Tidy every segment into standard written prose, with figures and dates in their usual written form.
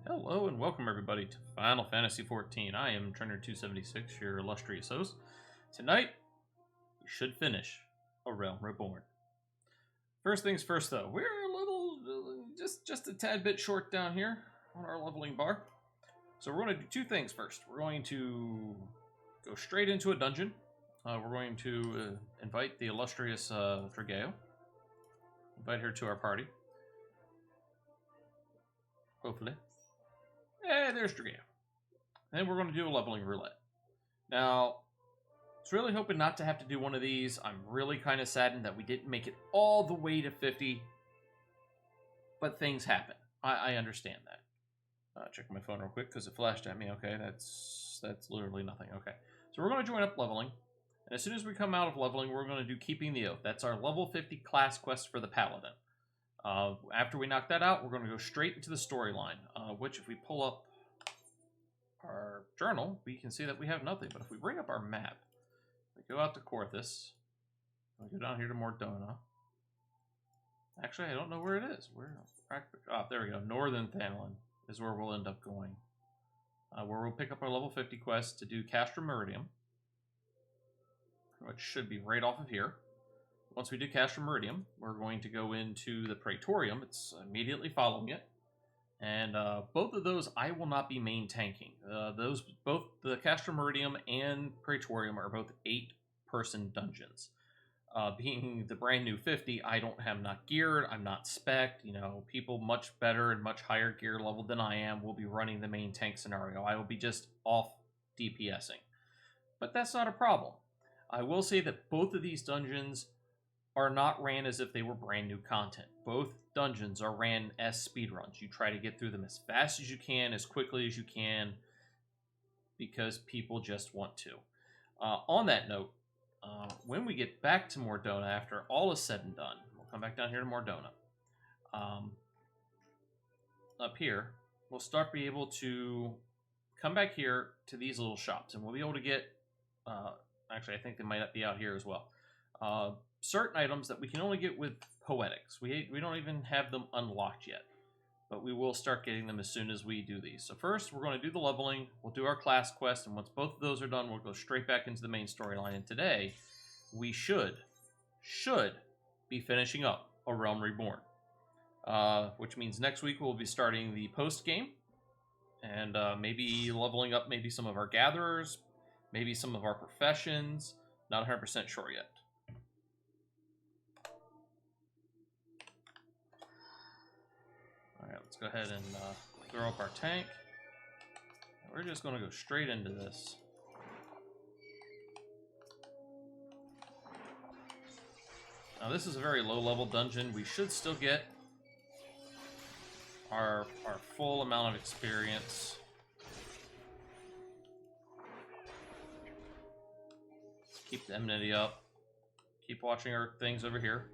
Hello and welcome everybody to Final Fantasy XIV. I am Trainer276, your illustrious host. Tonight, we should finish A Realm Reborn. First things first though, we're a little, just a tad bit short down here on our leveling bar. So we're going to do two things first. We're going to go straight into a dungeon. We're going to invite the illustrious Drageo. Invite her to our party. Hopefully. Hey, there's Drageo. And we're going to do a leveling roulette. Now, I was really hoping not to have to do one of these. I'm really kind of saddened that we didn't make it all the way to 50. But things happen. I understand that. Check my phone real quick because it flashed at me. Okay, that's literally nothing. Okay, so we're going to join up leveling. And as soon as we come out of leveling, we're going to do Keeping the Oath. That's our level 50 class quest for the Paladin. After we knock that out, we're going to go straight into the storyline, which if we pull up our journal, we can see that we have nothing. But if we bring up our map, we go out to Corthus, we go down here to Mordona. Actually, I don't know where it is. There we go. Northern Thanlin is where we'll end up going. Where we'll pick up our level 50 quest to do Castra Meridium, which should be right off of here. Once we do Castra Meridium, we're going to go into the Praetorium. It's immediately following it. And both of those I will not be main tanking. Both the Castra Meridium and Praetorium are both 8-person dungeons. Being the brand new 50, I'm not geared, I'm not spec'd. You know, people much better and much higher gear level than I am will be running the main tank scenario. I will be just off DPSing. But that's not a problem. I will say that both of these dungeons are not ran as if they were brand new content. Both dungeons are ran as speedruns. You try to get through them as fast as you can, as quickly as you can, because people just want to. On that note, when we get back to Mordona, after all is said and done, we'll come back down here to Mordona. Up here, we'll start be able to come back here to these little shops, and we'll be able to get, actually I think they might be out here as well, certain items that we can only get with Poetics. We don't even have them unlocked yet, but we will start getting them as soon as we do these. So first, we're going to do the leveling, we'll do our class quest, and once both of those are done, we'll go straight back into the main storyline. And today, we should be finishing up A Realm Reborn, which means next week we'll be starting the post-game, and maybe leveling up maybe some of our gatherers, maybe some of our professions, not 100% sure yet. Alright, let's go ahead and throw up our tank. We're just going to go straight into this. Now this is a very low level dungeon. We should still get our full amount of experience. Let's keep the enmity up. Keep watching our things over here.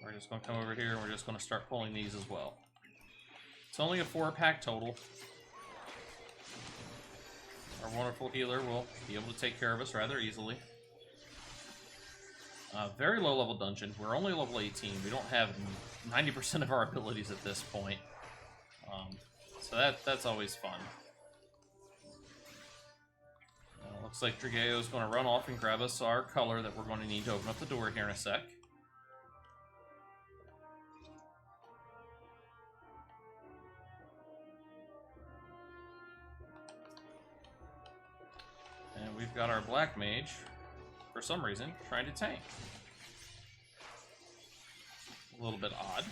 We're just going to come over here and we're just going to start pulling these as well. It's only a 4-pack total. Our wonderful healer will be able to take care of us rather easily. Very low level dungeon. We're only level 18. We don't have 90% of our abilities at this point. So that's always fun. Looks like Drageo is going to run off and grab us our color that we're going to need to open up the door here in a sec. And we've got our black mage, for some reason, trying to tank. A little bit odd.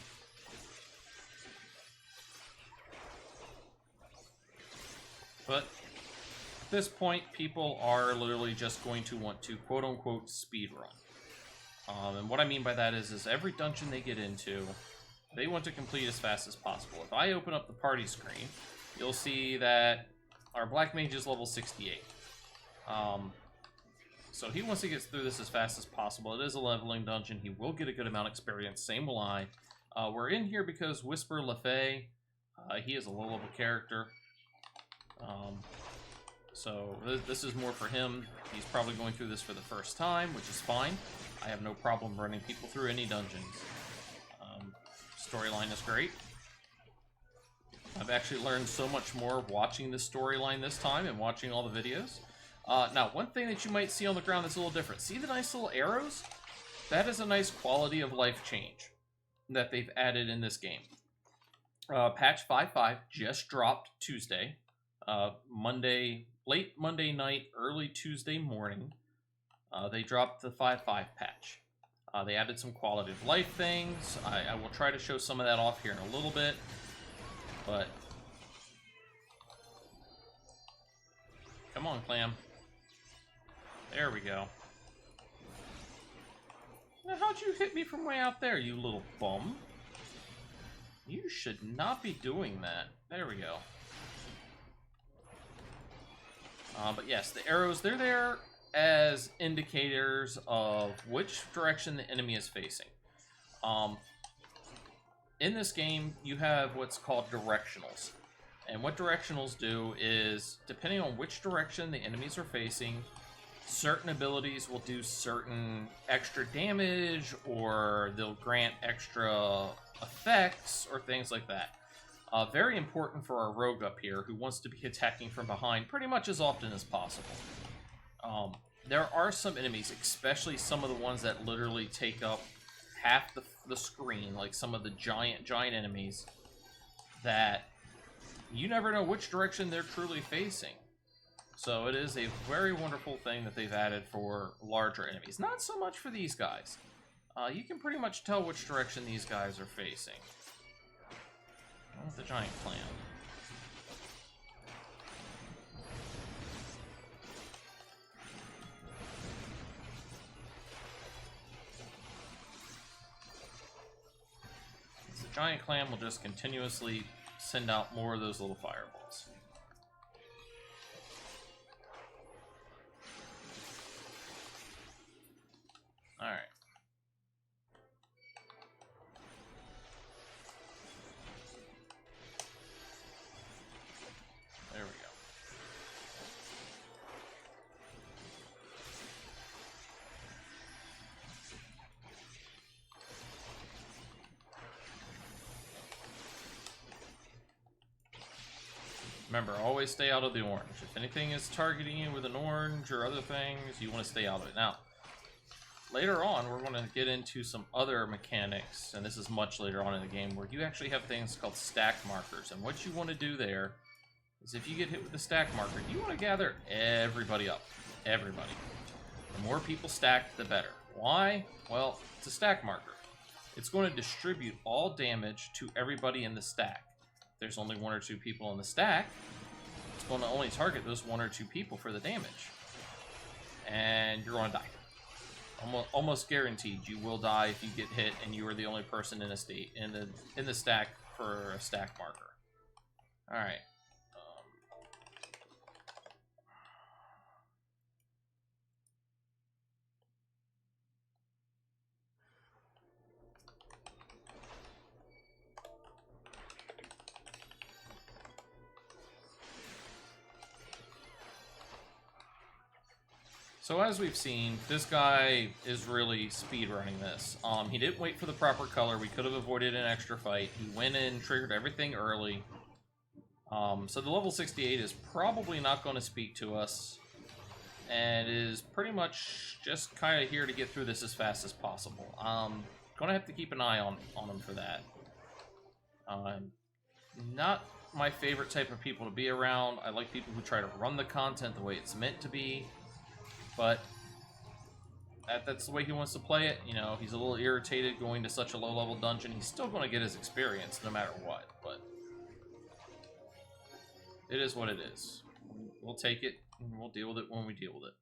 But at this point, people are literally just going to want to quote-unquote speedrun. And what I mean by that is every dungeon they get into, they want to complete as fast as possible. If I open up the party screen, you'll see that our black mage is level 68. So he wants to get through this as fast as possible. It is a leveling dungeon. He will get a good amount of experience. Same will I. We're in here because Whisper LaFay, he is a low-level character. So this is more for him. He's probably going through this for the first time, which is fine. I have no problem running people through any dungeons. Storyline is great. I've actually learned so much more watching this storyline this time and watching all the videos. Now, one thing that you might see on the ground that's a little different. See the nice little arrows? That is a nice quality of life change that they've added in this game. Patch 5.5 just dropped Tuesday. Late Monday night, early Tuesday morning. They dropped the 5.5 patch. They added some quality of life things. I will try to show some of that off here in a little bit. But come on, Clam. There we go. Now, how'd you hit me from way out there, you little bum? You should not be doing that. There we go. But yes, the arrows, they're there as indicators of which direction the enemy is facing. In this game, you have what's called directionals. And what directionals do is, depending on which direction the enemies are facing, certain abilities will do certain extra damage, or they'll grant extra effects, or things like that. Very important for our rogue up here, who wants to be attacking from behind pretty much as often as possible. There are some enemies, especially some of the ones that literally take up half the screen, like some of the giant enemies, that you never know which direction they're truly facing. So it is a very wonderful thing that they've added for larger enemies. Not so much for these guys. You can pretty much tell which direction these guys are facing. With the giant clam. The giant clam will just continuously send out more of those little fireballs. Alright. There we go. Remember, always stay out of the orange. If anything is targeting you with an orange or other things, you want to stay out of it. Now, later on, we're going to get into some other mechanics, and this is much later on in the game, where you actually have things called stack markers. And what you want to do there is, if you get hit with the stack marker, you want to gather everybody up. Everybody. The more people stacked, the better. Why? Well, it's a stack marker. It's going to distribute all damage to everybody in the stack. If there's only 1 or 2 people in the stack, it's going to only target those 1 or 2 people for the damage. And you're going to die. Almost guaranteed you will die if you get hit and you are the only person in the stack for a stack marker. All right. So as we've seen, this guy is really speedrunning this. He didn't wait for the proper color. We could have avoided an extra fight. He went in, triggered everything early. So the level 68 is probably not going to speak to us, and is pretty much just kind of here to get through this as fast as possible. Going to have to keep an eye on him for that. Not my favorite type of people to be around. I like people who try to run the content the way it's meant to be. But that's the way he wants to play it. You know, he's a little irritated going to such a low-level dungeon. He's still going to get his experience no matter what, but it is what it is. We'll take it, and we'll deal with it when we deal with it.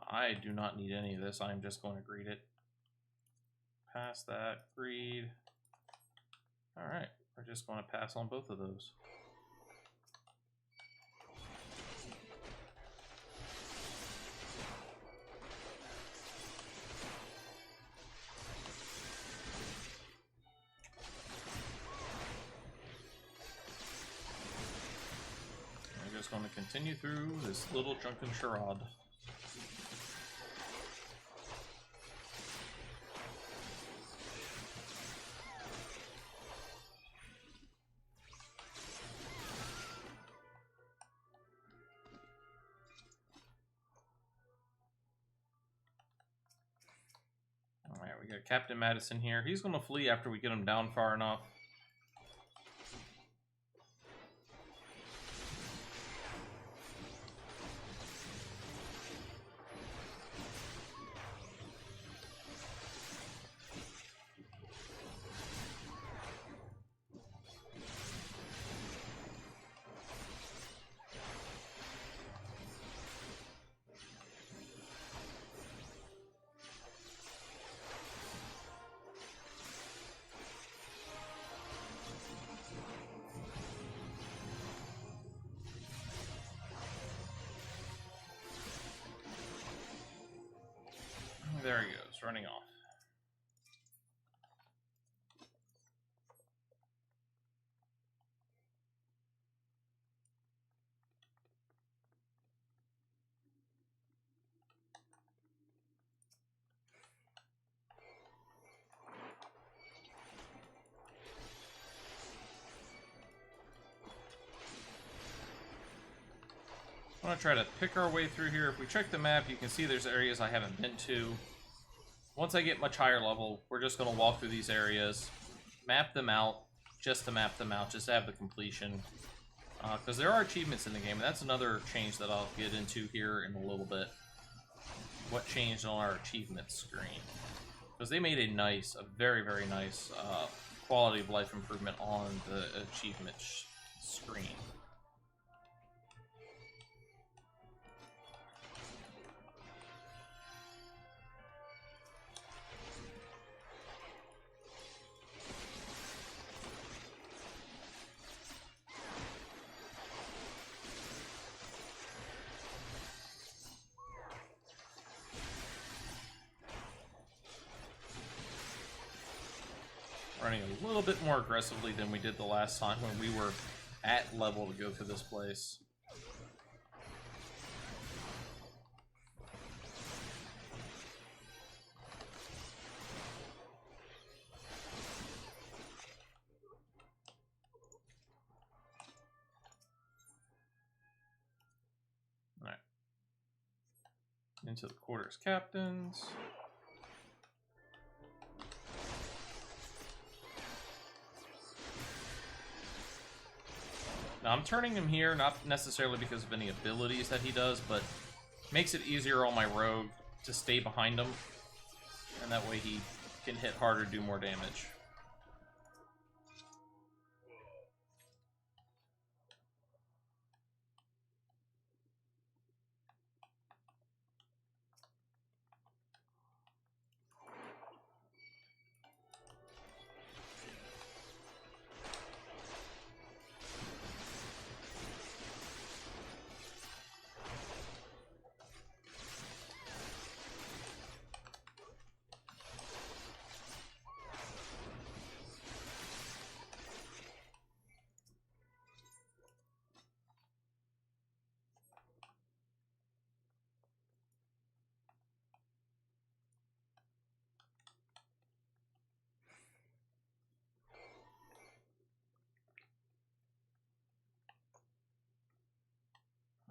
I do not need any of this. I'm just going to greet it. Pass that, greed. Alright, we're just going to pass on both of those. Going to continue through this little drunken charade. we got Captain Madison here. He's going to flee after we get him down far enough. There he goes, running off. I'm going to try to pick our way through here. If we check the map, you can see there's areas I haven't been to. Once I get much higher level, we're just going to walk through these areas, map them out, just to map them out, just to have the completion. Because there are achievements in the game, and that's another change that I'll get into here in a little bit. What changed on our achievements screen. Because they made a very, very nice quality of life improvement on the achievement screen. Running a little bit more aggressively than we did the last time when we were at level to go through this place. Alright. Into the quarters captains. Now, I'm turning him here, not necessarily because of any abilities that he does, but makes it easier on my rogue to stay behind him, and that way he can hit harder, do more damage.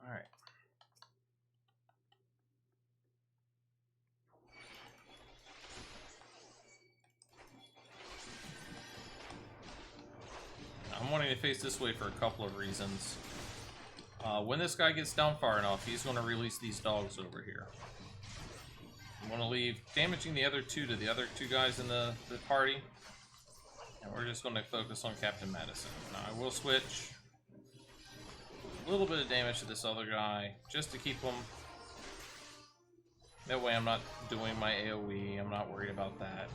Alright. I'm wanting to face this way for a couple of reasons. When this guy gets down far enough, he's going to release these dogs over here. I'm going to leave damaging the other two to the other two guys in the party. And we're just going to focus on Captain Madison. Now, I will switch a little bit of damage to this other guy, just to keep him. That way I'm not doing my AoE, I'm not worried about that.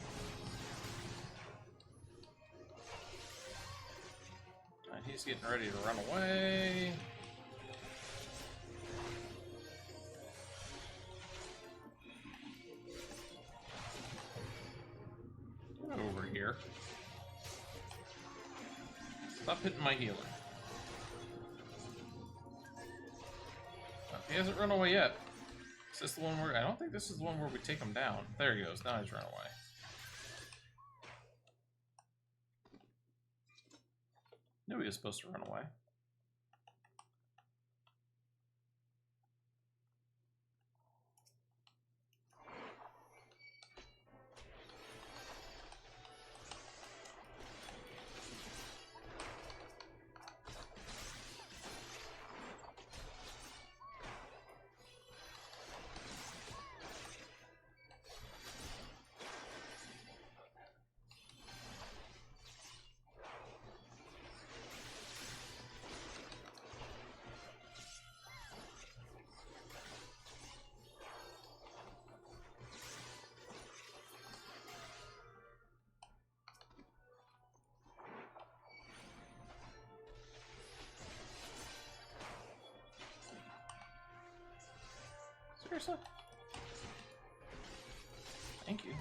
And he's getting ready to run away. Get over here. Stop hitting my healer. He hasn't run away yet. Is this the one where... I don't think this is the one where we take him down. There he goes. Now he's run away. Knew he was supposed to run away. Seriously? Thank you.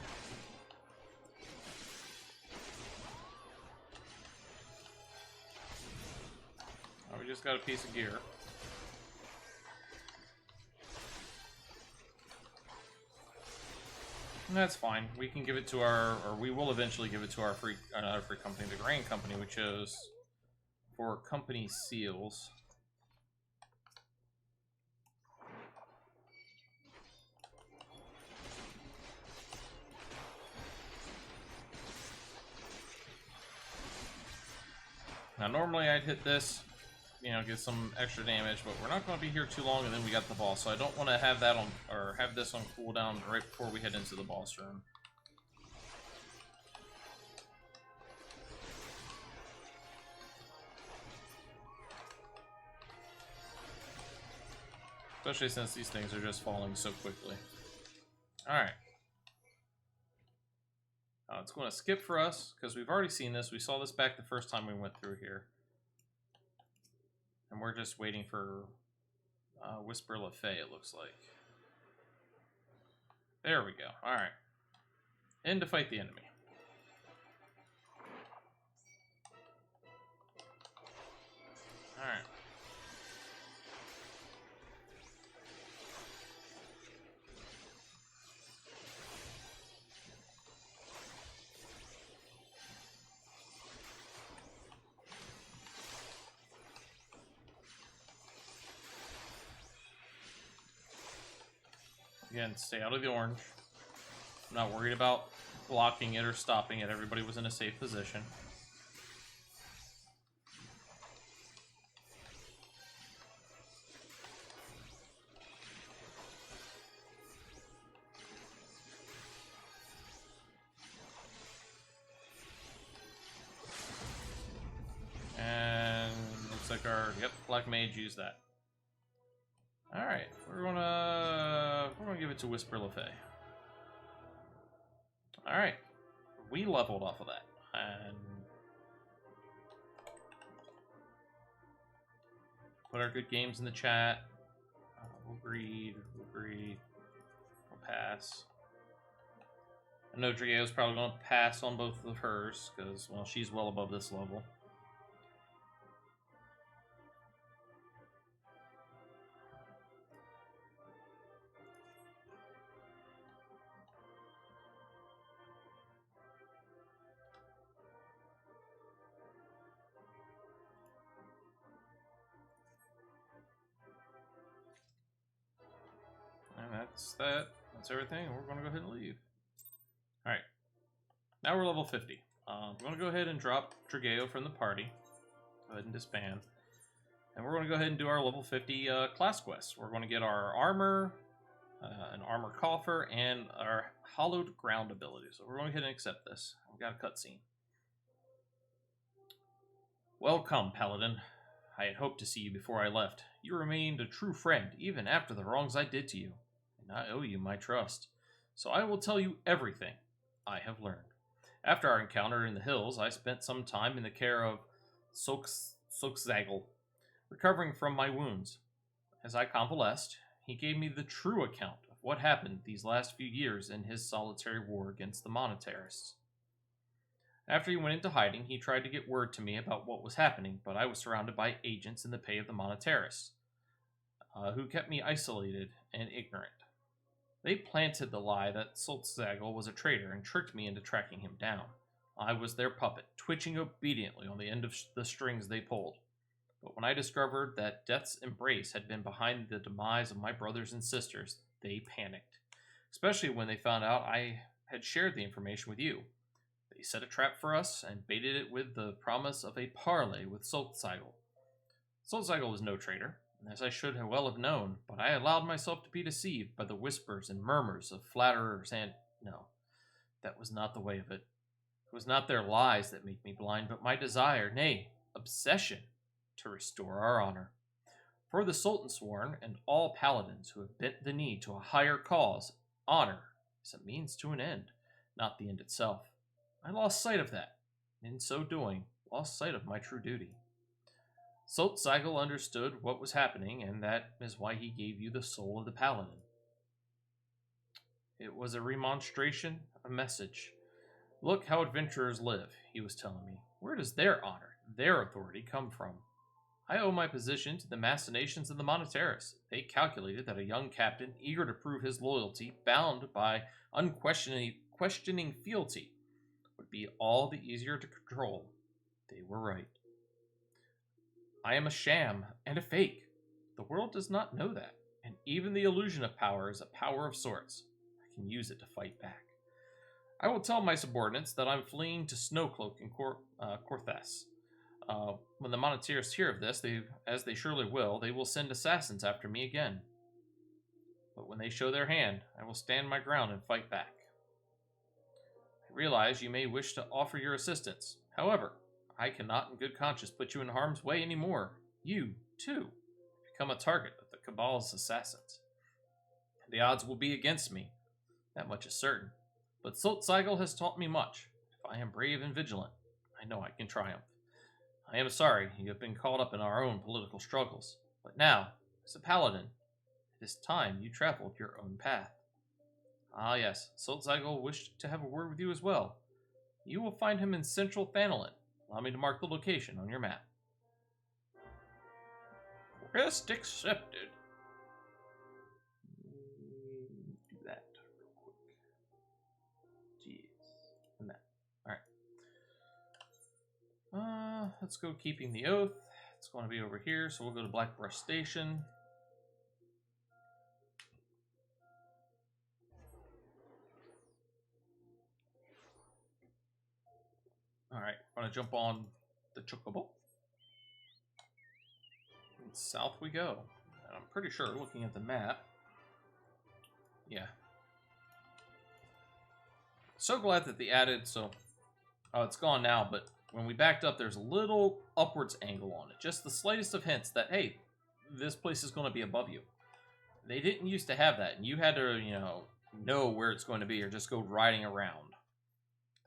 Oh, we just got a piece of gear. And that's fine. We can give it to our, or we will eventually give it to our another free company, the Grain Company, which is for company seals. Now, normally I'd hit this, you know, get some extra damage, but we're not going to be here too long, and then we got the boss, so I don't want to have that on, or have this on cooldown right before we head into the boss room. Especially since these things are just falling so quickly. Alright. It's going to skip for us, because we've already seen this. We saw this back the first time we went through here. And we're just waiting for Whisper LaFay, it looks like. There we go. Alright. In to fight the enemy. Alright. Again, stay out of the orange. I'm not worried about blocking it or stopping it. Everybody was in a safe position. And looks like our Black Mage used that. Alright, we're gonna give it to Whisper LaFay. Alright. We leveled off of that. And put our good games in the chat. We'll read, we'll pass. I know Drio's probably going to pass on both of hers, because, well, she's well above this level. And that's everything. We're going to go ahead and leave. Alright. Now we're level 50. We're going to go ahead and drop Drageo from the party. Go ahead and disband. And we're going to go ahead and do our level 50 class quests. We're going to get our armor, an armor coffer, and our hallowed ground ability. So we're going to go ahead and accept this. We got a cutscene. Welcome, Paladin. I had hoped to see you before I left. You remained a true friend, even after the wrongs I did to you. And I owe you my trust. So I will tell you everything I have learned. After our encounter in the hills, I spent some time in the care of Soxzagel, recovering from my wounds. As I convalesced, he gave me the true account of what happened these last few years in his solitary war against the monetarists. After he went into hiding, he tried to get word to me about what was happening, but I was surrounded by agents in the pay of the monetarists, who kept me isolated and ignorant. They planted the lie that Soxzagel was a traitor and tricked me into tracking him down. I was their puppet, twitching obediently on the end of the strings they pulled. But when I discovered that Death's embrace had been behind the demise of my brothers and sisters, they panicked. Especially when they found out I had shared the information with you. They set a trap for us and baited it with the promise of a parley with Soxzagel. Soxzagel was no traitor, as I should have well have known, but I allowed myself to be deceived by the whispers and murmurs of flatterers and... No, that was not the way of it. It was not their lies that made me blind, but my desire, nay, obsession, to restore our honor. For the Sultan Sworn and all paladins who have bent the knee to a higher cause, honor is a means to an end, not the end itself. I lost sight of that, and in so doing, lost sight of my true duty. Soxzagel understood what was happening, and that is why he gave you the soul of the paladin. It was a remonstration, a message. Look how adventurers live, he was telling me. Where does their honor, their authority come from? I owe my position to the machinations of the Monetaris. They calculated that a young captain, eager to prove his loyalty, bound by questioning fealty, would be all the easier to control. They were right. I am a sham and a fake. The world does not know that, and even the illusion of power is a power of sorts. I can use it to fight back. I will tell my subordinates that I'm fleeing to Snowcloak in Corthas. When the Monetaurs hear of this, as they surely will, they will send assassins after me again. But when they show their hand, I will stand my ground and fight back. I realize you may wish to offer your assistance. However, I cannot in good conscience put you in harm's way anymore. You, too, become a target of the Cabal's assassins. The odds will be against me. That much is certain. But Sultzeigel has taught me much. If I am brave and vigilant, I know I can triumph. I am sorry you have been caught up in our own political struggles, but now, as a paladin, it is time you traveled your own path. Ah yes, Sultzeigel wished to have a word with you as well. You will find him in central Thanalin. Allow me to mark the location on your map. Quest accepted. Do that real quick. Jeez. And that. Alright. Let's go keeping the oath. It's going to be over here, so we'll go to Blackbrush Station. Alright, I'm going to jump on the Chocobo. And south we go. And I'm pretty sure, looking at the map, yeah. So glad that they added, oh, it's gone now, but when we backed up, there's a little upwards angle on it. Just the slightest of hints that, hey, this place is going to be above you. They didn't used to have that, and you had to, know where it's going to be or just go riding around.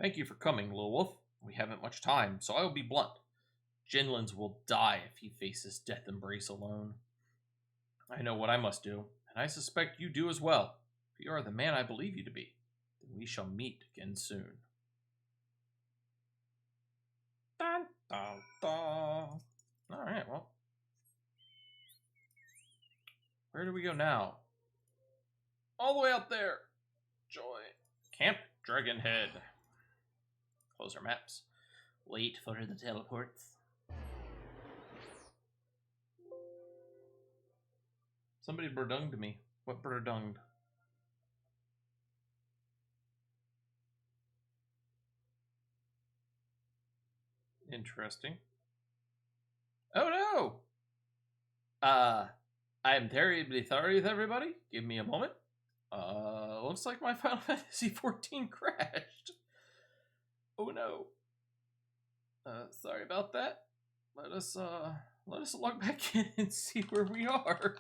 Thank you for coming, Lil Wolf. We haven't much time, so I will be blunt. Jinlins will die if he faces Death Embrace alone. I know what I must do, and I suspect you do as well. If you are the man I believe you to be, then we shall meet again soon. Dun, dun, dun. Alright, well. Where do we go now? All the way out there. Joy. Camp Dragonhead. Close our maps. Wait for the teleports. Somebody burdunged me. What burdunged? Interesting. Oh no! I'm terribly sorry with everybody. Give me a moment. Looks like my Final Fantasy 14 crashed. Oh no. Sorry about that. Let us log back in and see where we are.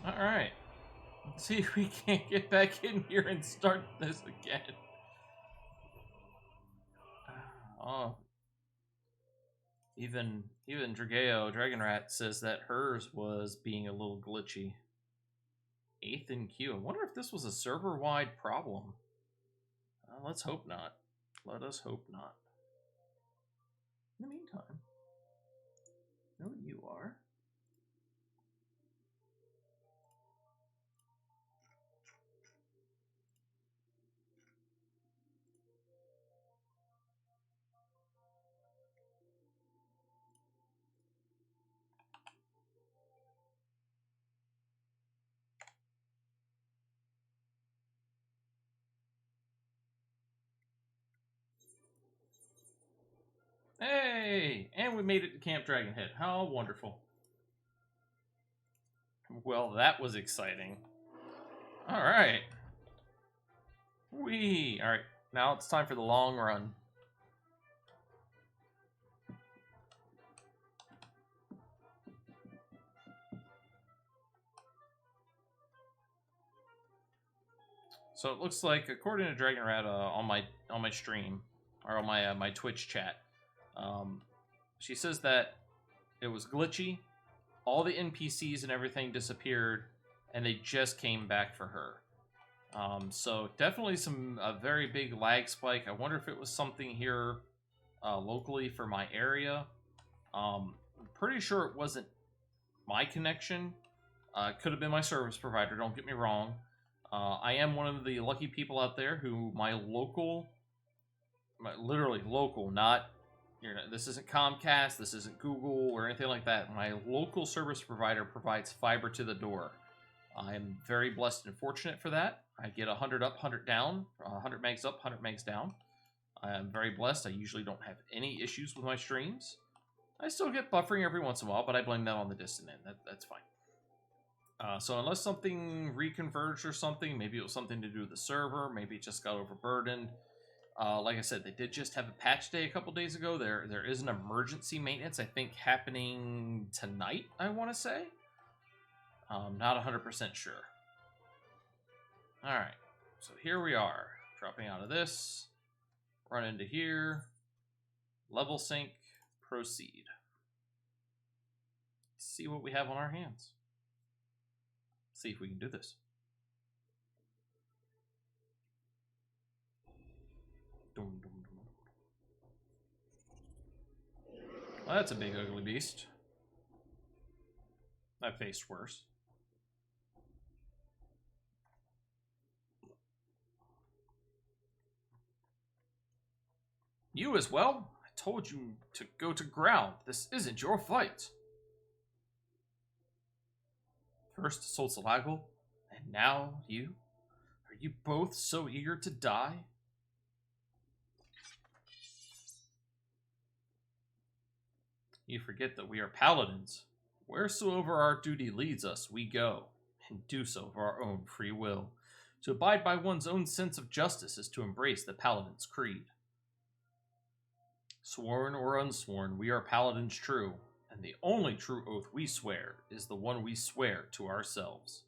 Alright. Let's see if we can't get back in here and start this again. Oh. Even Drageo, Dragonrat, says that hers was being a little glitchy. 8th in queue. I wonder if this was a server-wide problem. Let's hope not. Let us hope not. In the meantime, know what you are. Hey! And we made it to Camp Dragonhead. How wonderful. Well, that was exciting. Alright. Whee! Alright, now it's time for the long run. So it looks like, according to Dragon Rat, on my stream, or on my my Twitch chat, she says that it was glitchy, all the NPCs and everything disappeared, and they just came back for her. So definitely a very big lag spike. I wonder if it was something here locally for my area. I'm pretty sure it wasn't my connection. It could have been my service provider, don't get me wrong. I am one of the lucky people out there who literally local, not, this isn't Comcast, this isn't Google or anything like that. My local service provider provides fiber to the door. I am very blessed and fortunate for that. I get 100 up, 100 down, 100 megs up, 100 megs down. I am very blessed. I usually don't have any issues with my streams. I still get buffering every once in a while, but I blame that on the distant end. That's fine. So unless something reconverged or something, maybe it was something to do with the server, maybe it just got overburdened. Like I said, they did just have a patch day a couple days ago. There is an emergency maintenance, I think, happening tonight, I want to say. Not 100% sure. Alright, so here we are. Dropping out of this. Run into here. Level sync. Proceed. Let's see what we have on our hands. See if we can do this. Well, that's a big ugly beast. I've faced worse. You as well? I told you to go to ground. This isn't your fight. First Solzalago, and now you? Are you both so eager to die? You forget that we are paladins. Wheresoever our duty leads us, we go, and do so of our own free will. To abide by one's own sense of justice is to embrace the paladin's creed. Sworn or unsworn, we are paladins true, and the only true oath we swear is the one we swear to ourselves.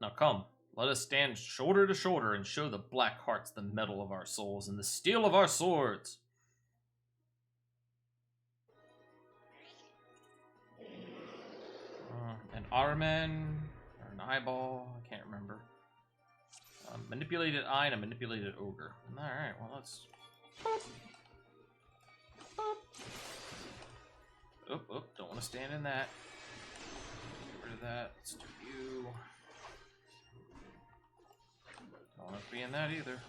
Now come, let us stand shoulder to shoulder and show the black hearts the metal of our souls and the steel of our swords. An Armen, or an eyeball, I can't remember. Manipulated eye and a manipulated ogre. Alright, well let's... Oh, don't want to stand in that. Get rid of that. Let's do you. Don't want to be in that either.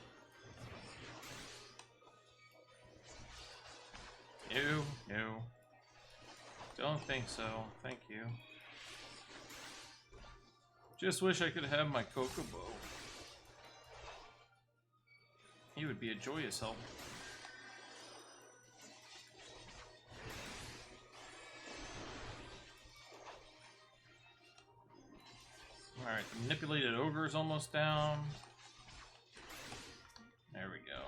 No. Don't think so. Thank you. Just wish I could have my Kokobo. He would be a joyous help. Alright, the manipulated ogre is almost down. There we go.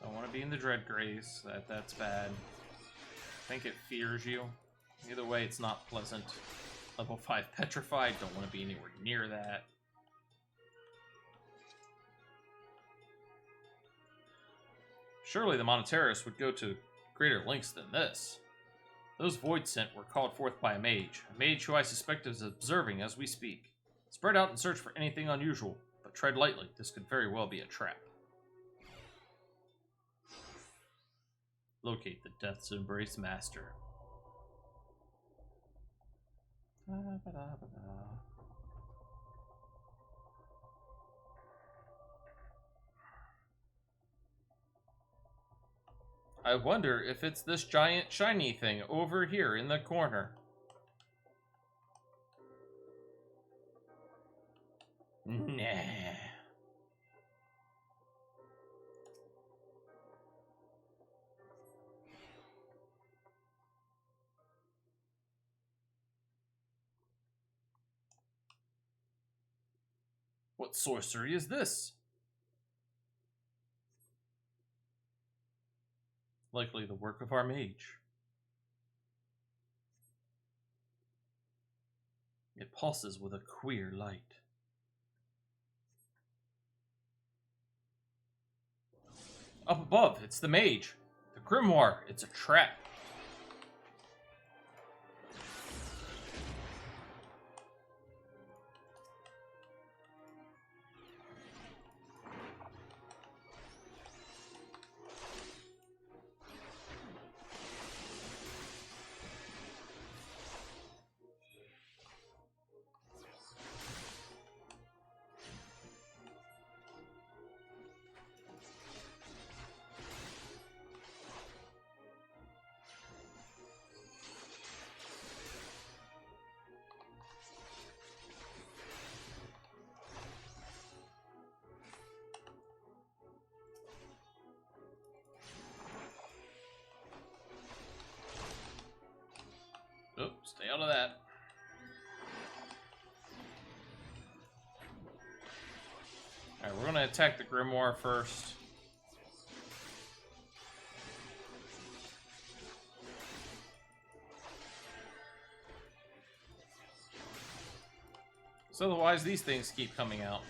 Don't want to be in the Dread Grace. That's bad. I think it fears you. Either way, it's not pleasant. Level 5 Petrified. Don't want to be anywhere near that. Surely the Monoterrorists would go to greater lengths than this. Those Void Scent were called forth by a mage who I suspect is observing as we speak. Spread out and search for anything unusual, but tread lightly. This could very well be a trap. Locate the Death's Embrace Master. I wonder if it's this giant shiny thing over here in the corner. Nah. What sorcery is this? Likely the work of our mage. It pulses with a queer light. Up above, it's the mage. The grimoire, it's a trap. Oh, stay out of that. Alright, we're gonna attack the grimoire first. So otherwise, these things keep coming out.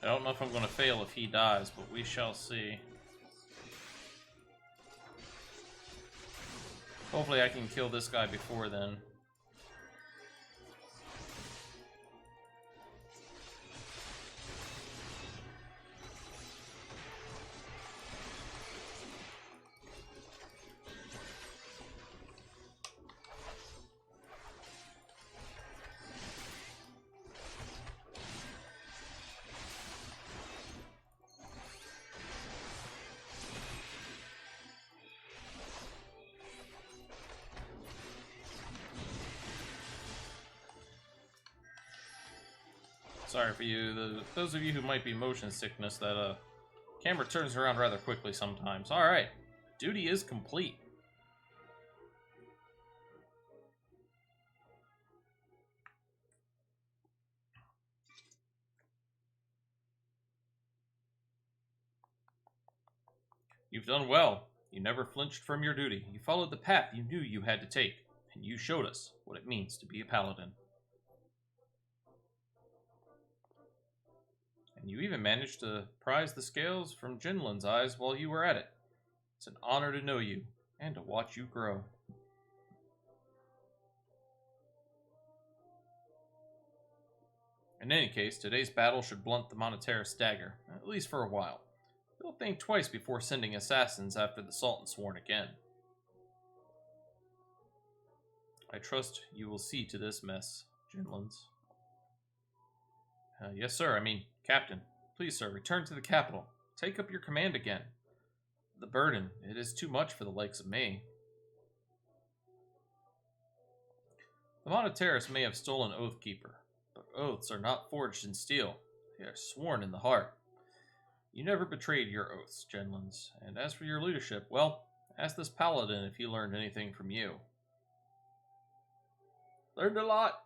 I don't know if I'm going to fail if he dies, but we shall see. Hopefully I can kill this guy before then. Sorry for you, those of you who might be motion sickness, that camera turns around rather quickly sometimes. Alright, duty is complete. You've done well. You never flinched from your duty. You followed the path you knew you had to take, and you showed us what it means to be a paladin. And you even managed to prize the scales from Jinlin's eyes while you were at it. It's an honor to know you, and to watch you grow. In any case, today's battle should blunt the Monetarist dagger, at least for a while. They'll think twice before sending assassins after the Sultan sworn again. I trust you will see to this mess, Jinlins. Yes, sir. Captain. Please, sir, return to the capital. Take up your command again. The burden, it is too much for the likes of me. The Monetarists may have stolen Oathkeeper, but oaths are not forged in steel. They are sworn in the heart. You never betrayed your oaths, Genlins, and as for your leadership, well, ask this paladin if he learned anything from you. Learned a lot.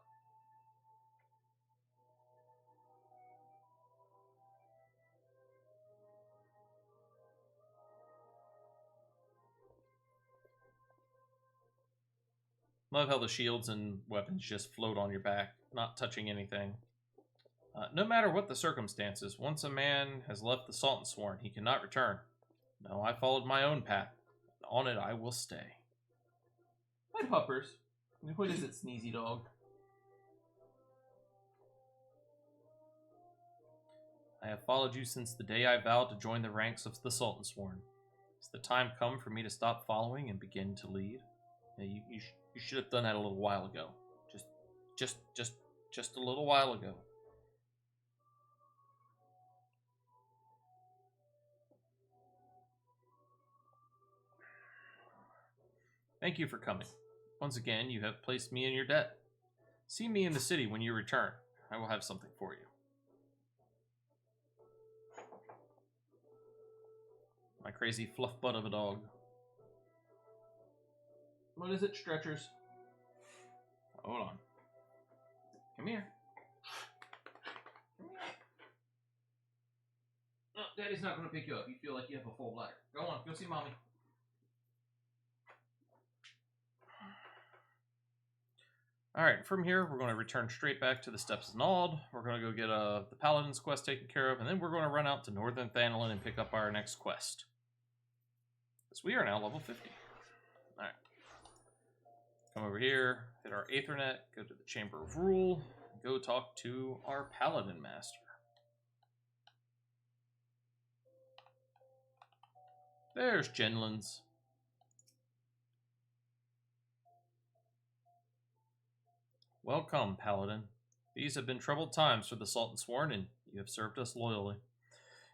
Love how the shields and weapons just float on your back, not touching anything. No matter what the circumstances, once a man has left the Sultan Sworn, he cannot return. No, I followed my own path. On it I will stay. Hi, puppers. What is it, Sneezy Dog? I have followed you since the day I vowed to join the ranks of the Sultan Sworn. Has the time come for me to stop following and begin to lead? Yeah, you should have done that a little while ago. Just, just, just a little while ago. Thank you for coming. Once again, you have placed me in your debt. See me in the city when you return. I will have something for you. My crazy fluff butt of a dog. What is it, Stretchers? Hold on. Come here. Come here. No, Daddy's not going to pick you up. You feel like you have a full bladder. Go on, go see Mommy. Alright, from here, we're going to return straight back to the Steps of Nald. We're going to go get the Paladin's quest taken care of, and then we're going to run out to Northern Thanalin and pick up our next quest. Because we are now level 50. Alright. Come over here, hit our Aethernet, go to the Chamber of Rule, go talk to our Paladin Master. There's Genlands. Welcome, Paladin. These have been troubled times for the Sultan Sworn, and you have served us loyally.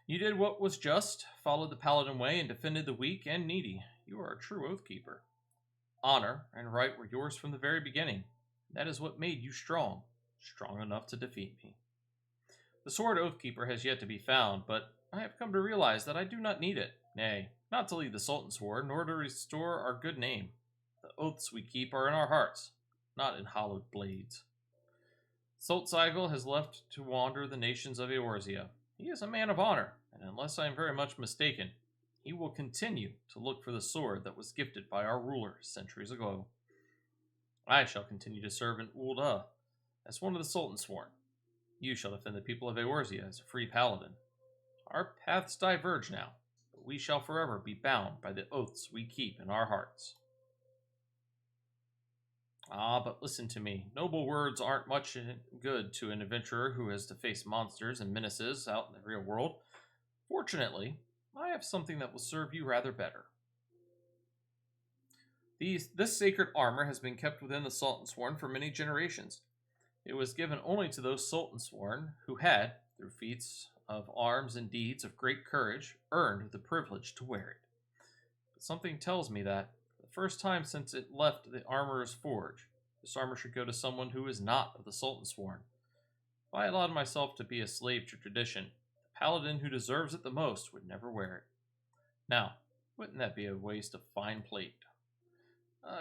You did what was just, followed the Paladin way, and defended the weak and needy. You are a true Oathkeeper. Honor and right were yours from the very beginning. That is what made you strong, strong enough to defeat me. The sword Oathkeeper has yet to be found, but I have come to realize that I do not need it. Nay, not to lead the Sultan's war, nor to restore our good name. The oaths we keep are in our hearts, not in hollowed blades. Sultzeigel has left to wander the nations of Eorzea. He is a man of honor, and unless I am very much mistaken, he will continue to look for the sword that was gifted by our ruler centuries ago. I shall continue to serve in Ul'dah as one of the Sultan's Sworn. You shall defend the people of Eorzea as a free paladin. Our paths diverge now, but we shall forever be bound by the oaths we keep in our hearts. Ah, but listen to me. Noble words aren't much good to an adventurer who has to face monsters and menaces out in the real world. Fortunately, I have something that will serve you rather better. This sacred armor has been kept within the Sultan Sworn for many generations. It was given only to those Sultan Sworn who had, through feats of arms and deeds of great courage, earned the privilege to wear it. But something tells me that, the first time since it left the armorer's forge, this armor should go to someone who is not of the Sultan Sworn. If I allowed myself to be a slave to tradition, the paladin who deserves it the most would never wear it. Now, wouldn't that be a waste of fine plate?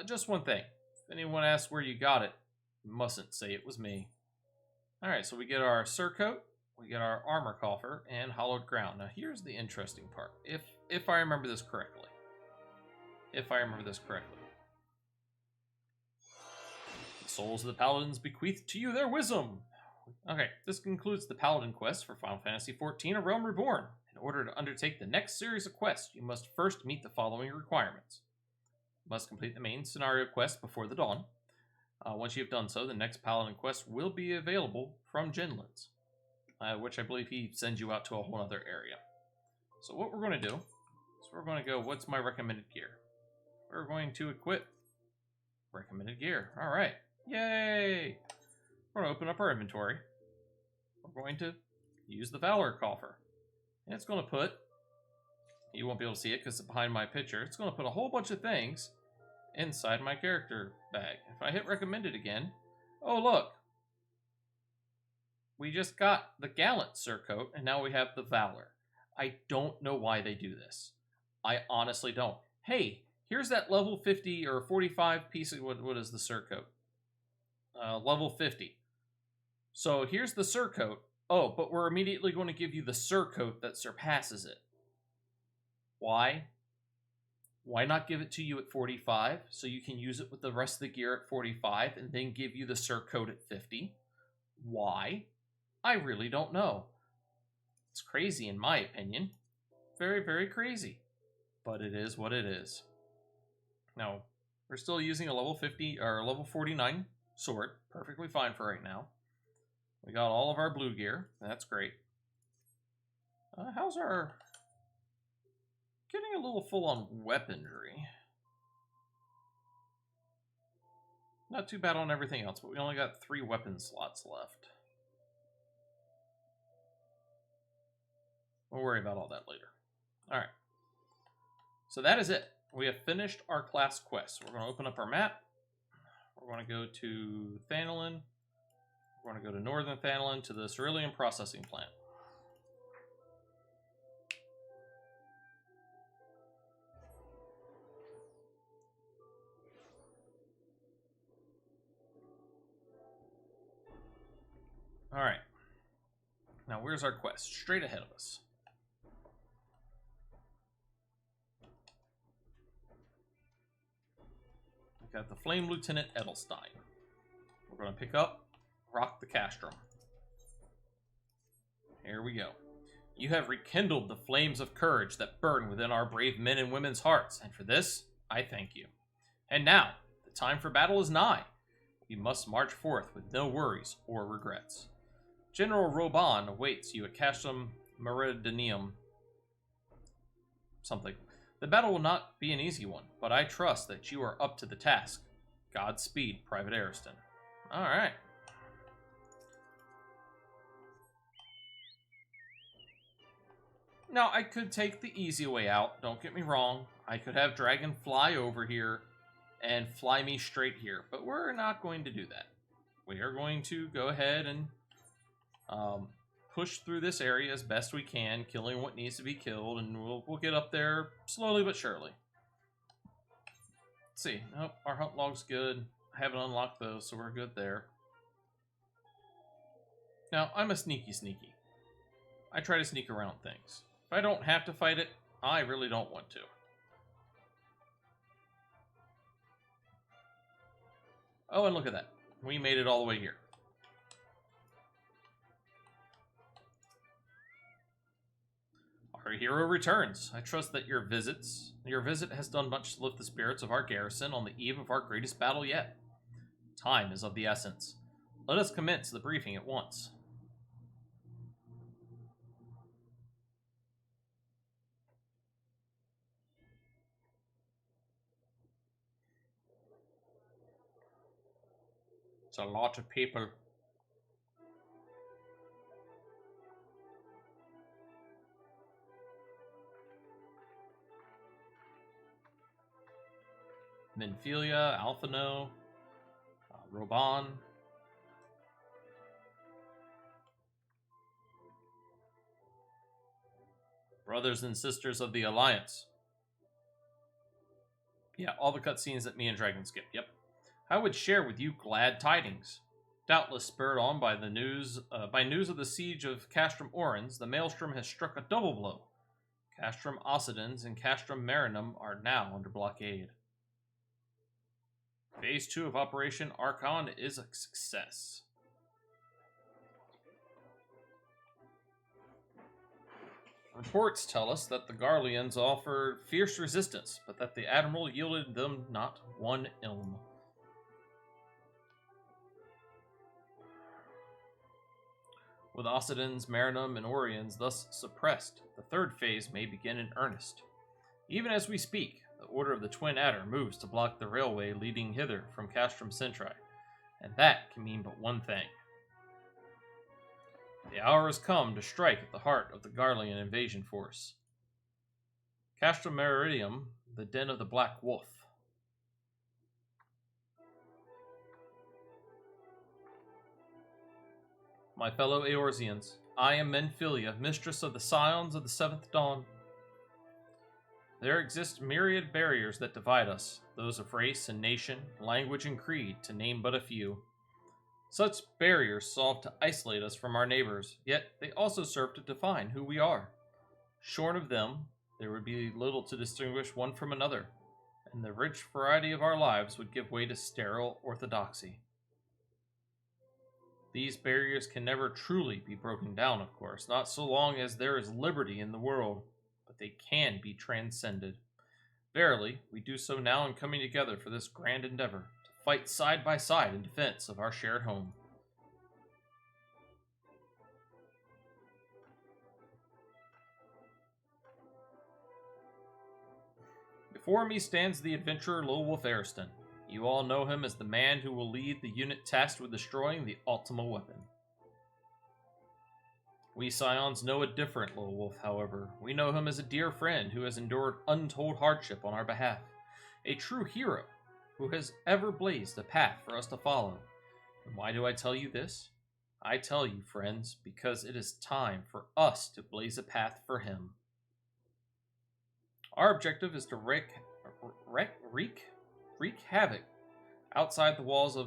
Just one thing. If anyone asks where you got it, you mustn't say it was me. Alright, so we get our surcoat, we get our armor coffer, and hollowed ground. Now here's the interesting part, if I remember this correctly. The souls of the paladins bequeath to you their wisdom. Okay, this concludes the paladin quest for Final Fantasy XIV: A Realm Reborn. In order to undertake the next series of quests, you must first meet the following requirements. You must complete the main scenario quest before the dawn. Once you have done so, the next paladin quest will be available from Genlands, which I believe he sends you out to a whole other area. So what we're going to do is we're going to go, what's my recommended gear? We're going to equip recommended gear. All right. Yay! We're going to open up our inventory. We're going to use the Valor coffer. And it's going to put, you won't be able to see it because it's behind my picture, it's going to put a whole bunch of things inside my character bag. If I hit recommended again, oh look, we just got the Gallant surcoat and now we have the Valor. I don't know why they do this. I honestly don't. Hey, here's that level 50 or 45 piece of, what is the surcoat? Level 50. So here's the surcoat. Oh, but we're immediately going to give you the surcoat that surpasses it. Why? Why not give it to you at 45 so you can use it with the rest of the gear at 45 and then give you the surcoat at 50? Why? I really don't know. It's crazy in my opinion. Very, very crazy. But it is what it is. Now, we're still using a level 50 or level 49 sword. Perfectly fine for right now. We got all of our blue gear. That's great. How's our getting a little full on weaponry. Not too bad on everything else, but we only got 3 weapon slots left. We'll worry about all that later. Alright. So that is it. We have finished our class quest. We're going to open up our map. We're going to go to Thanalin. We're going to go to Northern Thanalin to the Cerulean Processing Plant. Alright. Now, where's our quest? Straight ahead of us. We've got the Flame Lieutenant Edelstein. We're going to pick up Rock the Castrum. Here we go. You have rekindled the flames of courage that burn within our brave men and women's hearts, and for this, I thank you. And now, the time for battle is nigh. We must march forth with no worries or regrets. General Roban awaits you at Castrum Meridianum. Something. The battle will not be an easy one, but I trust that you are up to the task. Godspeed, Private Ariston. Alright. Now, I could take the easy way out, don't get me wrong. I could have Dragon fly over here and fly me straight here, but we're not going to do that. We are going to go ahead and push through this area as best we can, killing what needs to be killed, and we'll get up there slowly but surely. Let's see. Nope, our hunt log's good. I haven't unlocked those, so we're good there. Now, I'm a sneaky. I try to sneak around things. If I don't have to fight it, I really don't want to. Oh, and look at that. We made it all the way here. Our hero returns. I trust that your visit has done much to lift the spirits of our garrison on the eve of our greatest battle yet. Time is of the essence. Let us commence the briefing at once. It's a lot of people. Menphilia, Alphino, Roban. Brothers and sisters of the Alliance. Yeah, all the cutscenes that me and Dragon skipped, yep. I would share with you glad tidings. Doubtless spurred on by the news of the siege of Castrum Orens, the Maelstrom has struck a double blow. Castrum Occidens and Castrum Marinum are now under blockade. Phase 2 of Operation Archon is a success. Reports tell us that the Garleans offered fierce resistance, but that the Admiral yielded them not one ilm. With Occidens, Marinum, and Oriens thus suppressed, the third phase may begin in earnest. Even as we speak, the Order of the Twin Adder moves to block the railway leading hither from Castrum Centri, and that can mean but one thing. The hour has come to strike at the heart of the Garlean invasion force. Castrum Meridium, the den of the Black Wolf. My fellow Eorzeans, I am Menphilia, mistress of the Scions of the Seventh Dawn. There exist myriad barriers that divide us, those of race and nation, language and creed, to name but a few. Such barriers serve to isolate us from our neighbors, yet they also serve to define who we are. Shorn of them, there would be little to distinguish one from another, and the rich variety of our lives would give way to sterile orthodoxy. These barriers can never truly be broken down, of course, not so long as there is liberty in the world, but they can be transcended. Verily, we do so now in coming together for this grand endeavor, to fight side by side in defense of our shared home. Before me stands the adventurer Lilwolf Ariston. You all know him as the man who will lead the unit tasked with destroying the Ultima weapon. We Scions know it different, Lilwolf, however. We know him as a dear friend who has endured untold hardship on our behalf. A true hero who has ever blazed a path for us to follow. And why do I tell you this? I tell you, friends, because it is time for us to blaze a path for him. Our objective is to wreak havoc outside the walls of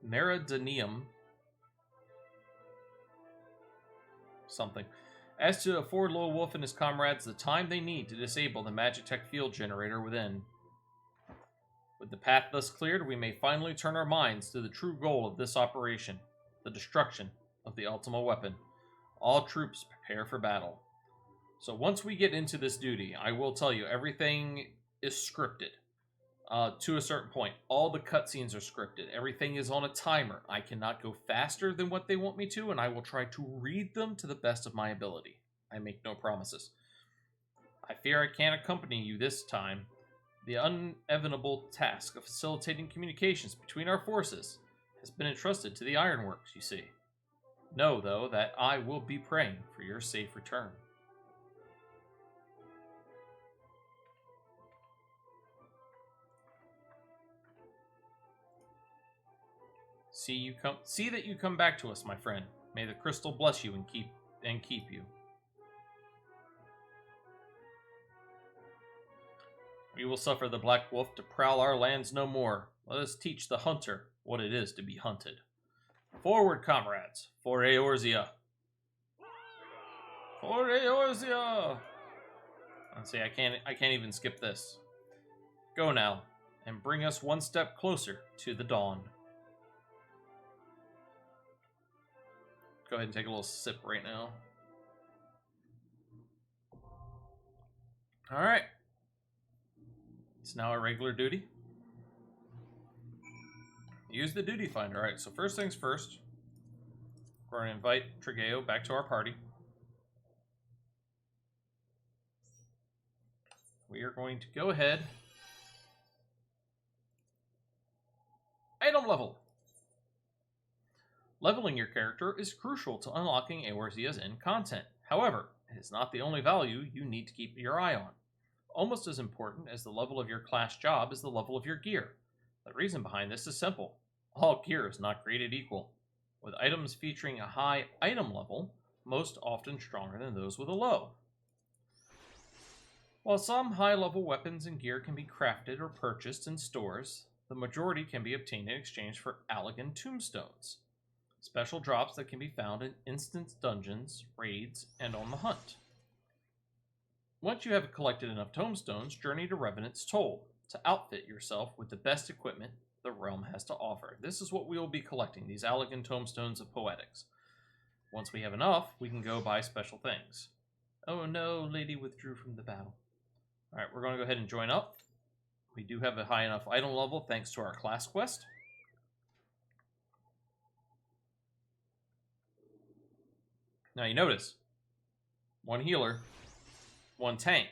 Meridanium something, as to afford Lilwolf and his comrades the time they need to disable the Magitech field generator within. With the path thus cleared, we may finally turn our minds to the true goal of this operation, the destruction of the Ultima weapon. All troops prepare for battle. So once we get into this duty, I will tell you, everything is scripted. To a certain point, all the cutscenes are scripted. Everything is on a timer. I cannot go faster than what they want me to, and I will try to read them to the best of my ability. I make no promises. I fear I can't accompany you this time. The unenviable task of facilitating communications between our forces has been entrusted to the Ironworks, you see. Know, though, that I will be praying for your safe return. See that you come back to us, my friend. May the crystal bless you and keep you. We will suffer the Black Wolf to prowl our lands no more. Let us teach the hunter what it is to be hunted. Forward, comrades, for Eorzea. For Eorzea! Let's see, I can't even skip this. Go now, and bring us one step closer to the dawn. Go ahead and take a little sip right now. Alright. It's now a regular duty. Use the duty finder. Alright, so first things first. We're going to invite Trigeo back to our party. We are going to go ahead. Item level. Leveling your character is crucial to unlocking Eorzea's end content. However, it is not the only value you need to keep your eye on. Almost as important as the level of your class job is the level of your gear. The reason behind this is simple. All gear is not created equal, with items featuring a high item level most often stronger than those with a low. While some high-level weapons and gear can be crafted or purchased in stores, the majority can be obtained in exchange for Allagan tombstones. Special drops that can be found in instance dungeons, raids, and on the hunt. Once you have collected enough tombstones, journey to Revenant's Toll to outfit yourself with the best equipment the realm has to offer. This is what we will be collecting, these Allagan tombstones of poetics. Once we have enough, we can go buy special things. Oh no, lady withdrew from the battle. Alright, we're going to go ahead and join up. We do have a high enough item level thanks to our class quest. Now you notice, one healer, one tank.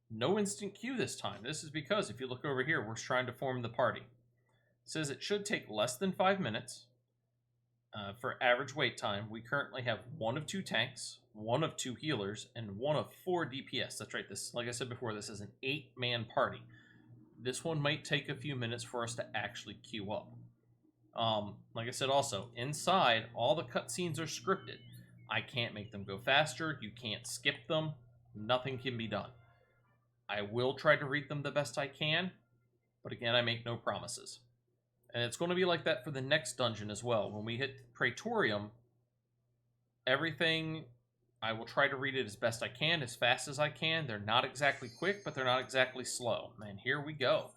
No instant queue this time. This is because if you look over here, we're trying to form the party. It says it should take less than 5 minutes for average wait time. We currently have 1 of 2 tanks, 1 of 2 healers, and 1 of 4 DPS. That's right. This, like I said before, this is an 8-man party. This one might take a few minutes for us to actually queue up. Like I said also, inside, all the cutscenes are scripted. I can't make them go faster. You can't skip them. Nothing can be done. I will try to read them the best I can, but again, I make no promises. And it's going to be like that for the next dungeon as well. When we hit Praetorium, everything, I will try to read it as best I can, as fast as I can. They're not exactly quick, but they're not exactly slow. And here we go.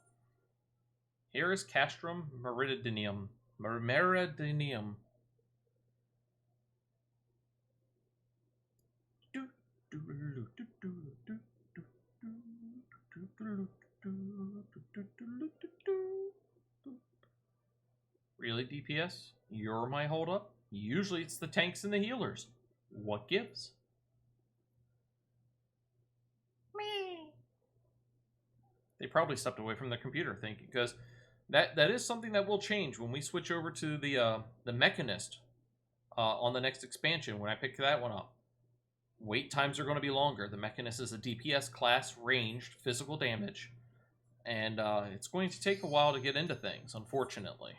Here is Castrum Meridanium. Meridanium. Really, DPS? You're my holdup? Usually it's the tanks and the healers. What gives? Me. They probably stepped away from their computer thinking, because that is something that will change when we switch over to the Mechanist on the next expansion. When I pick that one up, wait times are going to be longer. The Mechanist is a DPS class, ranged physical damage, and it's going to take a while to get into things, unfortunately.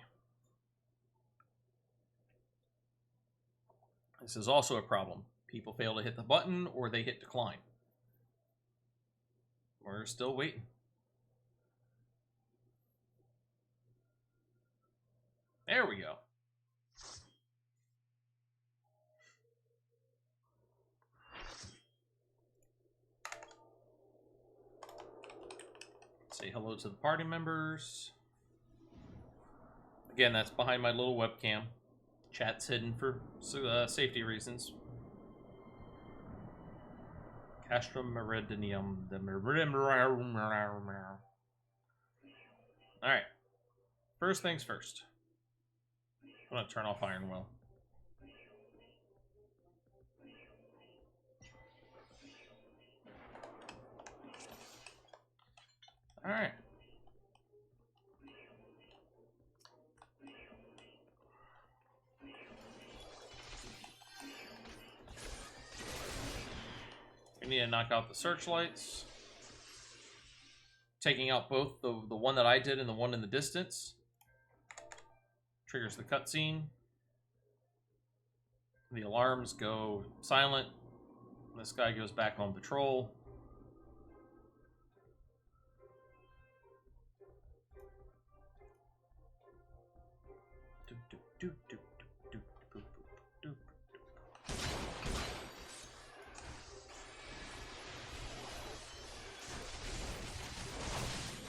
This is also a problem. People fail to hit the button, or they hit decline. We're still waiting. There we go. Say hello to the party members. Again, that's behind my little webcam. Chat's hidden for safety reasons. Castrum Meridinium. Alright. First things first. I'm going to turn off Iron Will. Alright. We need to knock out the searchlights. Taking out both the one that I did and the one in the distance. Triggers the cutscene. The alarms go silent. This guy goes back on patrol.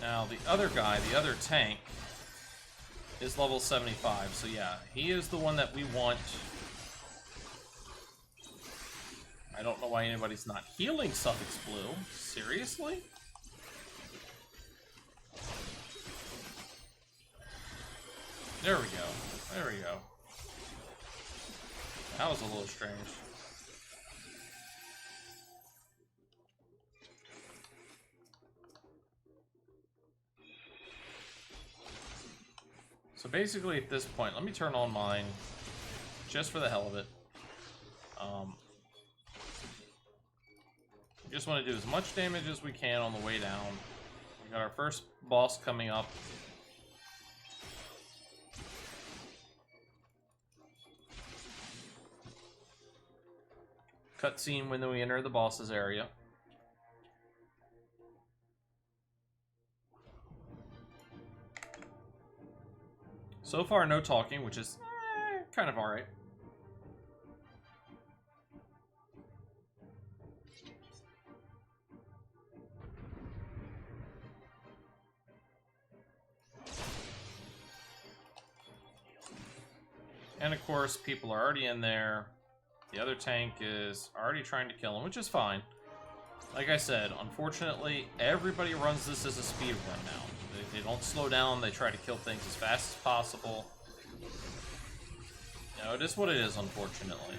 Now, the other guy, the other tank, is level 75. So yeah, he is the one that we want. I don't know why anybody's not healing Suffix Blue. Seriously? There we go. There we go. That was a little strange. So basically at this point, let me turn on mine, just for the hell of it. We just want to do as much damage as we can on the way down. We got our first boss coming up. Cutscene when we enter the boss's area. So far, no talking, which is kind of alright. And of course, people are already in there. The other tank is already trying to kill him, which is fine. Like I said, unfortunately, everybody runs this as a speed run now. They don't slow down, they try to kill things as fast as possible. You know, it is what it is, unfortunately.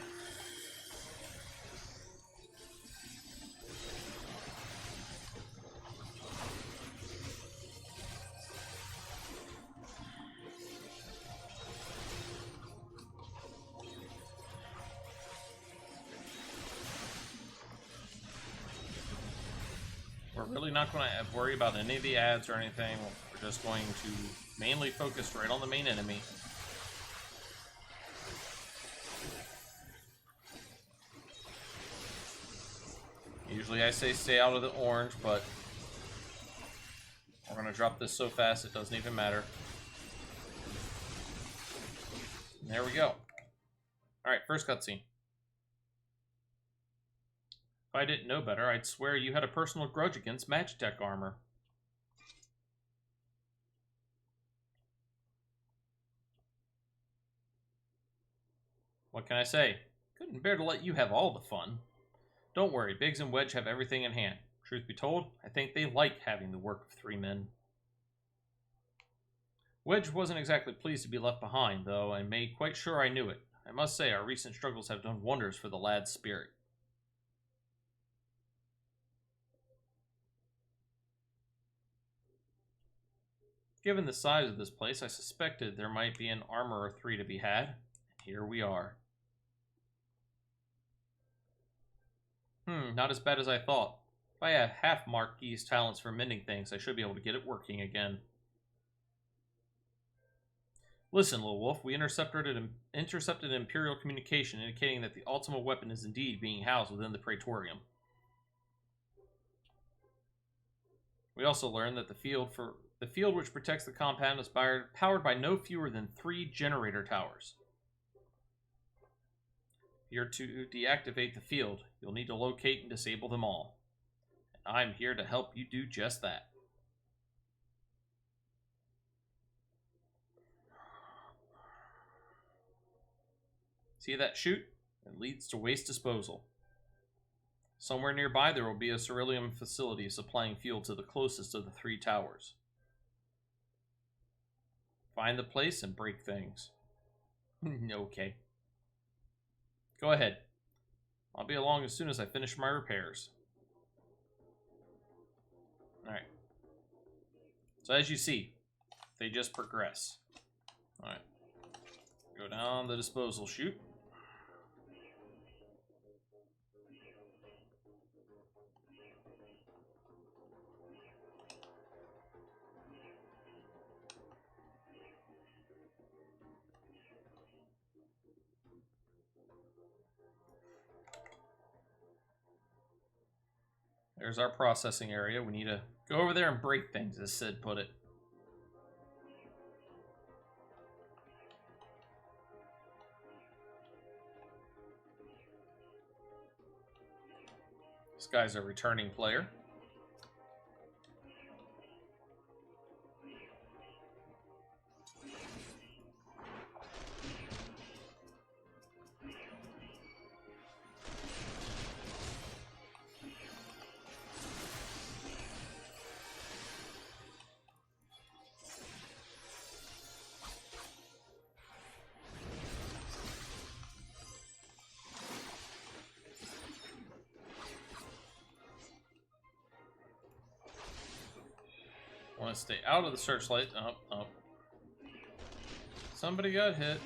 We're really not going to worry about any of the ads or anything. We're just going to mainly focus right on the main enemy. Usually I say stay out of the orange, but we're going to drop this so fast it doesn't even matter. And there we go. Alright, first cutscene. If I didn't know better, I'd swear you had a personal grudge against Magitech armor. What can I say? Couldn't bear to let you have all the fun. Don't worry, Biggs and Wedge have everything in hand. Truth be told, I think they like having the work of 3 men. Wedge wasn't exactly pleased to be left behind, though, and made quite sure I knew it. I must say, our recent struggles have done wonders for the lad's spirit. Given the size of this place, I suspected there might be an armor or three to be had. Here we are. Not as bad as I thought. If I have half Marquis's talents for mending things, I should be able to get it working again. Listen, little wolf, we intercepted Imperial communication indicating that the Ultima weapon is indeed being housed within the Praetorium. We also learned that the field which protects the compound is powered by no fewer than 3 generator towers. If you're to deactivate the field, you'll need to locate and disable them all. And I'm here to help you do just that. See that chute? It leads to waste disposal. Somewhere nearby there will be a Ceruleum facility supplying fuel to the closest of the 3 towers. Find the place and break things. Okay. Go ahead. I'll be along as soon as I finish my repairs. Alright. So as you see, they just progress. Alright. Go down the disposal chute. There's our processing area. We need to go over there and break things, as Sid put it. This guy's a returning player. Want to stay out of the searchlight. Oh. Somebody got hit.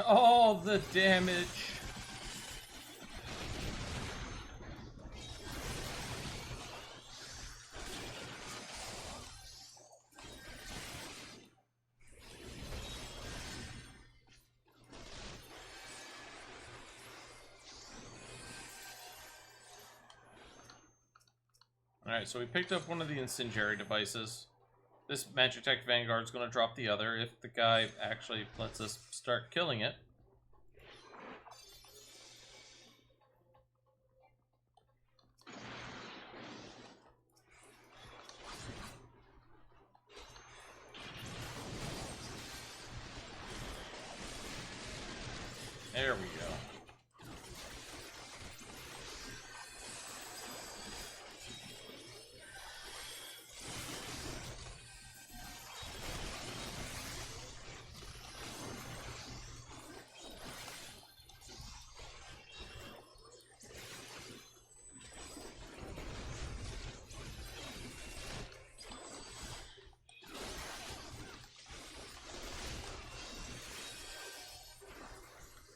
Oh, the damage. Alright, so we picked up one of the incendiary devices. This Magitech Vanguard's going to drop the other if the guy actually lets us start killing it. There we go.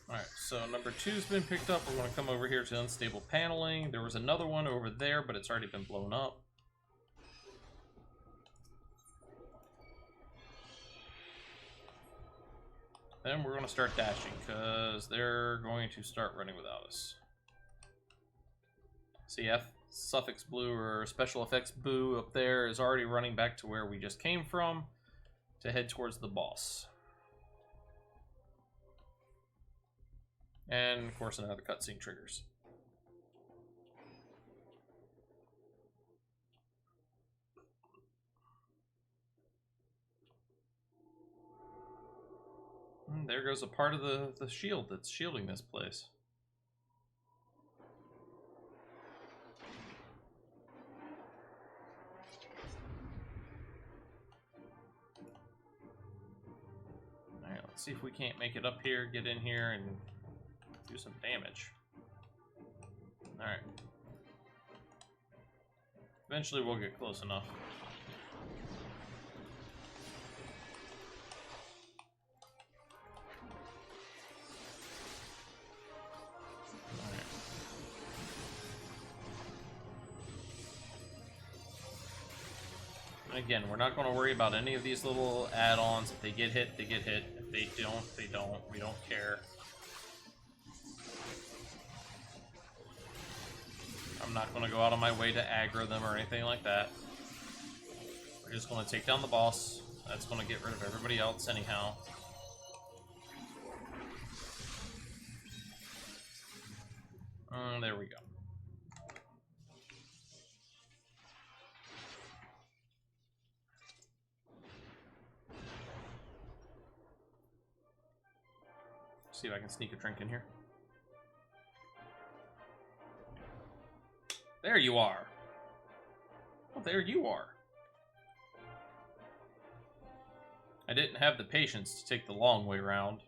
Alright, so number 2's been picked up. We're going to come over here to unstable paneling. There was another one over there, but it's already been blown up. Then we're going to start dashing, because they're going to start running without us. CF, suffix blue, or special effects boo up there is already running back to where we just came from to head towards the boss. And, of course, another cutscene triggers. And there goes a part of the shield that's shielding this place. Let's see if we can't make it up here, get in here, and do some damage. Alright. Eventually we'll get close enough. Again, we're not going to worry about any of these little add-ons. If they get hit, they get hit. If they don't, they don't. We don't care. I'm not going to go out on my way to aggro them or anything like that. We're just going to take down the boss. That's going to get rid of everybody else anyhow. There we go. See if I can sneak a drink in here. There you are. Oh, there you are. I didn't have the patience to take the long way around.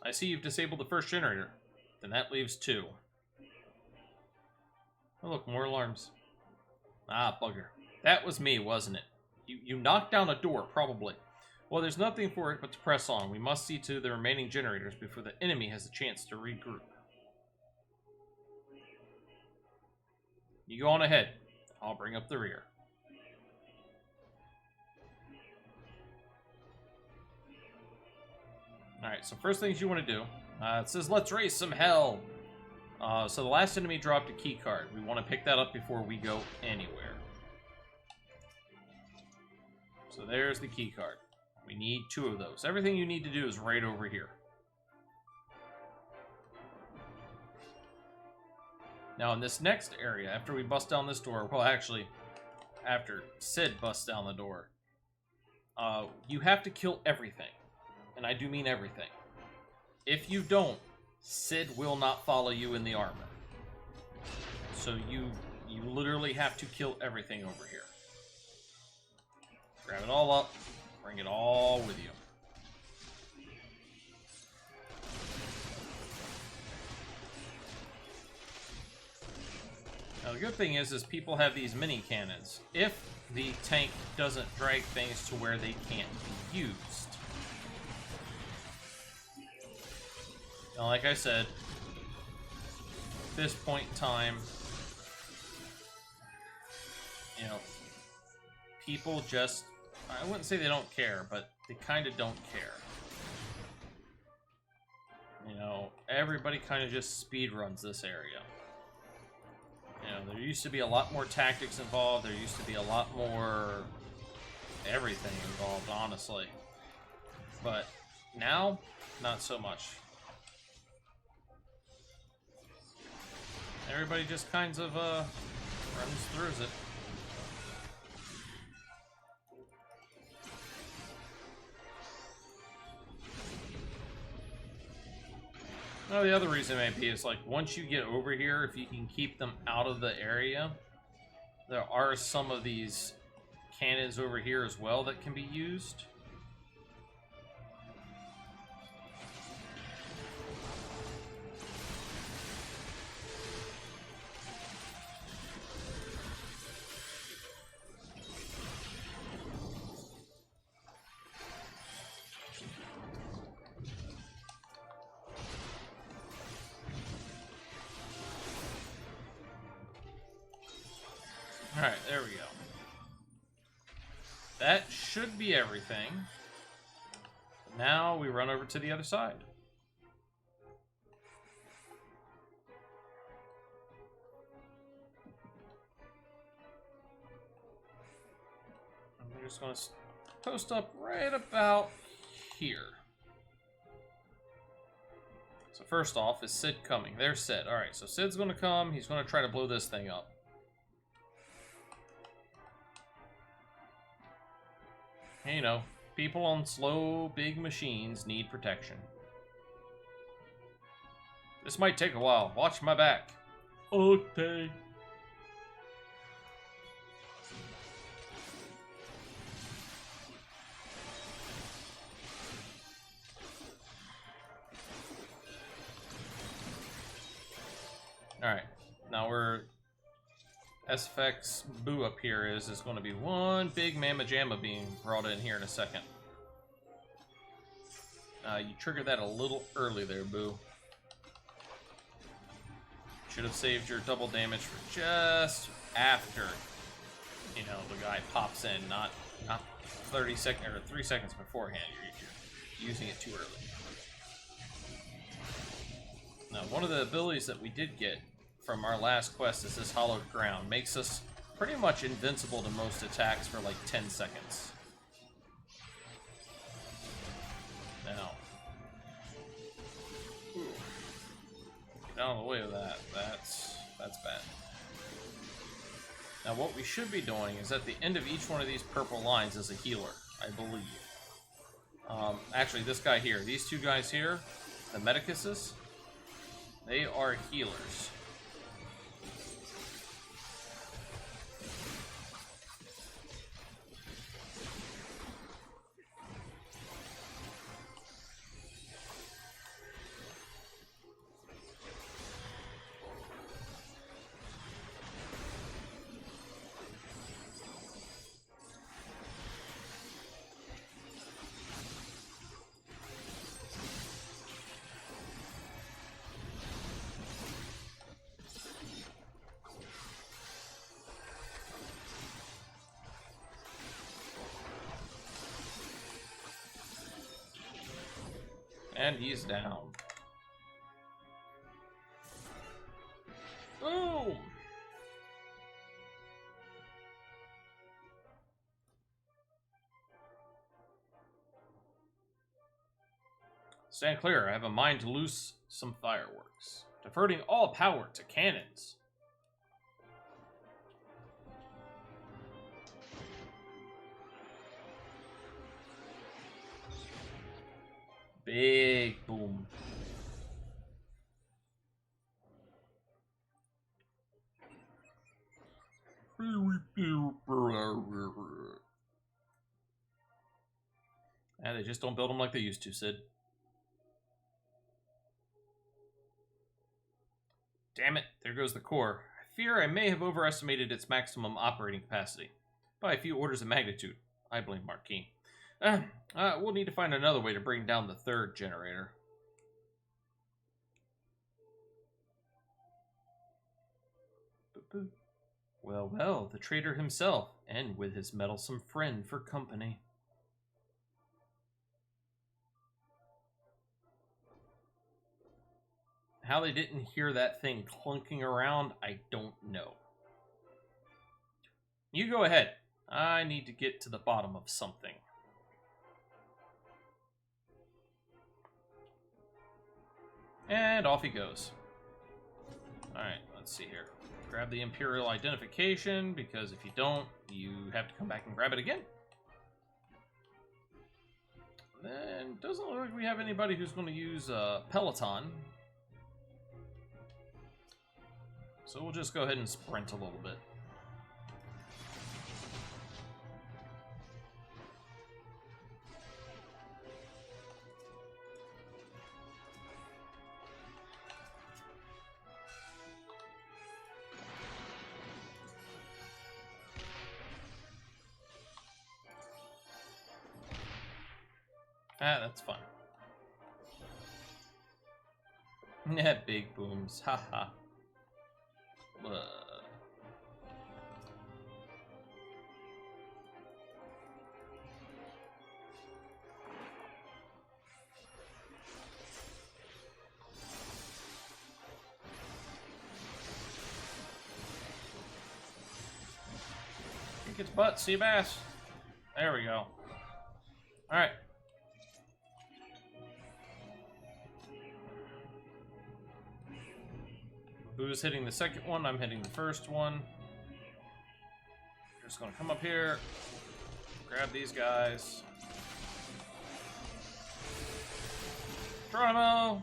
I see you've disabled the first generator. Then that leaves 2. Oh, look, more alarms. Ah, bugger. That was me, wasn't it? You knocked down a door, probably. Well, there's nothing for it but to press on. We must see to the remaining generators before the enemy has a chance to regroup. You go on ahead. I'll bring up the rear. Alright, so first things you want to do, it says, let's raise some hell. So the last enemy dropped a key card. We want to pick that up before we go anywhere. So there's the key card. We need 2 of those. Everything you need to do is right over here. Now in this next area, after we bust down this door, well actually, after Sid busts down the door, you have to kill everything. And I do mean everything. If you don't, Sid will not follow you in the armor. So you literally have to kill everything over here. Grab it all up. Bring it all with you. Now the good thing is people have these mini cannons. If the tank doesn't drag things to where they can't be used. Now like I said, at this point in time, you know, people just, I wouldn't say they don't care, but they kind of don't care. You know, everybody kind of just speed runs this area. You know, there used to be a lot more tactics involved. There used to be a lot more everything involved, honestly. But now, not so much. Everybody just kind of runs through it. Well, the other reason may be is like once you get over here, if you can keep them out of the area, there are some of these cannons over here as well that can be used. Alright, there we go. That should be everything. Now we run over to the other side. And we're just going to post up right about here. So first off, is Sid coming? There's Sid. Alright, so Sid's going to come. He's going to try to blow this thing up. You know, people on slow, big machines need protection. This might take a while. Watch my back. Okay. SFX Boo up here is going to be one big Mamma Jamma being brought in here in a second. You triggered that a little early there, Boo. Should have saved your double damage for just after, you know, the guy pops in, not 30 seconds or 3 seconds beforehand. You're using it too early. Now, one of the abilities that we did get from our last quest is this Hallowed Ground. Makes us pretty much invincible to most attacks for like 10 seconds. Now, get out of the way of that. That's bad. Now, what we should be doing is at the end of each one of these purple lines is a healer, I believe. Actually, this guy here, these two guys here, the Medicuses, they are healers. And he's down. Boom! Stand clear. I have a mind to loose some fireworks. Diverting all power to cannons. Big boom. And they just don't build them like they used to, Sid. Damn it, there goes the core. I fear I may have overestimated its maximum operating capacity by a few orders of magnitude. I blame Marquis. We'll need to find another way to bring down the third generator. Well, well, the traitor himself, and with his meddlesome friend for company. How they didn't hear that thing clunking around, I don't know. You go ahead. I need to get to the bottom of something. And off he goes. Alright, let's see here. Grab the Imperial identification, because if you don't, you have to come back and grab it again. Then, doesn't look like we have anybody who's going to use Peloton. So we'll just go ahead and sprint a little bit. Ah, that's fun. Yeah, big booms. Haha. Kick its butt, sea bass. There we go. Alright. Who's hitting the second one? I'm hitting the first one. Just gonna come up here, grab these guys. Geronimo!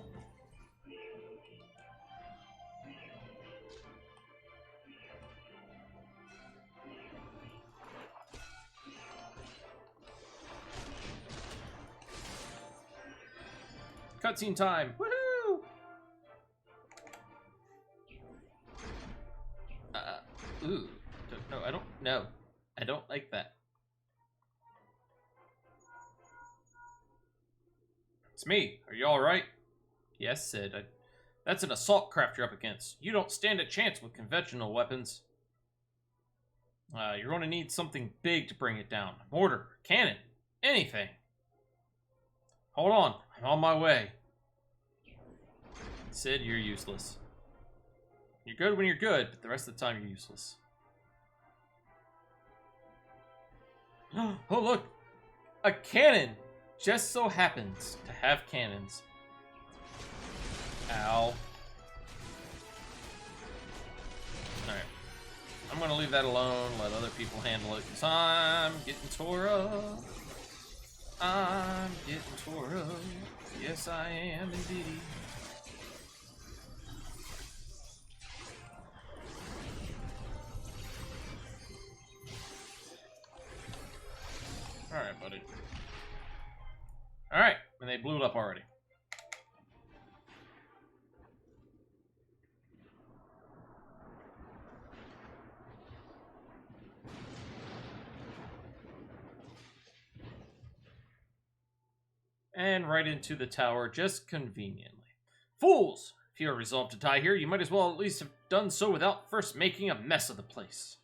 Cutscene time! Woohoo! Ooh. It's me. Are you alright? Yes, Sid. That's an assault craft you're up against. You don't stand a chance with conventional weapons. You're going to need something big to bring it down. Mortar, cannon, anything. Hold on. I'm on my way. Sid, you're useless. You're good when you're good, but the rest of the time you're useless. Oh, look! A cannon! Just so happens to have cannons. Ow. Alright. I'm gonna leave that alone, let other people handle it, because I'm getting tore up. I'm getting tore up. Yes, I am indeed. Alright, buddy. Alright, and they blew it up already. And right into the tower, just conveniently. Fools! If you are resolved to die here, you might as well at least have done so without first making a mess of the place.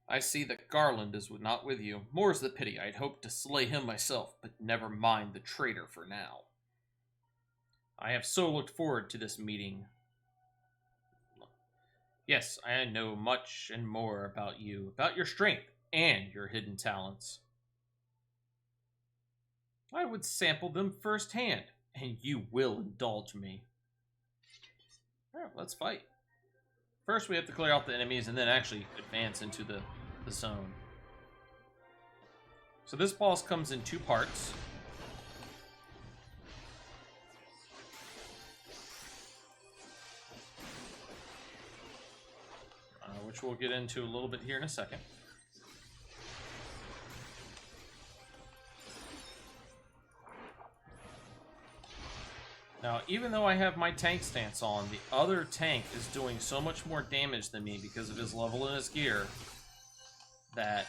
I see that Garland is not with you. More's the pity. I'd hoped to slay him myself, but never mind the traitor for now. I have so looked forward to this meeting. Yes, I know much and more about you, about your strength and your hidden talents. I would sample them firsthand, and you will indulge me. Alright, let's fight. First, we have to clear out the enemies and then actually advance into the zone. So this boss comes in two parts. Which we'll get into a little bit here in a second. Now, even though I have my tank stance on, the other tank is doing so much more damage than me because of his level and his gear that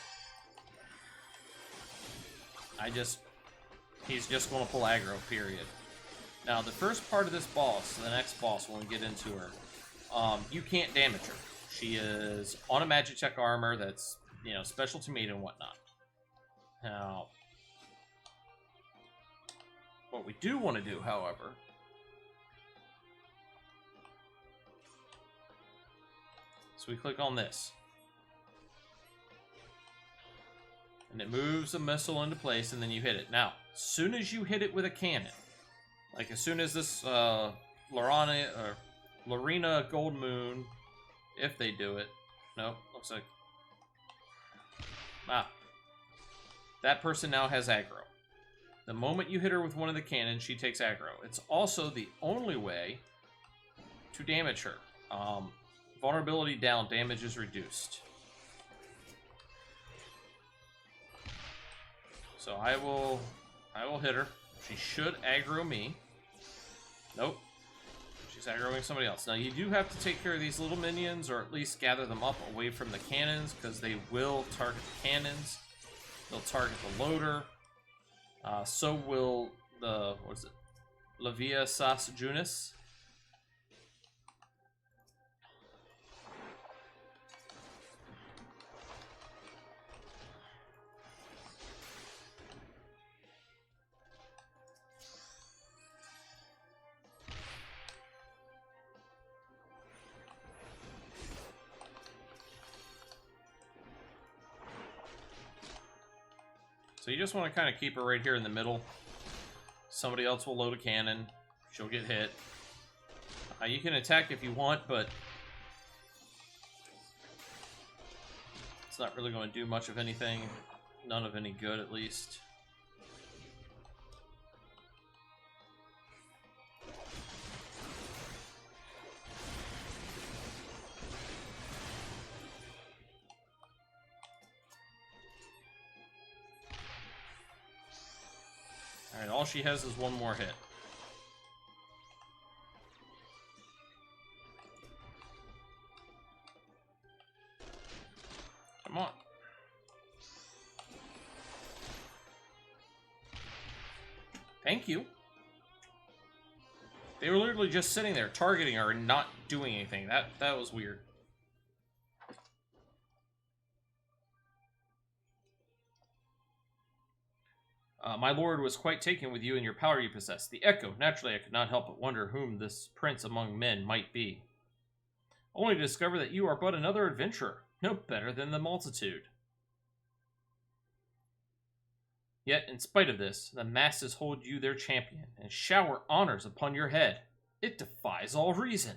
he's just going to pull aggro, period. Now, the first part of this boss, the next boss, when we get into her, you can't damage her. She is on a Magitech armor that's, special to meat and whatnot. Now, what we do want to do, however, so we click on this. And it moves the missile into place, and then you hit it. Now, as soon as you hit it with a cannon, like as soon as this Lorena Gold Moon, if they do it, nope, looks like, that person now has aggro. The moment you hit her with one of the cannons, she takes aggro. It's also the only way to damage her. Vulnerability down, damage is reduced. So I will hit her. She should aggro me. Nope. She's aggroing somebody else. Now you do have to take care of these little minions, or at least gather them up away from the cannons, because they will target the cannons. They'll target the loader. So will the, what is it? Lavia Sas Junis. So you just want to kind of keep her right here in the middle. Somebody else will load a cannon. She'll get hit. You can attack if you want, but it's not really going to do much of anything. None of any good, at least. Alright, all she has is one more hit. Come Come on. Thank you. They were literally just sitting there targeting her and not doing anything. That was weird. My lord was quite taken with you and your power you possess. The Echo. Naturally, I could not help but wonder whom this prince among men might be. Only to discover that you are but another adventurer, no better than the multitude. Yet, in spite of this, the masses hold you their champion and shower honors upon your head. It defies all reason.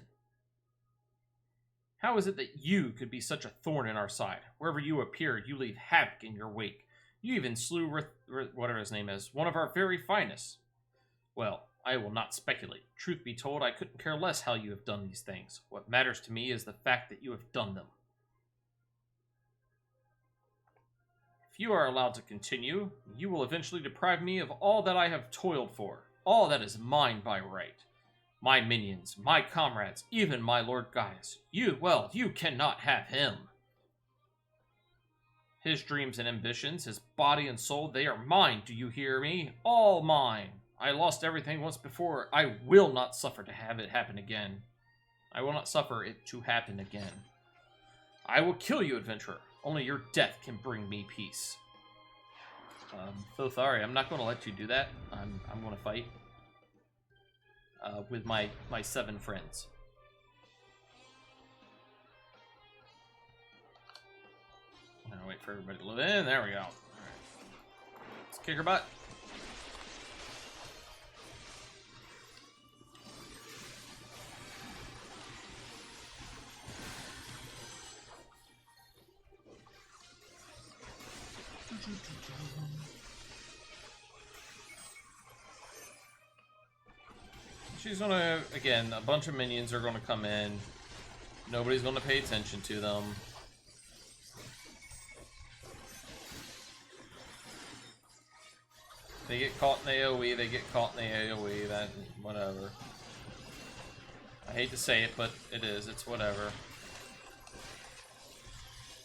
How is it that you could be such a thorn in our side? Wherever you appear, you leave havoc in your wake. You even slew whatever his name is, one of our very finest. Well, I will not speculate. Truth be told, I couldn't care less how you have done these things. What matters to me is the fact that you have done them. If you are allowed to continue, you will eventually deprive me of all that I have toiled for, all that is mine by right. My minions, my comrades, even my Lord Gaius. You cannot have him. His dreams and ambitions, his body and soul, they are mine, do you hear me? All mine. I lost everything once before. I will not suffer to have it happen again. I will not suffer it to happen again. I will kill you, adventurer. Only your death can bring me peace. Thothari, I'm not going to let you do that. I'm going to fight with my 7 friends. I'm going to wait for everybody to load in. There we go. All right. Let's kick her butt. She's gonna, again, a bunch of minions are gonna come in. Nobody's gonna pay attention to them. They get caught in the AoE, they get caught in the AoE, that, whatever. I hate to say it, but it is, it's whatever.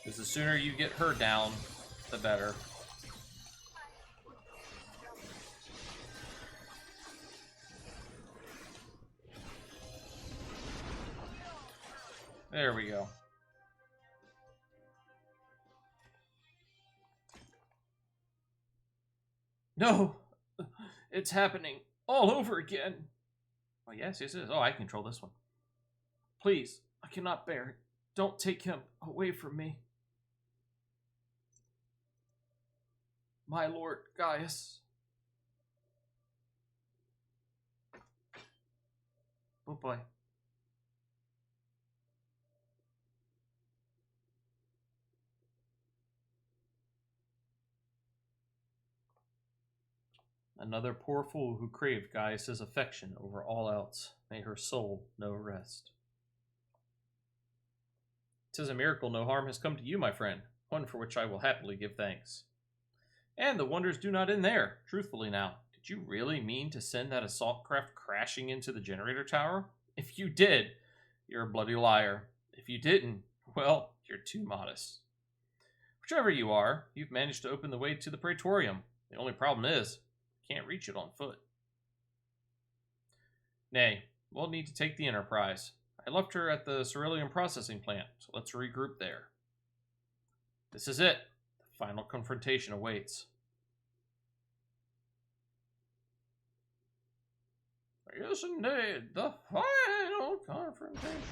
Because the sooner you get her down, the better. There we go. No! It's happening all over again. Oh, yes, yes, it is. Oh, I control this one. Please, I cannot bear it. Don't take him away from me. My Lord Gaius. Oh boy. Another poor fool who craved Gaius' affection over all else. May her soul know rest. 'Tis a miracle no harm has come to you, my friend, one for which I will happily give thanks. And the wonders do not end there. Truthfully now, did you really mean to send that assault craft crashing into the generator tower? If you did, you're a bloody liar. If you didn't, well, you're too modest. Whichever you are, you've managed to open the way to the Praetorium. The only problem is, can't reach it on foot. Nay, we'll need to take the Enterprise. I left her at the Cerulean processing plant, so let's regroup there. This is it. The final confrontation awaits. Yes, indeed. The final confrontation.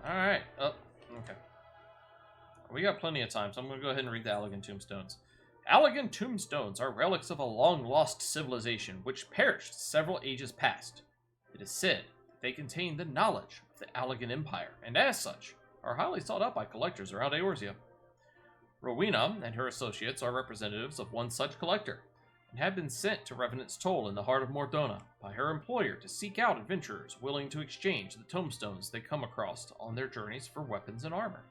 Alright. Oh, okay. We got plenty of time, so I'm going to go ahead and read the Allegan Tombstones. Allegan Tombstones are relics of a long-lost civilization which perished several ages past. It is said that they contain the knowledge of the Allegan Empire, and as such, are highly sought out by collectors around Eorzea. Rowena and her associates are representatives of one such collector, and have been sent to Revenant's Toll in the heart of Mordona by her employer to seek out adventurers willing to exchange the tombstones they come across on their journeys for weapons and armor.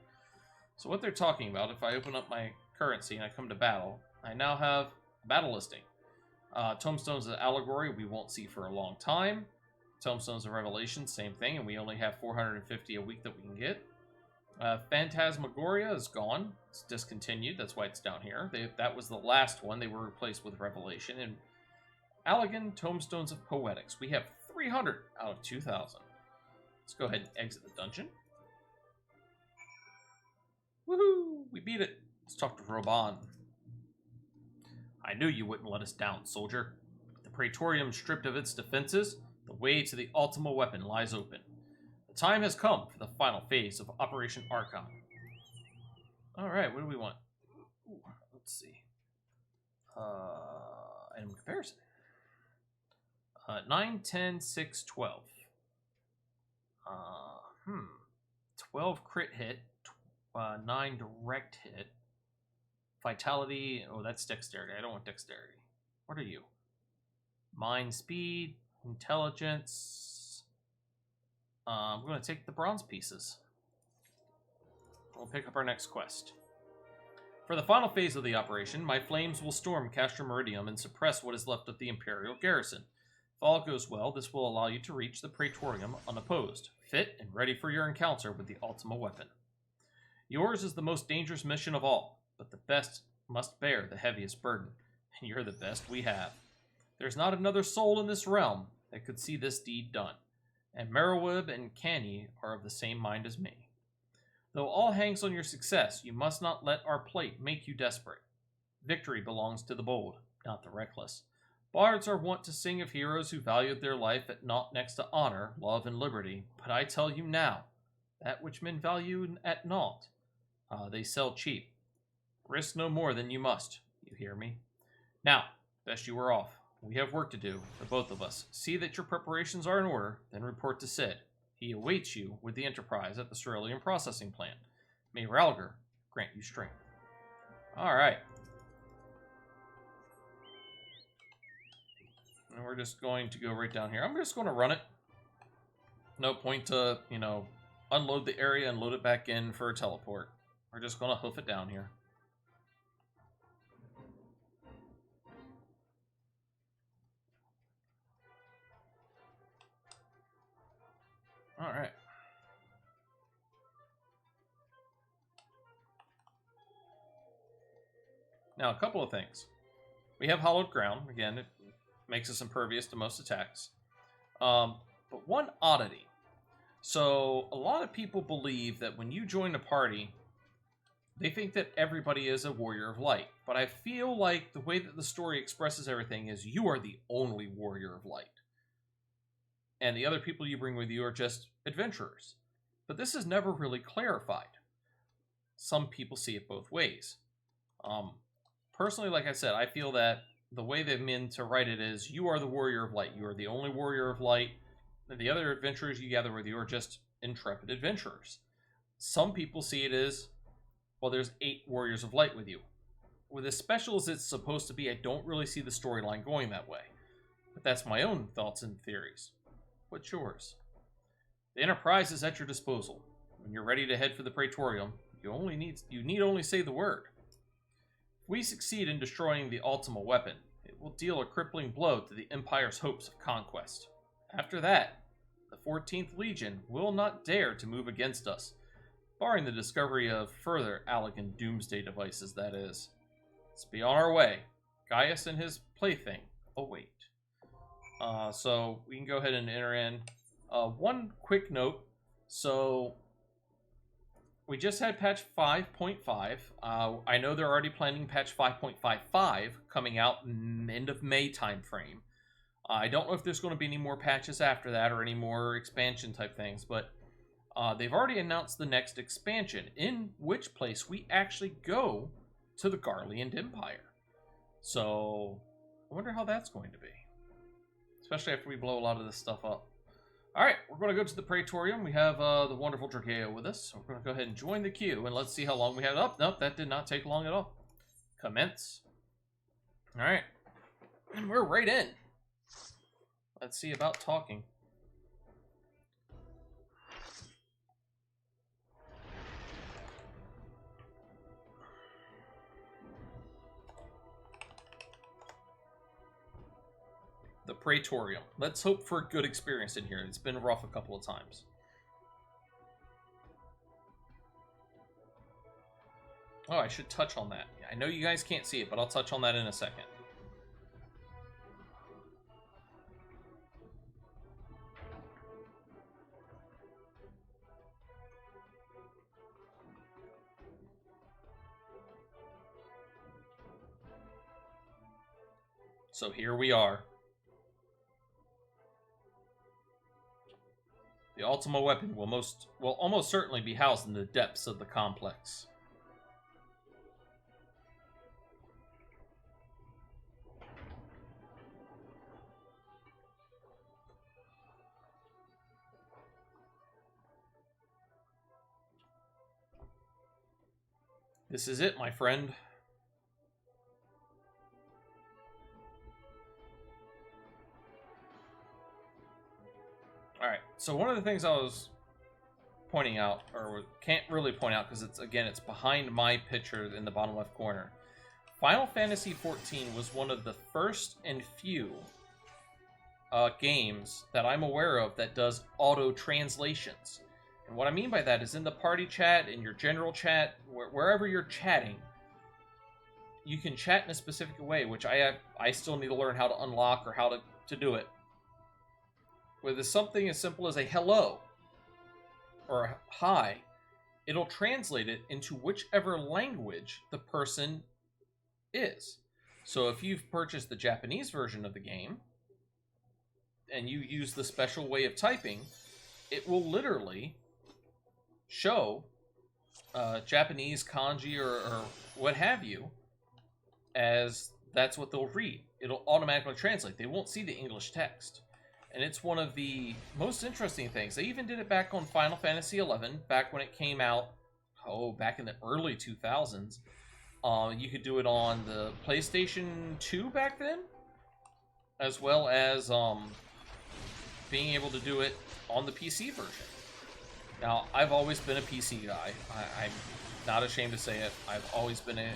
So what they're talking about, if I open up my currency and I come to battle, I now have a battle listing. Tombstones of Allegory we won't see for a long time. Tombstones of Revelation, same thing, and we only have 450 a week that we can get. Phantasmagoria is gone. It's discontinued. That's why it's down here. That was the last one. They were replaced with Revelation. And Allegan, Tomestones of Poetics. We have 300 out of 2,000. Let's go ahead and exit the dungeon. Woohoo! We beat it. Let's talk to Roban. I knew you wouldn't let us down, soldier. With the Praetorium stripped of its defenses, the way to the Ultima weapon lies open. The time has come for the final phase of Operation Archon. Alright, what do we want? Ooh, let's see. Item comparison. 9, 10, 6, 12. 12 crit hit, 9 direct hit. Vitality, oh, that's dexterity. I don't want dexterity. What are you? Mind, speed, intelligence. I'm going to take the bronze pieces. We'll pick up our next quest. For the final phase of the operation, my flames will storm Castra Meridium and suppress what is left of the Imperial garrison. If all goes well, this will allow you to reach the Praetorium unopposed, fit and ready for your encounter with the Ultima weapon. Yours is the most dangerous mission of all, but the best must bear the heaviest burden, and you're the best we have. There's not another soul in this realm that could see this deed done, and Merowib and Canny are of the same mind as me. Though all hangs on your success, you must not let our plight make you desperate. Victory belongs to the bold, not the reckless. Bards are wont to sing of heroes who valued their life at naught next to honor, love, and liberty, but I tell you now, that which men value at naught, they sell cheap. Risk no more than you must, you hear me? Now, best you were off. We have work to do, the both of us. See that your preparations are in order, then report to Cid. He awaits you with the Enterprise at the Cerulean processing plant. May Ralger grant you strength. Alright. And we're just going to go right down here. I'm just going to run it. No point to, unload the area and load it back in for a teleport. We're just going to hoof it down here. Alright. Now, a couple of things. We have Hallowed Ground. Again, it makes us impervious to most attacks. But one oddity. So, a lot of people believe that when you join a party, they think that everybody is a Warrior of Light. But I feel like the way that the story expresses everything is you are the only Warrior of Light. And the other people you bring with you are just adventurers. But this is never really clarified. Some people see it both ways. Personally, like I said, I feel that the way they've meant to write it is you are the Warrior of Light. You are the only Warrior of Light. And the other adventurers you gather with you are just intrepid adventurers. Some people see it as, well, there's 8 Warriors of Light with you. With as special as it's supposed to be, I don't really see the storyline going that way. But that's my own thoughts and theories. What's yours? The Enterprise is at your disposal. When you're ready to head for the Praetorium, you need only say the word. If we succeed in destroying the Ultima weapon, it will deal a crippling blow to the Empire's hopes of conquest. After that, the 14th Legion will not dare to move against us, barring the discovery of further Allegan doomsday devices, that is. Let's be on our way. Gaius and his plaything await. So we can go ahead and enter in. One quick note. So we just had patch 5.5. I know they're already planning patch 5.55 coming out in end of May timeframe. I don't know if there's going to be any more patches after that or any more expansion type things, but they've already announced the next expansion, in which place we actually go to the Garlean Empire. So I wonder how that's going to be. Especially after we blow a lot of this stuff up. Alright, we're going to go to the Praetorium. We have the wonderful Drageo with us. So we're going to go ahead and join the queue, and let's see how long we have. Oh, nope, that did not take long at all. Commence. Alright. And we're right in. Let's see about talking. The Praetorium. Let's hope for a good experience in here. It's been rough a couple of times. Oh, I should touch on that. I know you guys can't see it, but I'll touch on that in a second. So here we are. The Ultima weapon will almost certainly be housed in the depths of the complex. This is it, my friend. Alright, so one of the things I was pointing out, or can't really point out because it's behind my picture in the bottom left corner. Final Fantasy XIV was one of the first and few games that I'm aware of that does auto translations. And what I mean by that is in the party chat, in your general chat, wherever you're chatting, you can chat in a specific way, which I still need to learn how to unlock or how to do it. With something as simple as a hello or a hi, it'll translate it into whichever language the person is. So if you've purchased the Japanese version of the game and you use the special way of typing, it will literally show Japanese kanji or what have you, as that's what they'll read. It'll automatically translate. They won't see the English text. And it's one of the most interesting things. They even did it back on Final Fantasy XI, back when it came out, back in the early 2000s. You could do it on the PlayStation 2 back then, as well as being able to do it on the PC version. Now, I've always been a PC guy. I'm not ashamed to say it. I've always been a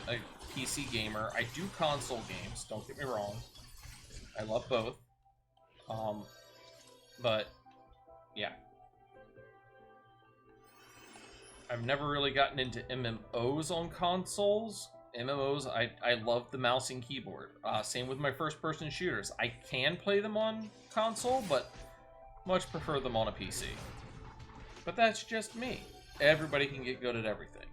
PC gamer. I do console games, don't get me wrong. I love both. But, yeah. I've never really gotten into MMOs on consoles. MMOs, I love the mouse and keyboard. Same with my first-person shooters. I can play them on console, but much prefer them on a PC. But that's just me. Everybody can get good at everything.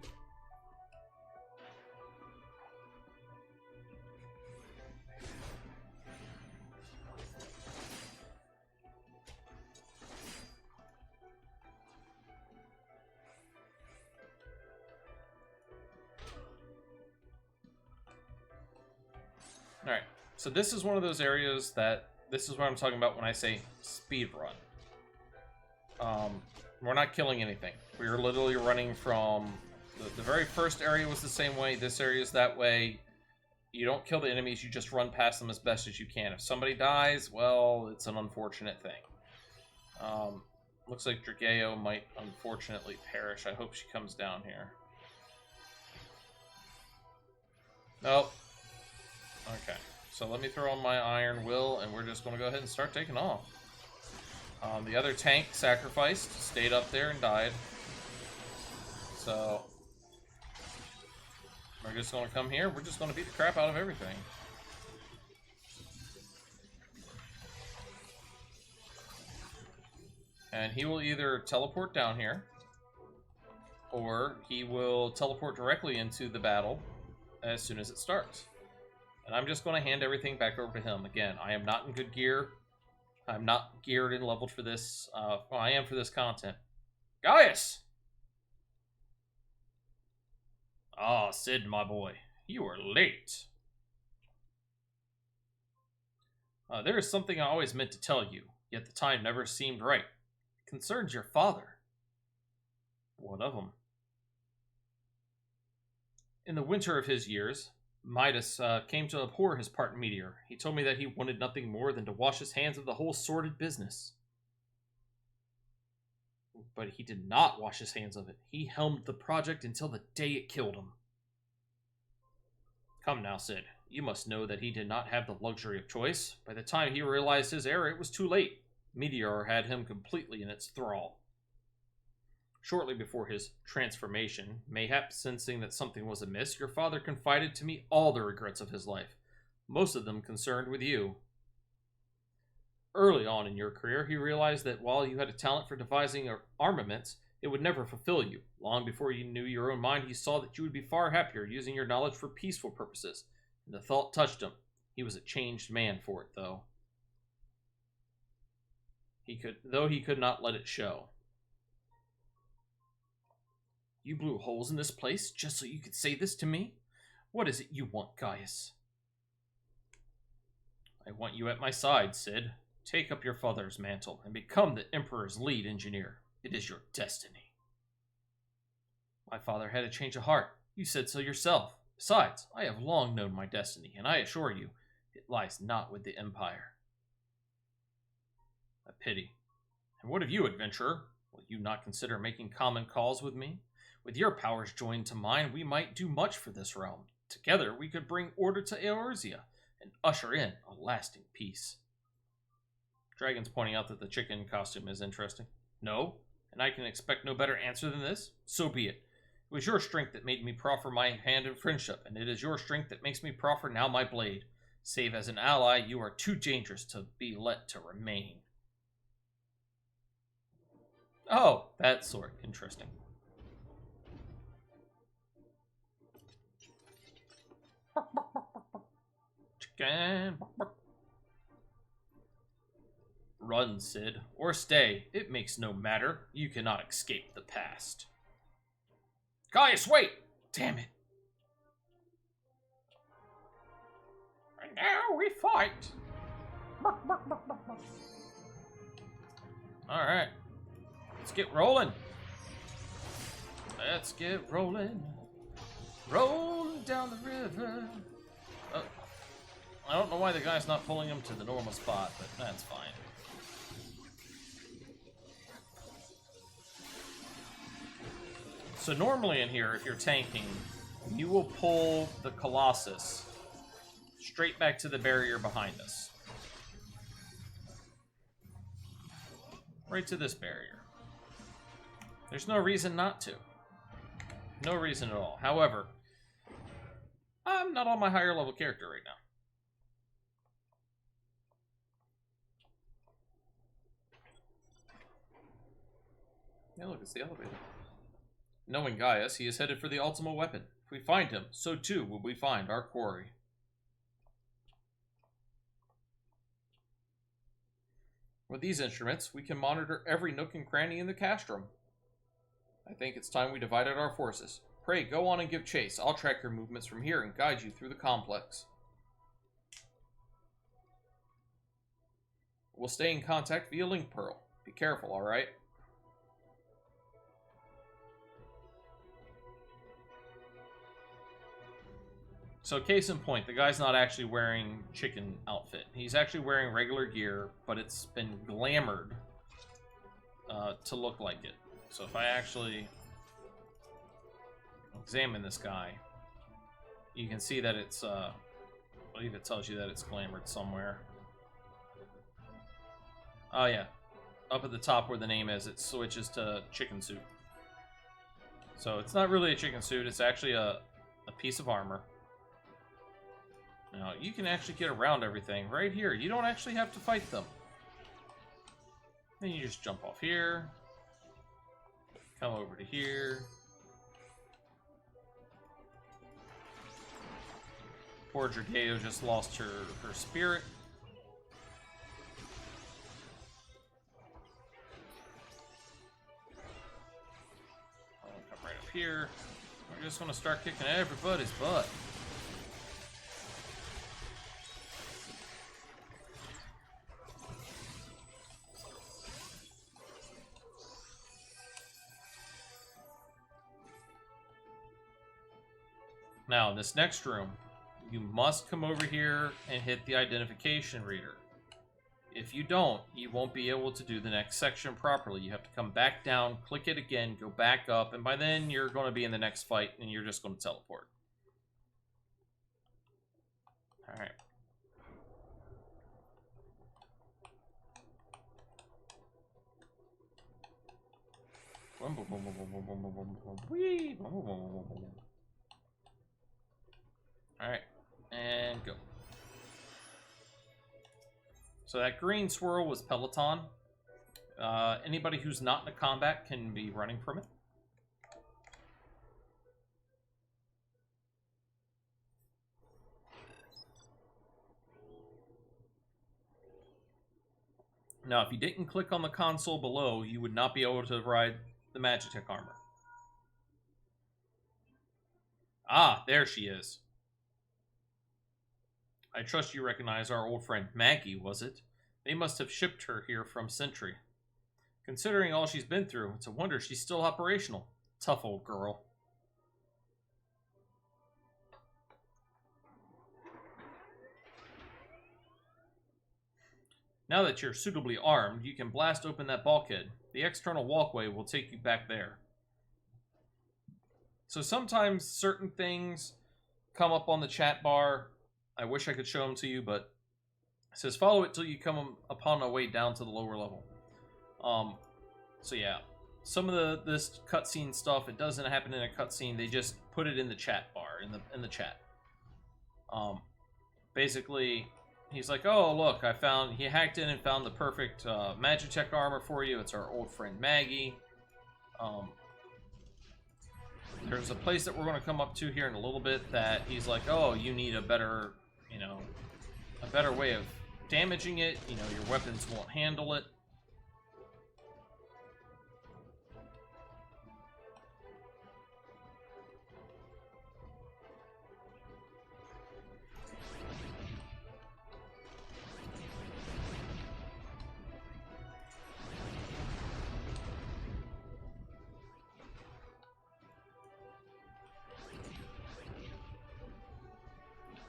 Alright, so this is one of those areas this is what I'm talking about when I say speed run. We're not killing anything. We are literally running from... The very first area was the same way, this area is that way. You don't kill the enemies, you just run past them as best as you can. If somebody dies, well, it's an unfortunate thing. Looks like Drageo might unfortunately perish. I hope she comes down here. Nope. Okay, so let me throw on my Iron Will, and we're just going to go ahead and start taking off. The other tank sacrificed, stayed up there and died. So, we're just going to come here, we're just going to beat the crap out of everything. And he will either teleport down here, or he will teleport directly into the battle as soon as it starts. And I'm just going to hand everything back over to him. Again, I am not in good gear. I'm not geared and leveled for this. Well, I am for this content. Gaius! Ah, Sid, my boy. You are late. There is something I always meant to tell you, yet the time never seemed right. It concerns your father. What of him? In the winter of his years, Midas came to abhor his part in Meteor. He told me that he wanted nothing more than to wash his hands of the whole sordid business. But he did not wash his hands of it. He helmed the project until the day it killed him. Come now, Sid. You must know that he did not have the luxury of choice. By the time he realized his error, it was too late. Meteor had him completely in its thrall. Shortly before his transformation, mayhap sensing that something was amiss, your father confided to me all the regrets of his life, most of them concerned with you. Early on in your career, he realized that while you had a talent for devising armaments, it would never fulfill you. Long before you knew your own mind, he saw that you would be far happier using your knowledge for peaceful purposes, and the thought touched him. He was a changed man for it, though. He could not let it show. You blew holes in this place just so you could say this to me? What is it you want, Gaius? I want you at my side, Sid. Take up your father's mantle and become the Emperor's lead engineer. It is your destiny. My father had a change of heart. You said so yourself. Besides, I have long known my destiny, and I assure you, it lies not with the Empire. A pity. And what of you, adventurer? Will you not consider making common cause with me? With your powers joined to mine, we might do much for this realm. Together, we could bring order to Eorzea and usher in a lasting peace. Dragon's pointing out that the chicken costume is interesting. No, and I can expect no better answer than this? So be it. It was your strength that made me proffer my hand of friendship, and it is your strength that makes me proffer now my blade. Save as an ally, you are too dangerous to be let to remain. Oh, that sort. Interesting. Chicken. Run, Sid, or stay. It makes no matter. You cannot escape the past. Gaius, wait! Damn it. And now we fight. Alright. Let's get rolling. Let's get rolling. Rolling down the river. I don't know why the guy's not pulling him to the normal spot, but that's fine. So normally in here, if you're tanking, you will pull the Colossus straight back to the barrier behind us. Right to this barrier. There's no reason not to. No reason at all. However, I'm not on my higher level character right now. Yeah, look, it's the elevator. Knowing Gaius, he is headed for the Ultima weapon. If we find him, so too will we find our quarry. With these instruments, we can monitor every nook and cranny in the castrum. I think it's time we divided our forces. Pray, go on and give chase. I'll track your movements from here and guide you through the complex. We'll stay in contact via link pearl. Be careful, alright? So case in point, the guy's not actually wearing chicken outfit. He's actually wearing regular gear, but it's been glamored to look like it. So if I actually examine this guy, you can see that it's, I believe it tells you that it's glamored somewhere. Oh yeah, up at the top where the name is, it switches to chicken suit. So it's not really a chicken suit, it's actually a piece of armor. Now, you can actually get around everything right here. You don't actually have to fight them. Then you just jump off here. Come over to here. Poor Drageo just lost her spirit. I'll come right up here. We're just going to start kicking everybody's butt. Now, in this next room, you must come over here and hit the identification reader. If you don't, you won't be able to do the next section properly. You have to come back down, click it again, go back up, and by then you're going to be in the next fight, and you're just going to teleport. Alright. Alright, and go. So that green swirl was Peloton. Anybody who's not in a combat can be running from it. Now, if you didn't click on the console below, you would not be able to ride the Magitech armor. Ah, there she is. I trust you recognize our old friend Maggie, was it? They must have shipped her here from Sentry. Considering all she's been through, it's a wonder she's still operational. Tough old girl. Now that you're suitably armed, you can blast open that bulkhead. The external walkway will take you back there. So sometimes certain things come up on the chat bar. I wish I could show them to you, but it says follow it till you come upon a way down to the lower level. So yeah, some of this cutscene stuff, it doesn't happen in a cutscene. They just put it in the chat bar, in the chat. Basically, he's like, oh look, he hacked in and found the perfect Magitech armor for you. It's our old friend Maggie. There's a place that we're going to come up to here in a little bit that he's like, oh, you need a better, a better way of damaging it. Your weapons won't handle it.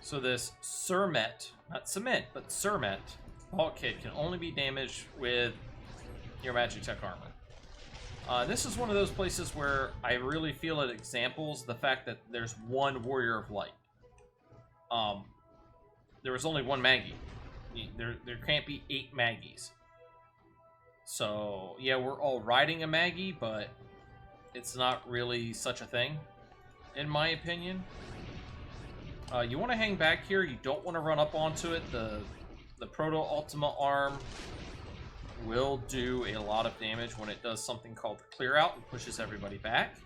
So this Surmet, not cement, but Surmet bulkhead can only be damaged with your Magitech armor. This is one of those places where I really feel it examples the fact that there's one Warrior of Light. There was only one Maggie. There can't be 8 Maggies. So, yeah, we're all riding a Maggie, but it's not really such a thing, in my opinion. You want to hang back here. You don't want to run up onto it. The Proto Ultima arm will do a lot of damage when it does something called clear out and pushes everybody back.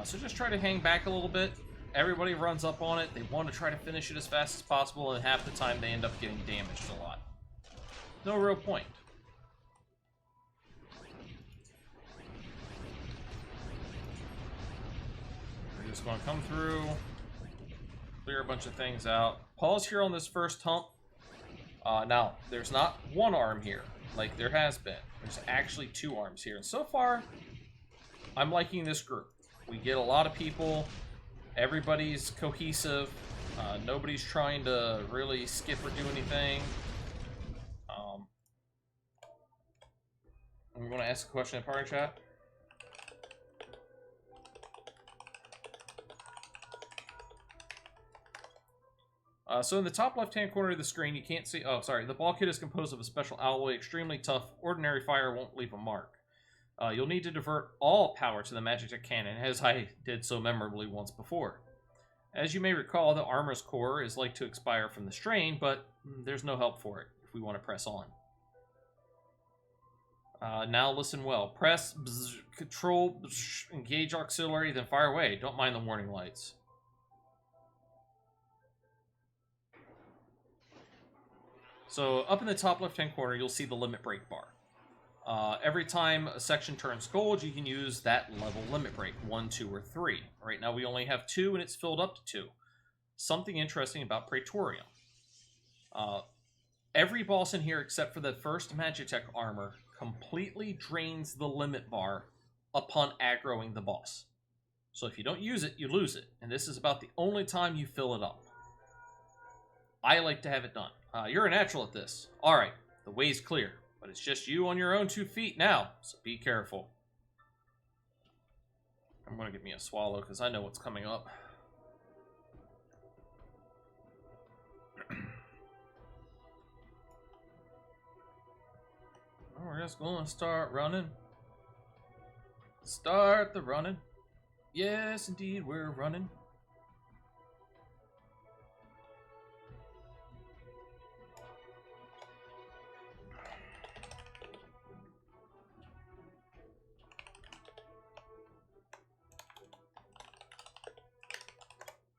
So just try to hang back a little bit. Everybody runs up on it. They want to try to finish it as fast as possible, and half the time they end up getting damaged a lot. No real point. We're just going to come through, clear a bunch of things out. Pause here on this first hump. Now, there's not one arm here, like there has been. There's actually 2 arms here. And so far, I'm liking this group. We get a lot of people. Everybody's cohesive. Nobody's trying to really skip or do anything. I'm going to ask a question in party chat. So in the top left-hand corner of the screen, you can't see... Oh, sorry. The bulkhead is composed of a special alloy, extremely tough. Ordinary fire won't leave a mark. You'll need to divert all power to the Magitech cannon, as I did so memorably once before. As you may recall, the armor's core is like to expire from the strain, but there's no help for it if we want to press on. Now listen well. Press, control, engage auxiliary, then fire away. Don't mind the warning lights. So up in the top left-hand corner, you'll see the limit break bar. Every time a section turns gold, you can use that level limit break, 1, 2, or 3. Right now we only have 2, and it's filled up to 2. Something interesting about Praetorium. Every boss in here, except for the first Magitech armor, completely drains the limit bar upon aggroing the boss. So if you don't use it, you lose it. And this is about the only time you fill it up. I like to have it done. You're a natural at this. Alright, the way's clear. But it's just you on your own 2 feet now, so be careful. I'm going to get me a swallow, because I know what's coming up. We're just going to start running. Start the running. Yes, indeed, we're running.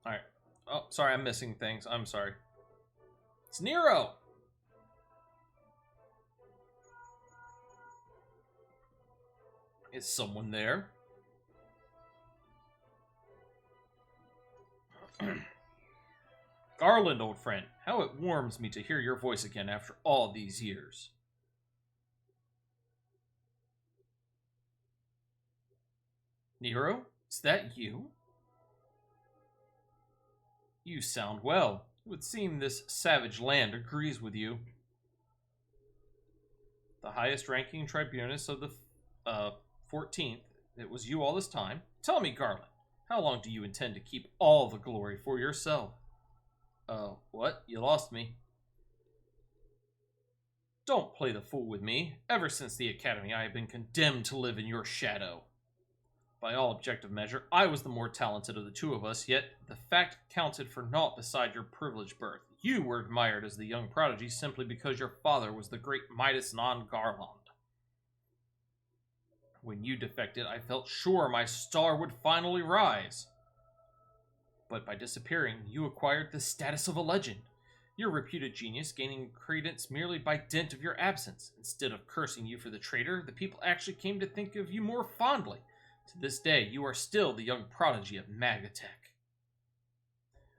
Alright. Oh, sorry, I'm missing things. I'm sorry. It's Nero! Is someone there? Garland, old friend, how it warms me to hear your voice again after all these years. Nero, is that you? You sound well. It would seem this savage land agrees with you. The highest ranking tribunus of the 14th. It was you all this time. Tell me, Garland, how long do you intend to keep all the glory for yourself? What? You lost me. Don't play the fool with me. Ever since the academy, I have been condemned to live in your shadow. By all objective measure, I was the more talented of the two of us, yet the fact counted for naught beside your privileged birth. You were admired as the young prodigy simply because your father was the great Midas non Garland. When you defected, I felt sure my star would finally rise. But by disappearing, you acquired the status of a legend. Your reputed genius gaining credence merely by dint of your absence. Instead of cursing you for the traitor, the people actually came to think of you more fondly. To this day, you are still the young prodigy of Magatech.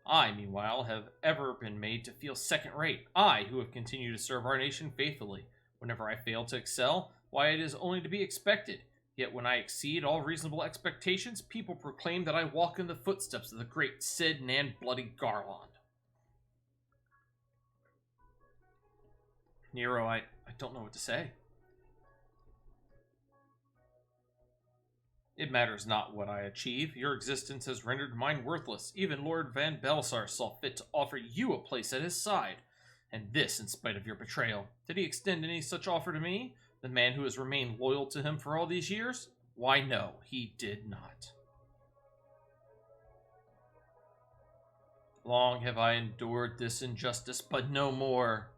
I, meanwhile, have ever been made to feel second-rate. I, who have continued to serve our nation faithfully. Whenever I fail to excel, why, it is only to be expected. Yet when I exceed all reasonable expectations, people proclaim that I walk in the footsteps of the great Cid Nan Bloody Garland. Nero, I don't know what to say. It matters not what I achieve. Your existence has rendered mine worthless. Even Lord Van Belsar saw fit to offer you a place at his side. And this in spite of your betrayal. Did he extend any such offer to me? The man who has remained loyal to him for all these years? Why, no, he did not. Long have I endured this injustice, but no more.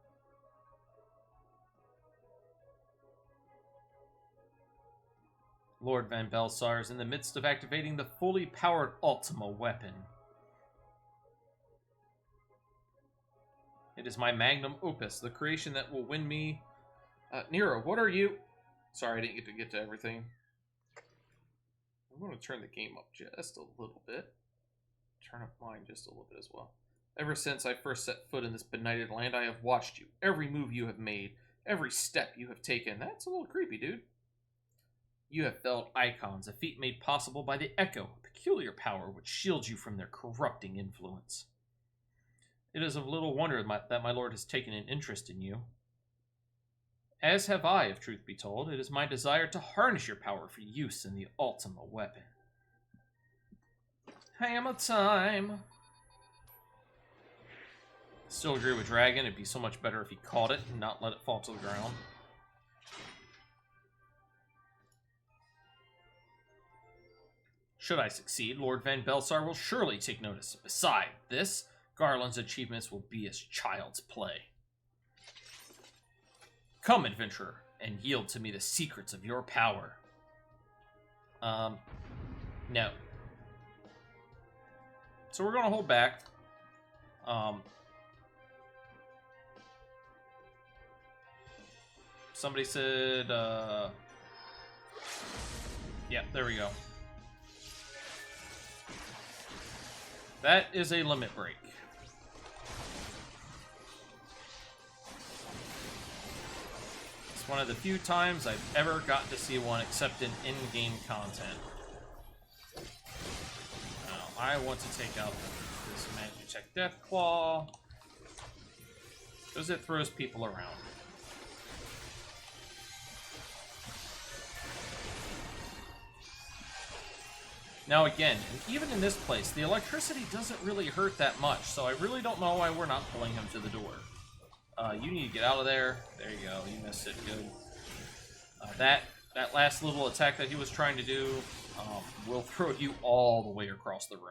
Lord Van Belsar is in the midst of activating the fully powered Ultima weapon. It is my magnum opus, the creation that will win me... Nero, what are you... Sorry, I didn't get to everything. I'm going to turn the game up just a little bit. Turn up mine just a little bit as well. Ever since I first set foot in this benighted land, I have watched you. Every move you have made, every step you have taken. That's a little creepy, dude. You have felled icons, a feat made possible by the Echo, a peculiar power which shields you from their corrupting influence. It is of little wonder that my lord has taken an interest in you. As have I, if truth be told. It is my desire to harness your power for use in the Ultima weapon. Hammer time! Still agree with Dragon. It'd be so much better if he caught it and not let it fall to the ground. Should I succeed, Lord Van Belsar will surely take notice. Beside this, Garland's achievements will be as child's play. Come, adventurer, and yield to me the secrets of your power. No. So we're going to hold back. Somebody said, yeah, there we go. That is a limit break. It's one of the few times I've ever gotten to see one except in in-game content. Now, I want to take out this Magitech Deathclaw because it throws people around. Now again, even in this place, the electricity doesn't really hurt that much, so I really don't know why we're not pulling him to the door. You need to get out of there. There you go, you missed it, good. That That last little attack that he was trying to do will throw you all the way across the room.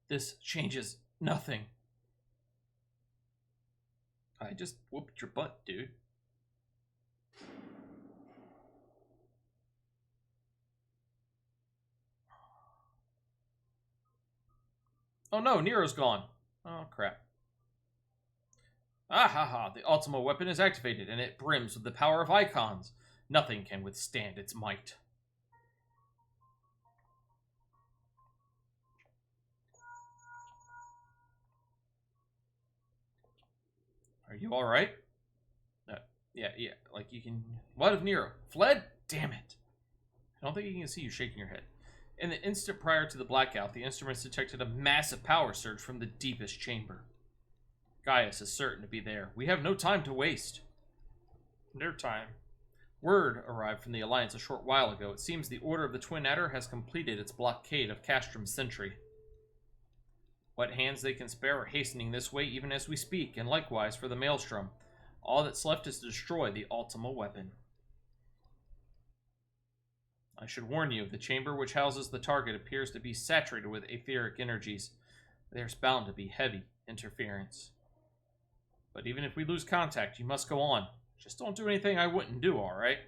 This changes nothing. I just whooped your butt, dude. Oh no, Nero's gone. Oh crap. Ah ha ha, the Ultima weapon is activated and it brims with the power of icons. Nothing can withstand its might. Are you alright? Yeah, like you can... What of Nero? Fled? Damn it. I don't think he can see you shaking your head. In the instant prior to the blackout, the instruments detected a massive power surge from the deepest chamber. Gaius is certain to be there. We have no time to waste. No time. Word arrived from the Alliance a short while ago. It seems the Order of the Twin Adder has completed its blockade of Castrum's sentry. What hands they can spare are hastening this way even as we speak, and likewise for the Maelstrom. All that's left is to destroy the Ultima weapon. I should warn you, the chamber which houses the target appears to be saturated with etheric energies. There's bound to be heavy interference. But even if we lose contact, you must go on. Just don't do anything I wouldn't do, alright?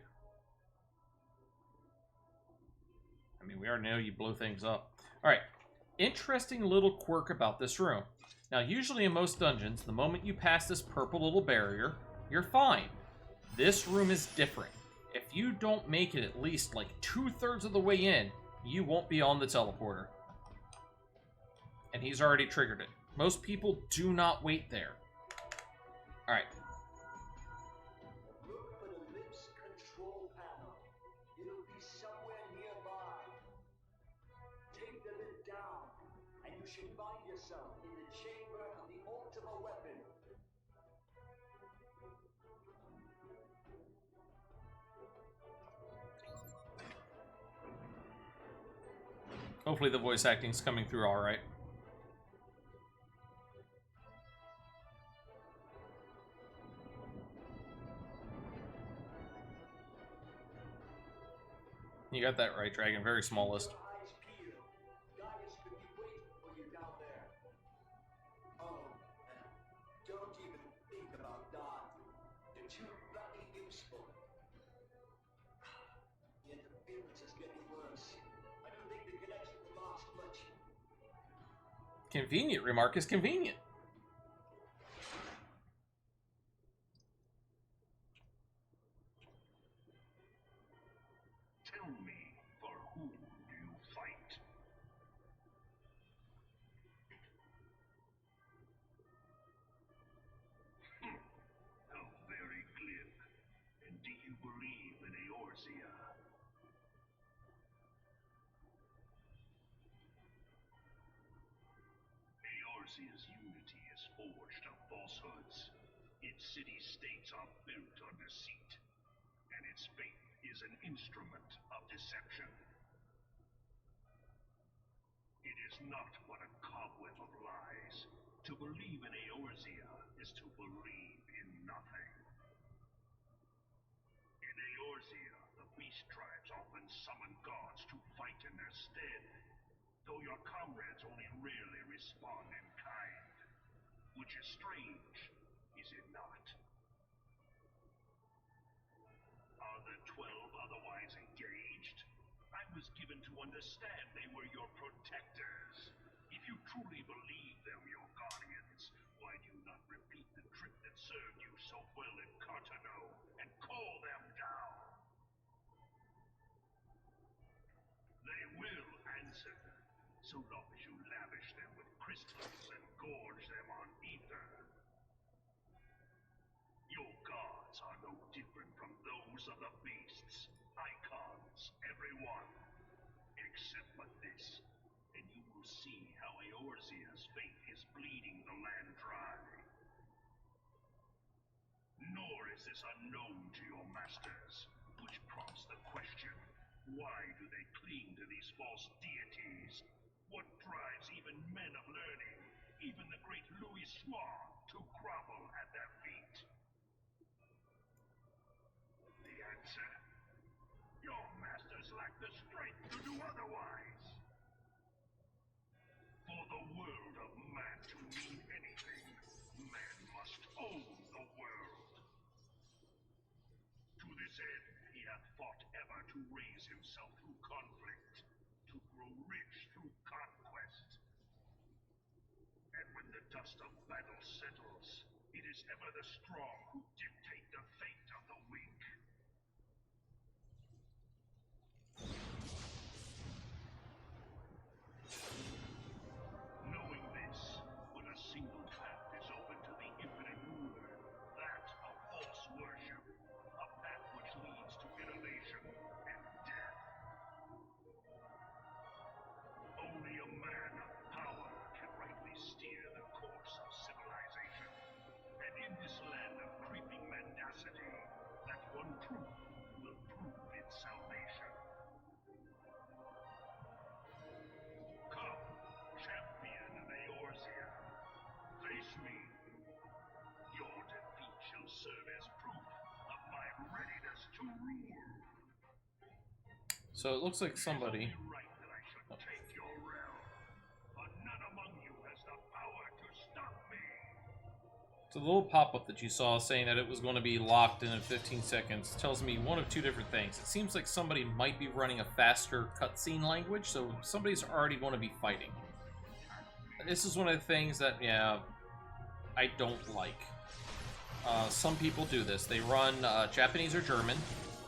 I mean, we already know you blow things up. Alright, interesting little quirk about this room. Now, usually in most dungeons, the moment you pass this purple little barrier, you're fine. This room is different. If you don't make it at least like 2/3 of the way in, you won't be on the teleporter. And he's already triggered it. Most people do not wait there. Alright. Look for the lift's control panel. It'll be somewhere nearby. Take the lift down, and you should find yourself in the chamber of the Ultima weapon. Hopefully the voice acting's coming through alright. You got that right, Dragon. Very small list. Eyes peeled. Gaius could be waiting for you down there. Oh, don't even think about that. You're too bloody useful. The interference is getting worse. I don't think the connection will last much. Convenient remark is convenient. Tell me, for whom do you fight? How very glib. And do you believe in Eorzea? Eorzea's unity is forged of falsehoods. Its city-states are built on deceit, and its faith is an instrument of deception. It is not but a cobweb of lies. To believe in Eorzea is to believe in nothing. In Eorzea, the beast tribes often summon gods to fight in their stead, though your comrades only rarely respond in kind. Which is strange, is it not? Are the 12 otherwise engaged? I was given to understand they were your protectors. If you truly believe them your guardians, why do you not repeat the trick that served you so well in Cartano and call them down? They will answer, so long as you lavish them with crystals and gorge them on ether. Your gods are no different from those of the beasts. Icons, every one. Except but this, and you will see how Eorzea's faith is bleeding the land dry. Nor is this unknown to your masters, which prompts the question, why do they cling to these false deities? What drives even men of learning? even the great Louis Schwa to grovel at their feet. The answer? Your masters lack the strength to do otherwise. For the world of man to mean anything, man must own the world. To this end, he hath fought ever to raise himself through conflict, to grow rich through conquest. And when the dust of battle settles, it is ever the strong who dictate the fate of the weak. Knowing this, when a single path is open to the infinite ruler, that of false worship, a path which leads to innovation and death. Only a man of power can rightly steer the course of civilization. And in this land of creeping mendacity, that one truth will prove its salvation. Come, champion of Eorzea, face me. Your defeat shall serve as proof of my readiness to rule. So it looks like somebody. It is only right that I should take your realm, but none among you has the power to stop me. So the little pop-up that you saw saying that it was going to be locked in 15 seconds tells me one of two different things. It seems like somebody might be running a faster cutscene language, so somebody's already going to be fighting. This is one of the things that, yeah, I don't like. Some people do this. They run Japanese or German,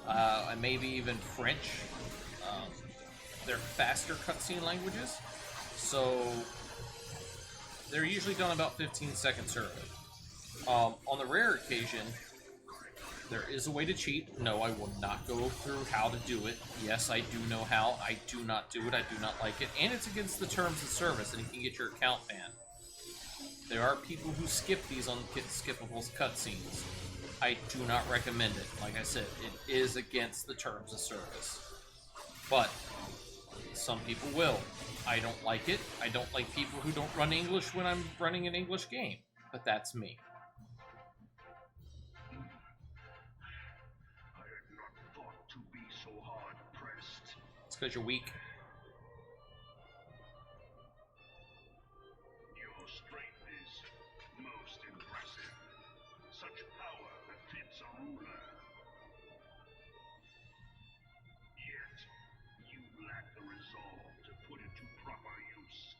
and maybe even French. They're faster cutscene languages, so they're usually done about 15 seconds early. On the rare occasion, there is a way to cheat. No, I will not go through how to do it. Yes, I do know how. I do not do it. I do not like it. And it's against the terms of service, and you can get your account banned. There are people who skip these unskippable cutscenes. I do not recommend it. Like I said, it is against the terms of service. But some people will. I don't like it. I don't like people who don't run English when I'm running an English game. But that's me. I had not thought to be so hard-pressed. It's because you're weak. Your strength is most impressive. Such power befits a ruler. Yet, you lack the resolve to put it to proper use.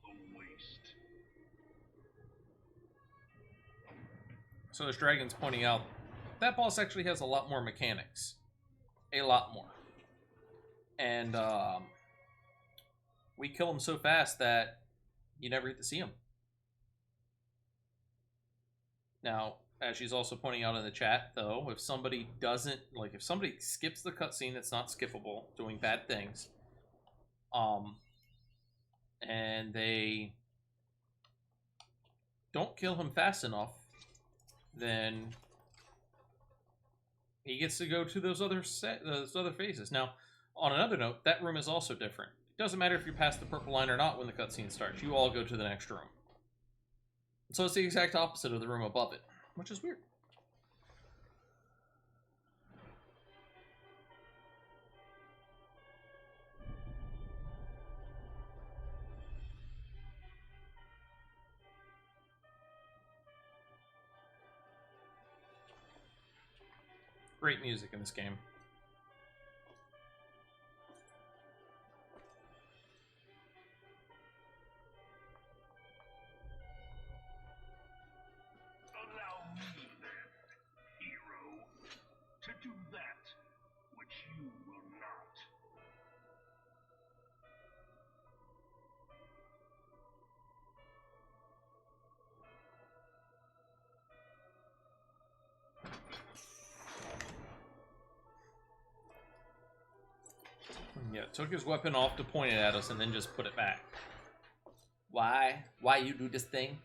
A waste. So this dragon's pointing out that boss actually has a lot more mechanics. A lot more. And we kill him so fast that you never get to see him. Now, as she's also pointing out in the chat, though, if somebody doesn't, like, if somebody skips the cutscene that's not skippable, doing bad things, and they don't kill him fast enough, then he gets to go to those other phases. Now, on another note, that room is also different. It doesn't matter if you're past the purple line or not when the cutscene starts. You all go to the next room. So it's the exact opposite of the room above it, which is weird. Great music in this game. Allow me then, hero, to do that which you will not. Yeah, took his weapon off to point it at us and then just put it back. Why? Why you do this thing?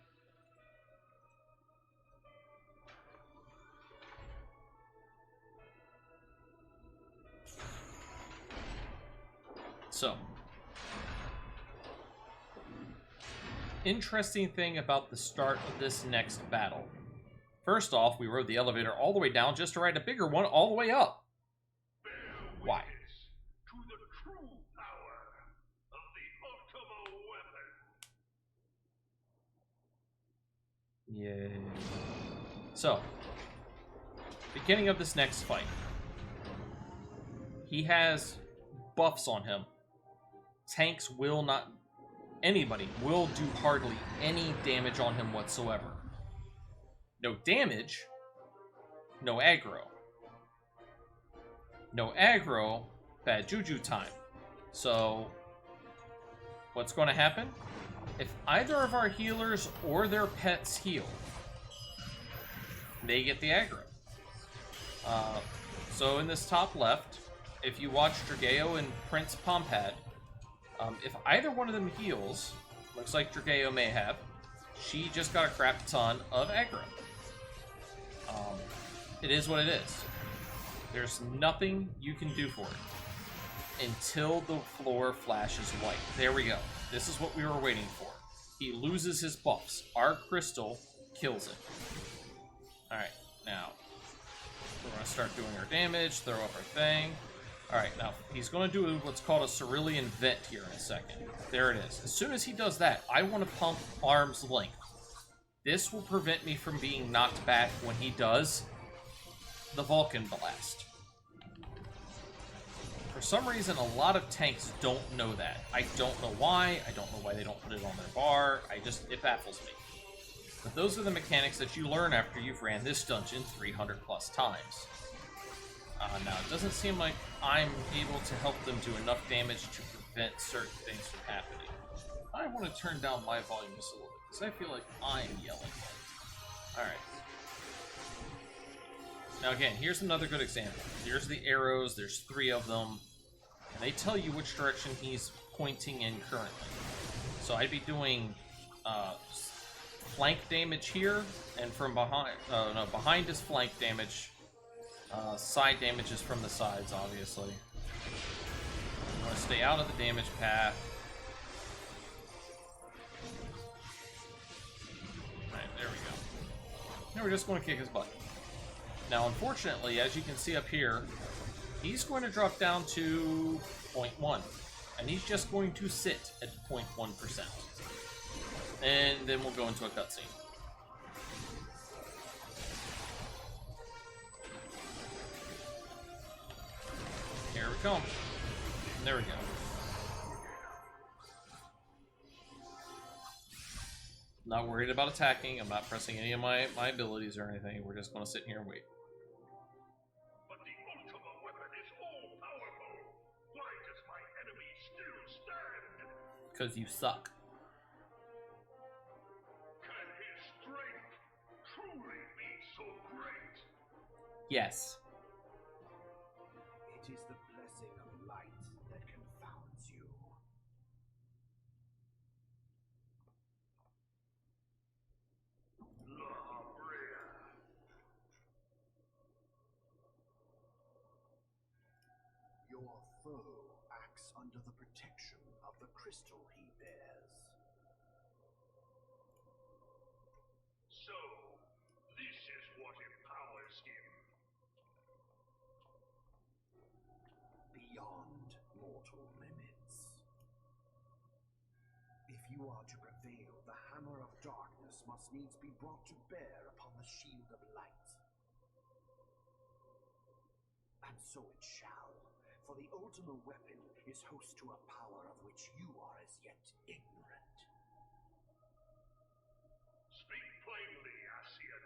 So. interesting thing about the start of this next battle. First off, we rode the elevator all the way down just to ride a bigger one all the way up. Why? To the true power of the Ultima weapon. Yay. So, beginning of this next fight. He has buffs on him. Tanks will not... Anybody will do hardly any damage on him whatsoever. No damage, no aggro. No aggro, bad juju time. So, what's going to happen? If either of our healers or their pets heal, they get the aggro. So in this top left, if you watch Drageo and Prince Pompad, if either one of them heals, looks like Drageo may have, she just got a crap ton of aggro. It is what it is. There's nothing you can do for it until the floor flashes white. There we go. This is what we were waiting for. He loses his buffs. Our crystal kills it. Alright, now we're going to start doing our damage, throw up our thing. Alright, now he's going to do what's called a cerulean vent here in a second. There it is. As soon as he does that, I want to pump arm's length. This will prevent me from being knocked back when he does the Vulcan Blast. For some reason, a lot of tanks don't know that. I don't know why. I don't know why they don't put it on their bar. It baffles me. But those are the mechanics that you learn after you've ran this dungeon 300 plus times. Now, it doesn't seem like I'm able to help them do enough damage to prevent certain things from happening. I want to turn down my volume just a little bit, because I feel like I'm yelling. Alright. Now again, here's another good example. Here's the arrows, there's 3 of them, and they tell you which direction he's pointing in currently. So I'd be doing flank damage here, and from behind, behind is flank damage. Side damage is from the sides, obviously. You want to stay out of the damage path. Alright, there we go. Now we're just going to kick his butt. Now, unfortunately, as you can see up here, he's going to drop down to 0.1. And he's just going to sit at 0.1%. And then we'll go into a cutscene. Here we come. There we go. Not worried about attacking. I'm not pressing any of my abilities or anything. We're just going to sit here and wait. But the Ultima weapon is all-powerful. Why does my enemy still stand? Because you suck. Can his strength truly be so great? Yes. It is the blessing of light that confounds you. Your foe acts under the protection of the crystal he bears. So, this is what empowers him. Beyond mortal limits. If you are to prevail, the hammer of darkness must needs be brought to bear upon the shield of light. And so it shall, for the Ultima weapon is host to a power of which you are as yet ignorant. Speak plainly, Ascian.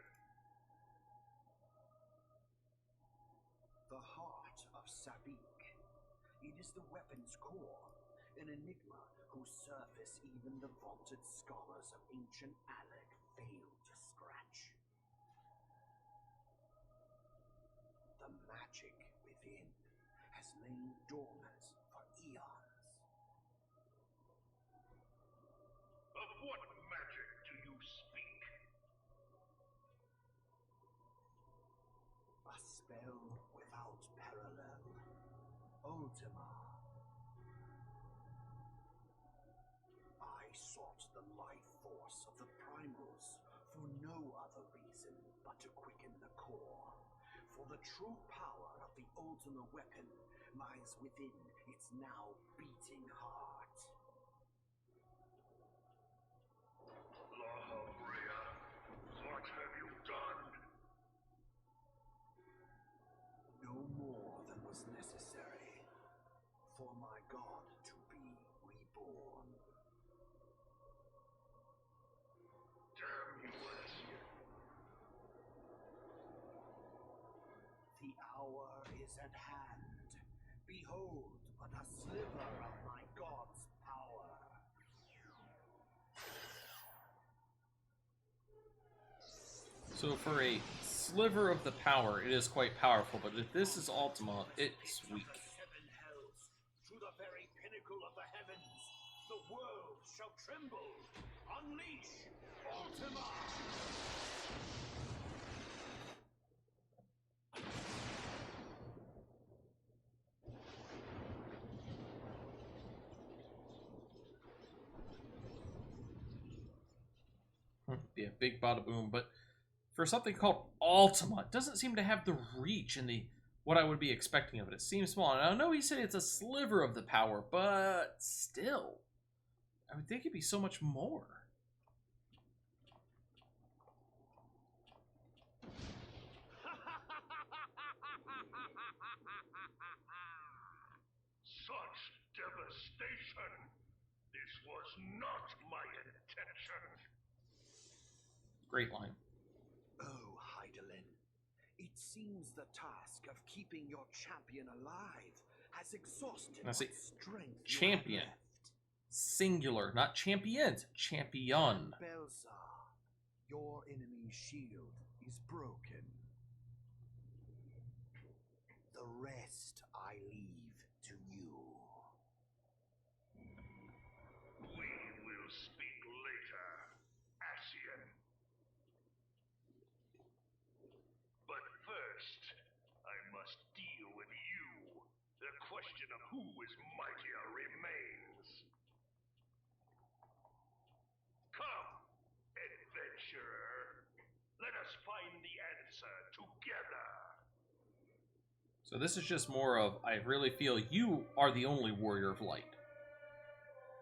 The heart of Sabik. It is the weapon's core, an enigma whose surface even the vaunted scholars of ancient Alec failed to scratch. The magic within has lain dormant for eons. Of what magic do you speak? A spell without parallel. Ultima. I sought the life force but to quicken the core. For the true power of the ultimate weapon lies within its now beating heart. Lahabrea, what have you done? No more than was necessary for my god to be reborn. Damn you, Asian. The hour is at hand. Behold but a sliver of my god's power. So for a sliver of the power, it is quite powerful, but if this is Ultima, it's weak. Seven hells, to the very pinnacle of the heavens, the world shall tremble. Unleash Ultima! Be a big bada boom, but for something called Ultima, it doesn't seem to have the reach and the what I would be expecting of it. It seems small. And I know he said it's a sliver of the power, but still, I would think it'd be so much more. Such devastation! This was not my intention! Great line. Oh, Heidelin, it seems the task of keeping your champion alive has exhausted Now what see, strength champion. you have left. Singular, not champions. Champion. Belzar, your enemy's shield is broken. The rest I leave to you. We will speak later, Asian. But first, I must deal with you. The question of who is mightier remains. Come, adventurer. Let us find the answer together. So this is just more of, I really feel you are the only warrior of light.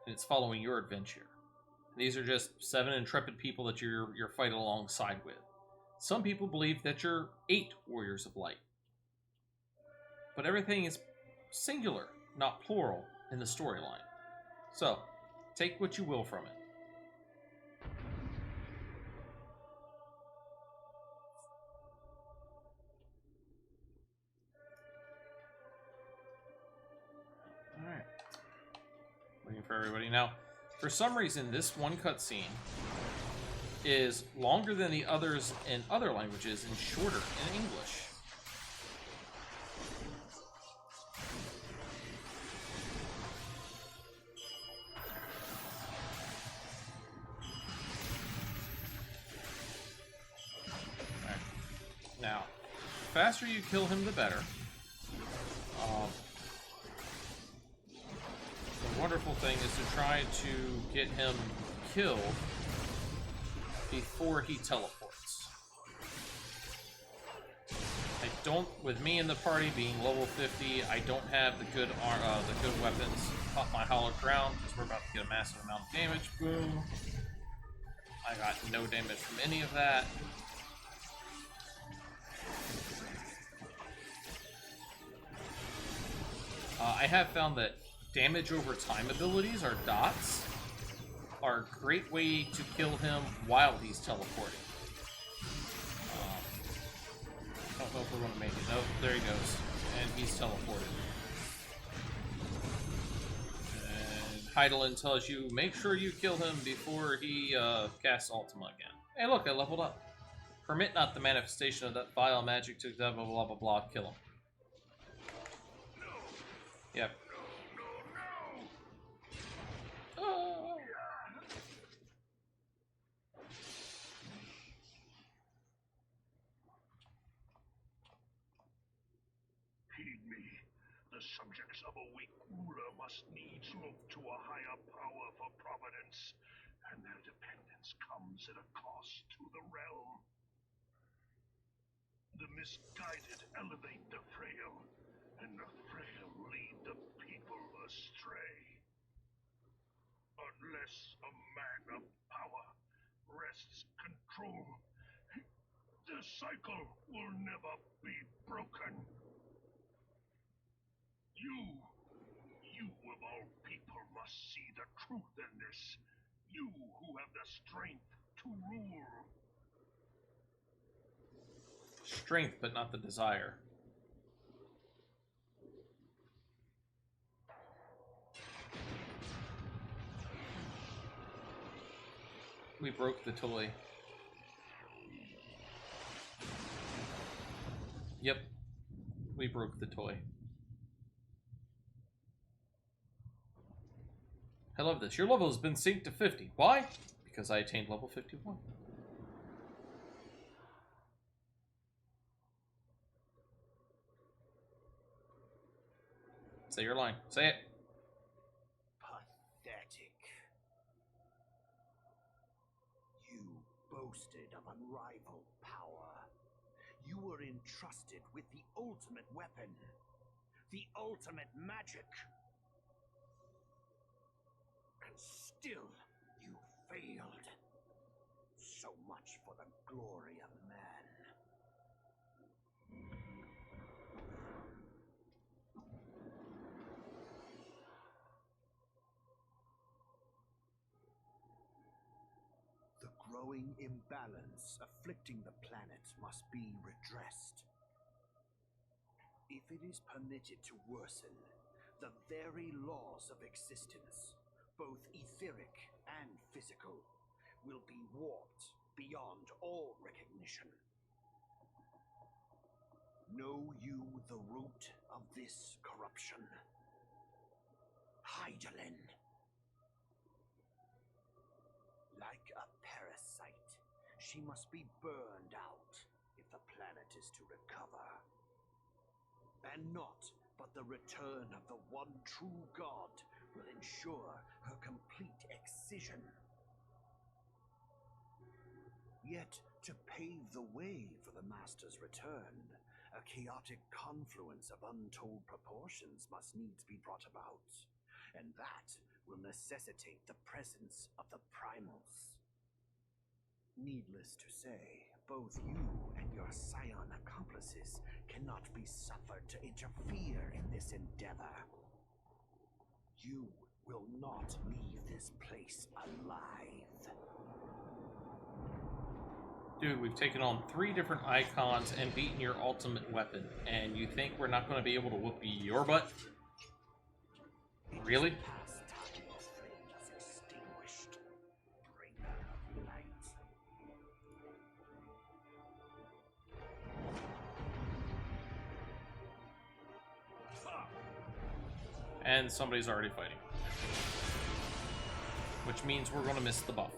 And it's following your adventure. These are just 7 intrepid people that you're fighting alongside with. Some people believe that you're 8 warriors of light. But everything is singular, not plural, in the storyline. So, take what you will from it. Alright. Waiting for everybody. Now, for some reason, this one cutscene is longer than the others in other languages and shorter in English. Alright. Now, the faster you kill him, the better. The wonderful thing is to try to get him killed before he teleports. I don't, with me in the party being level 50, I don't have the good weapons. Pop my hollow crown because we're about to get a massive amount of damage. Boom. I got no damage from any of that. I have found that damage over time abilities, or dots, are a great way to kill him while he's teleporting. I don't know if we're going to make it. Nope, there he goes. And he's teleported. And Heidelin tells you, make sure you kill him before he casts Ultima again. Hey look, I leveled up. Permit not the manifestation of that vile magic to blah blah blah blah blah, kill him. Yep. Heed me. The subjects of a weak ruler must needs look to a higher power for providence, and their dependence comes at a cost to the realm. The misguided elevate the frail, and the frail lead the people astray. Unless a man of power wrests control, the cycle will never be broken. You of all people must see the truth in this. You who have the strength to rule. Strength, but not the desire. We broke the toy. Yep. We broke the toy. I love this. Your level has been synced to 50. Why? Because I attained level 51. Say your line. Say it. Pathetic. You boasted of unrivaled power. You were entrusted with the ultimate weapon, the ultimate magic. And still, you failed. So much for the glory of man. The growing imbalance afflicting the planet must be redressed. If it is permitted to worsen, the very laws of existence, both etheric and physical, will be warped beyond all recognition. Know you the root of this corruption? Hydaelyn. Like a parasite, she must be burned out if the planet is to recover. And not but the return of the one true God will ensure her complete excision. Yet, to pave the way for the Master's return, a chaotic confluence of untold proportions must needs be brought about, and that will necessitate the presence of the primals. Needless to say, both you and your scion accomplices cannot be suffered to interfere in this endeavor. You will not leave this place alive. Dude, we've taken on 3 different icons and beaten your ultimate weapon, and you think we're not going to be able to whoop your butt? Really? And somebody's already fighting. Which means we're going to miss the buff.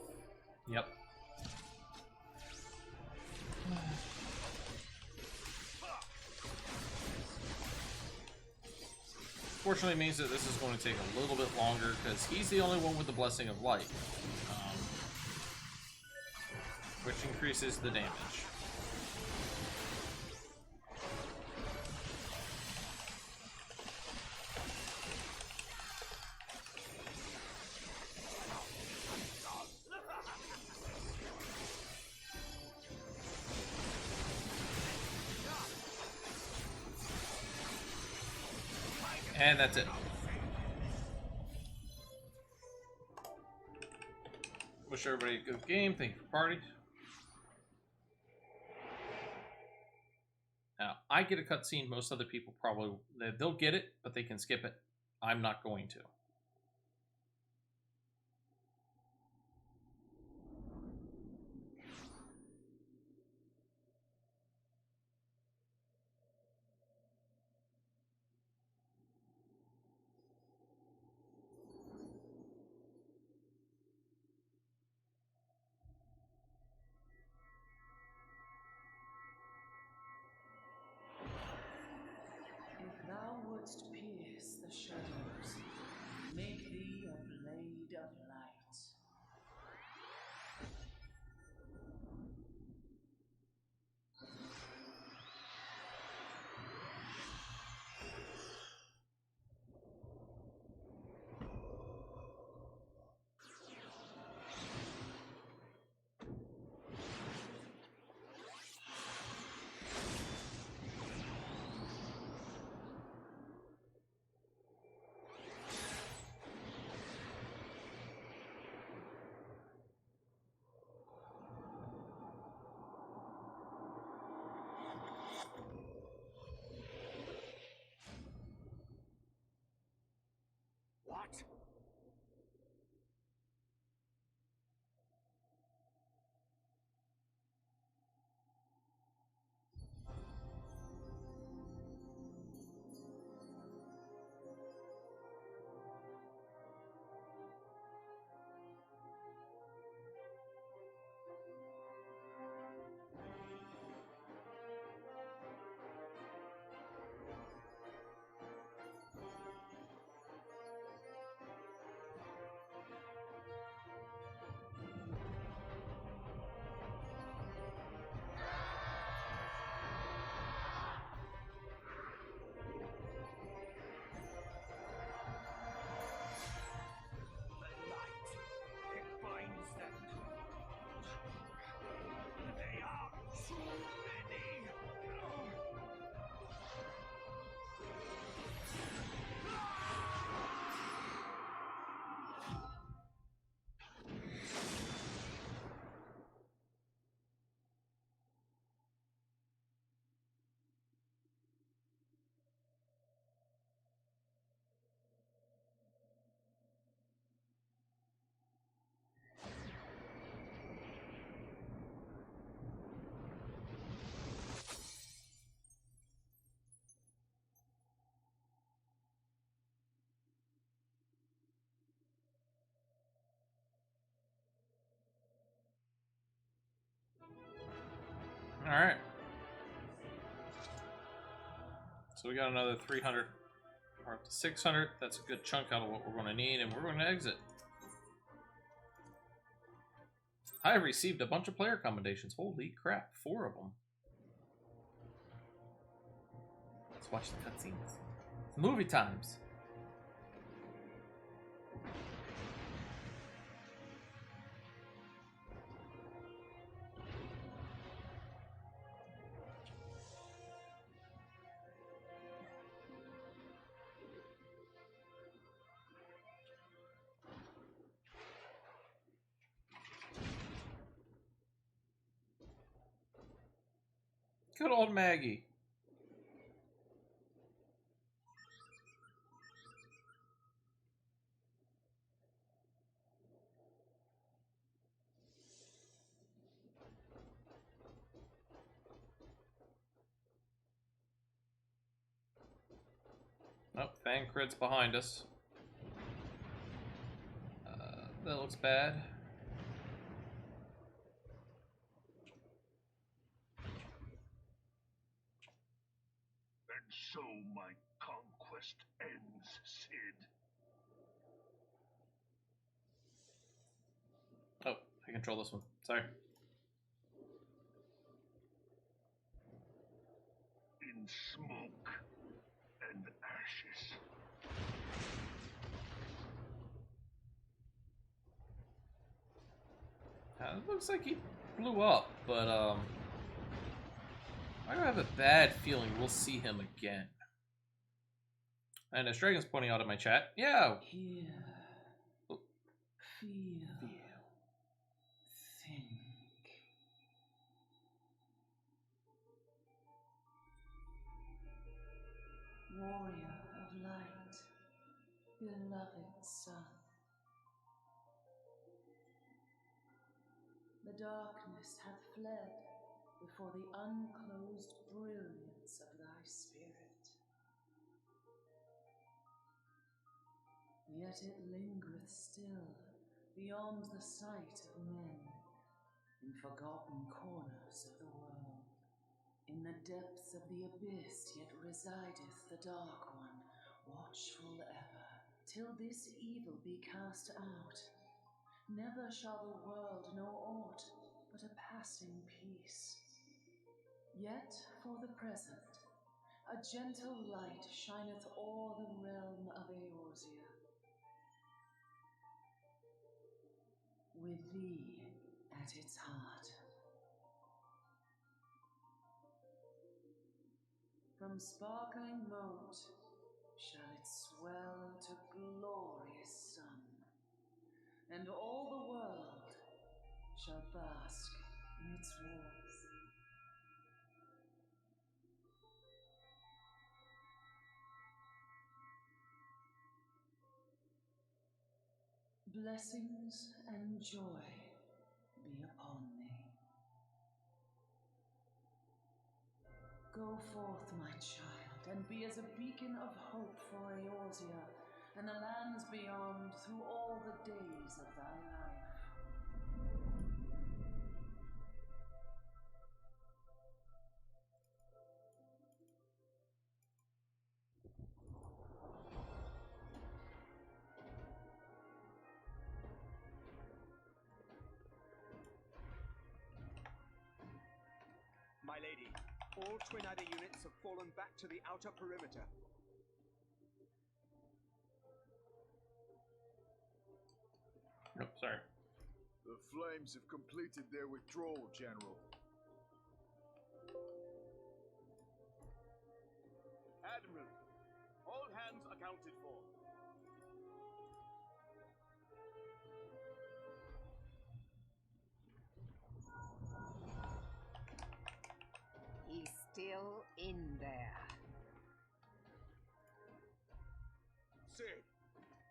Yep. Fortunately, it means that this is going to take a little bit longer because he's the only one with the Blessing of Light, which increases the damage. And that's it. Wish everybody a good game. Thank you for party. Now, I get a cutscene. Most other people probably, they'll get it, but they can skip it. I'm not going to. If thou wouldst pierce the shadows, make thee a blade of light. Alright. So we got another 300. We're up to 600. That's a good chunk out of what we're going to need, and we're going to exit. I have received a bunch of player commendations. Holy crap, 4 of them. Let's watch the cutscenes. It's movie times. Good old Maggie. Oh, Fancred's behind us. That looks bad. And so my conquest ends, Sid. Oh, I control this one. Sorry. In smoke and ashes. It looks like he blew up, but I don't have a bad feeling we'll see him again. And as Dragon's pointing out in my chat, yeah. Hear, Oh. feel, think. Warrior of light, beloved son. The darkness hath fled before the unclosed brilliance of thy spirit. Yet it lingereth still beyond the sight of men, in forgotten corners of the world. In the depths of the abyss yet resideth the Dark One, watchful ever, till this evil be cast out. Never shall the world know aught but a passing peace. Yet for the present, a gentle light shineth o'er the realm of Eorzea. With thee at its heart. From sparkling moat shall it swell to glorious sun, and all the world shall bask in its warmth. Blessings and joy be upon thee. Go forth, my child, and be as a beacon of hope for Eorzea and the lands beyond through all the days of thy life. My lady, all Twin Adder units have fallen back to the outer perimeter. No, sorry. The Flames have completed their withdrawal, General. Admiral, all hands accounted for. He's still in there. Sid,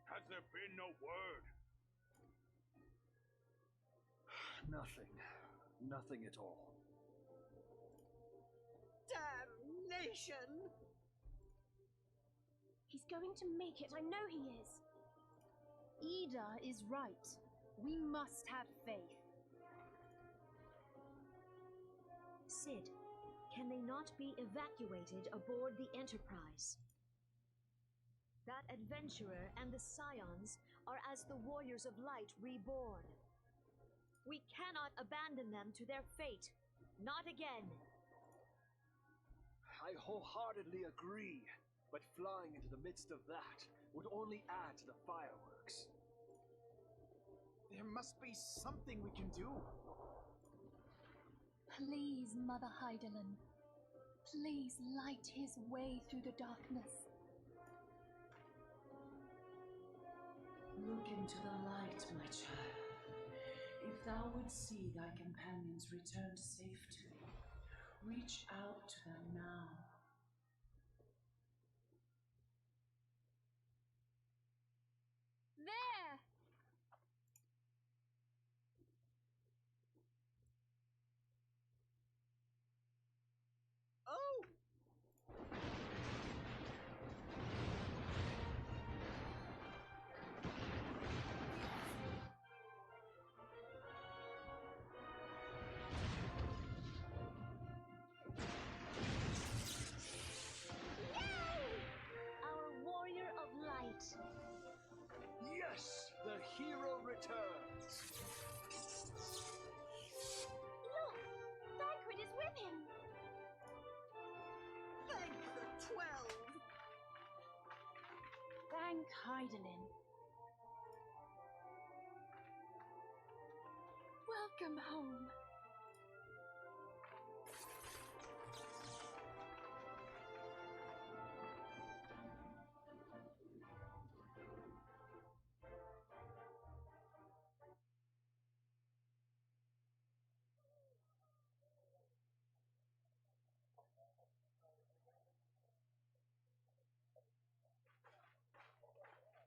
has there been no word? Nothing. Nothing at all. Damnation! He's going to make it, I know he is. Ida is right. We must have faith. Sid, can they not be evacuated aboard the Enterprise? That adventurer and the Scions are as the Warriors of Light reborn. We cannot abandon them to their fate. Not again. I wholeheartedly agree, but flying into the midst of that would only add to the fireworks. There must be something we can do. Please, Mother Heidelin. Please light his way through the darkness. Look into the light, my child. If thou would see thy companions returned safe to thee, reach out to them now. There! Oh! Our Warrior of Light. Yes, the hero returns. Look! Thancred is with him! Thank the 12. Thank Heidelin. Welcome home.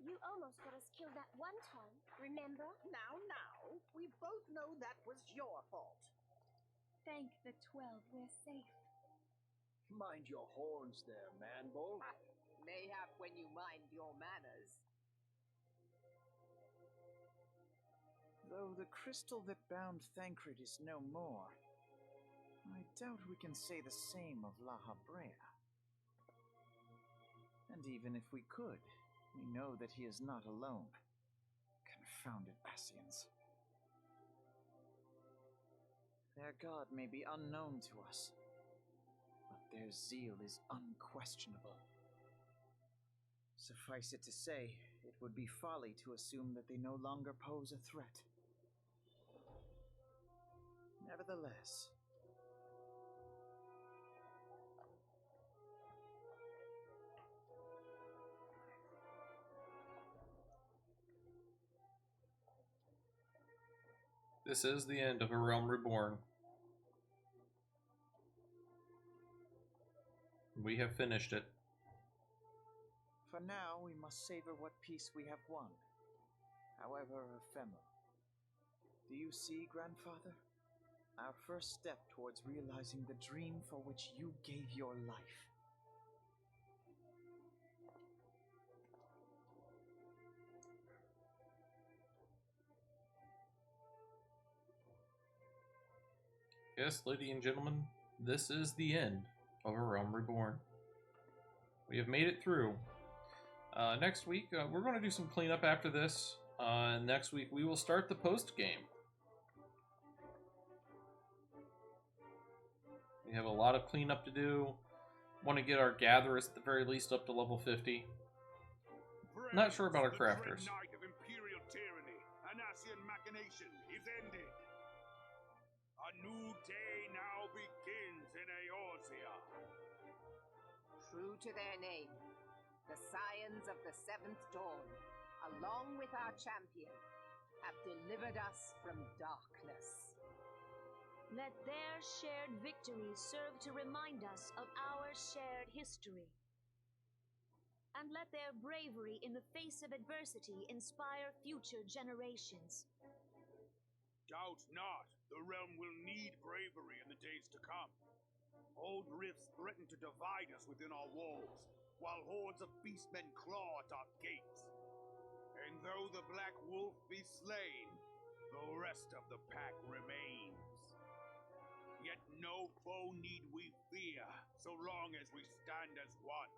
You almost got us killed that one time, remember? Now, we both know that was your fault. Thank the 12 we're safe. Mind your horns there, Manbull. Mayhap when you mind your manners. Though the crystal that bound Thancred is no more, I doubt we can say the same of La Habrea. And even if we could, we know that he is not alone. Confounded Ascians. Their god may be unknown to us, but their zeal is unquestionable. Suffice it to say, it would be folly to assume that they no longer pose a threat. Nevertheless, This is the end of A Realm Reborn. We have finished it. for now we must savor what peace we have won, however ephemeral. Do you see, Grandfather? Our first step towards realizing the dream for which you gave your life. Yes, ladies and gentlemen, this is the end of A Realm Reborn. We have made it through. Next week, we're going to do some cleanup after this. Next week, we will start the post-game. We have a lot of cleanup to do. Want to get our gatherers at the very least up to level 50. Not sure about our crafters. The dread night of imperial tyranny and Ascian machination is ended. A new day now begins in Eorzea. True to their name, the Scions of the Seventh Dawn, along with our champion, have delivered us from darkness. Let their shared victories serve to remind us of our shared history. And let their bravery in the face of adversity inspire future generations. Doubt not, the realm will need bravery in the days to come. Old rifts threaten to divide us within our walls, while hordes of beastmen claw at our gates. And though the Black Wolf be slain, the rest of the pack remains. Yet no foe need we fear, so long as we stand as one.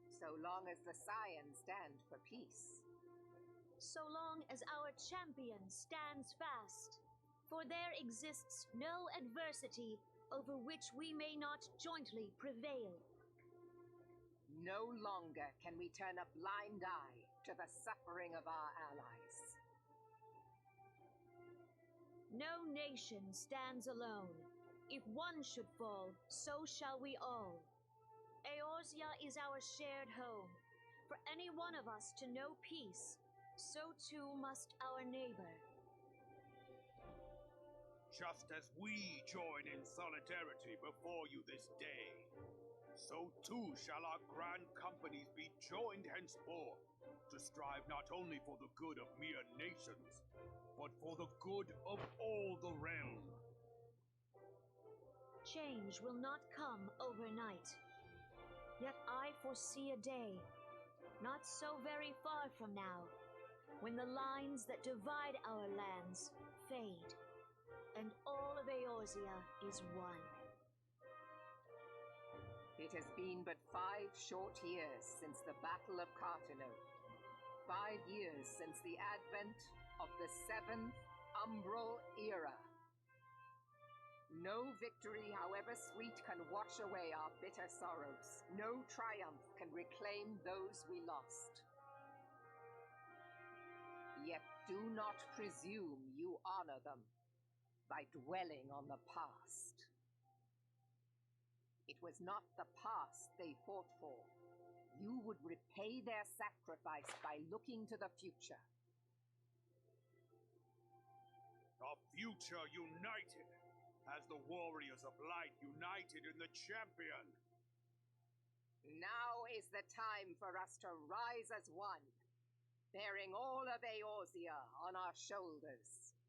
So long as the Scions stand for peace. So long as our champion stands fast. For there exists no adversity over which we may not jointly prevail. No longer can we turn a blind eye to the suffering of our allies. No nation stands alone. If one should fall, so shall we all. Eorzea is our shared home. For any one of us to know peace, so too must our neighbor. Just as we join in solidarity before you this day, so too shall our grand companies be joined henceforth, to strive not only for the good of mere nations, but for the good of all the realm. Change will not come overnight. Yet I foresee a day, not so very far from now, when the lines that divide our lands fade, and all of Eorzea is one. It has been but 5 short years since the Battle of Cartano. 5 years since the advent of the 7th Umbral Era. No victory, however sweet, can wash away our bitter sorrows. No triumph can reclaim those we lost. Yet do not presume you honor them by dwelling on the past. It was not the past they fought for. You would repay their sacrifice by looking to the future. A future united, as the warriors of light united in the champion. Now is the time for us to rise as one, bearing all of Eorzea on our shoulders.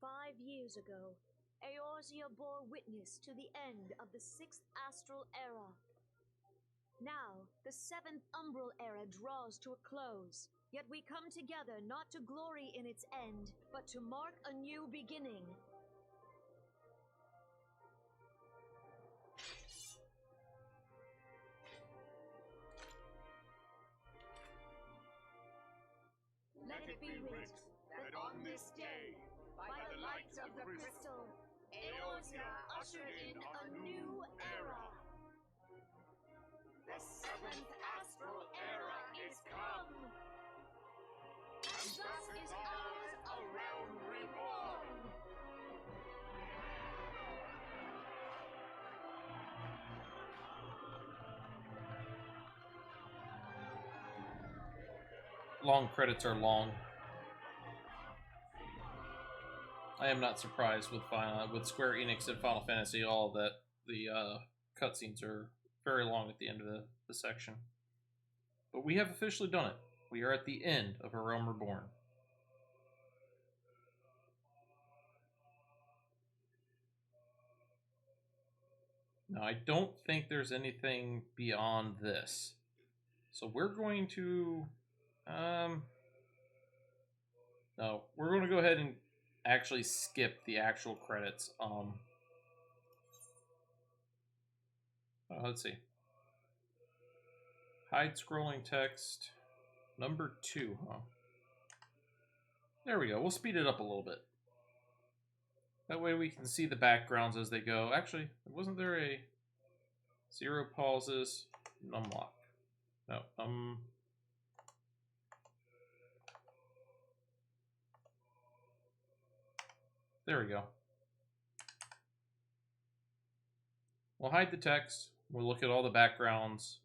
5 years ago, Eorzea bore witness to the end of the 6th Astral Era. Now, the 7th Umbral Era draws to a close, yet we come together not to glory in its end, but to mark a new beginning. Let it be writ that on this day, by the light of the crystal, Eorzea ushered in a new era. The 7th Astral Era is come! And thus is ours a realm reborn! Long credits are long. I am not surprised with Square Enix and Final Fantasy all that the cutscenes are very long at the end of the section. But we have officially done it. We are at the end of A Realm Reborn. Now, I don't think there's anything beyond this. So we're going to... no, we're going to go ahead and actually skip the actual credits. Let's see. Hide scrolling text. Number 2, huh? There we go. We'll speed it up a little bit. That way we can see the backgrounds as they go. Actually, wasn't there a 0 pauses numlock? No. There we go. We'll hide the text. We'll look at all the backgrounds.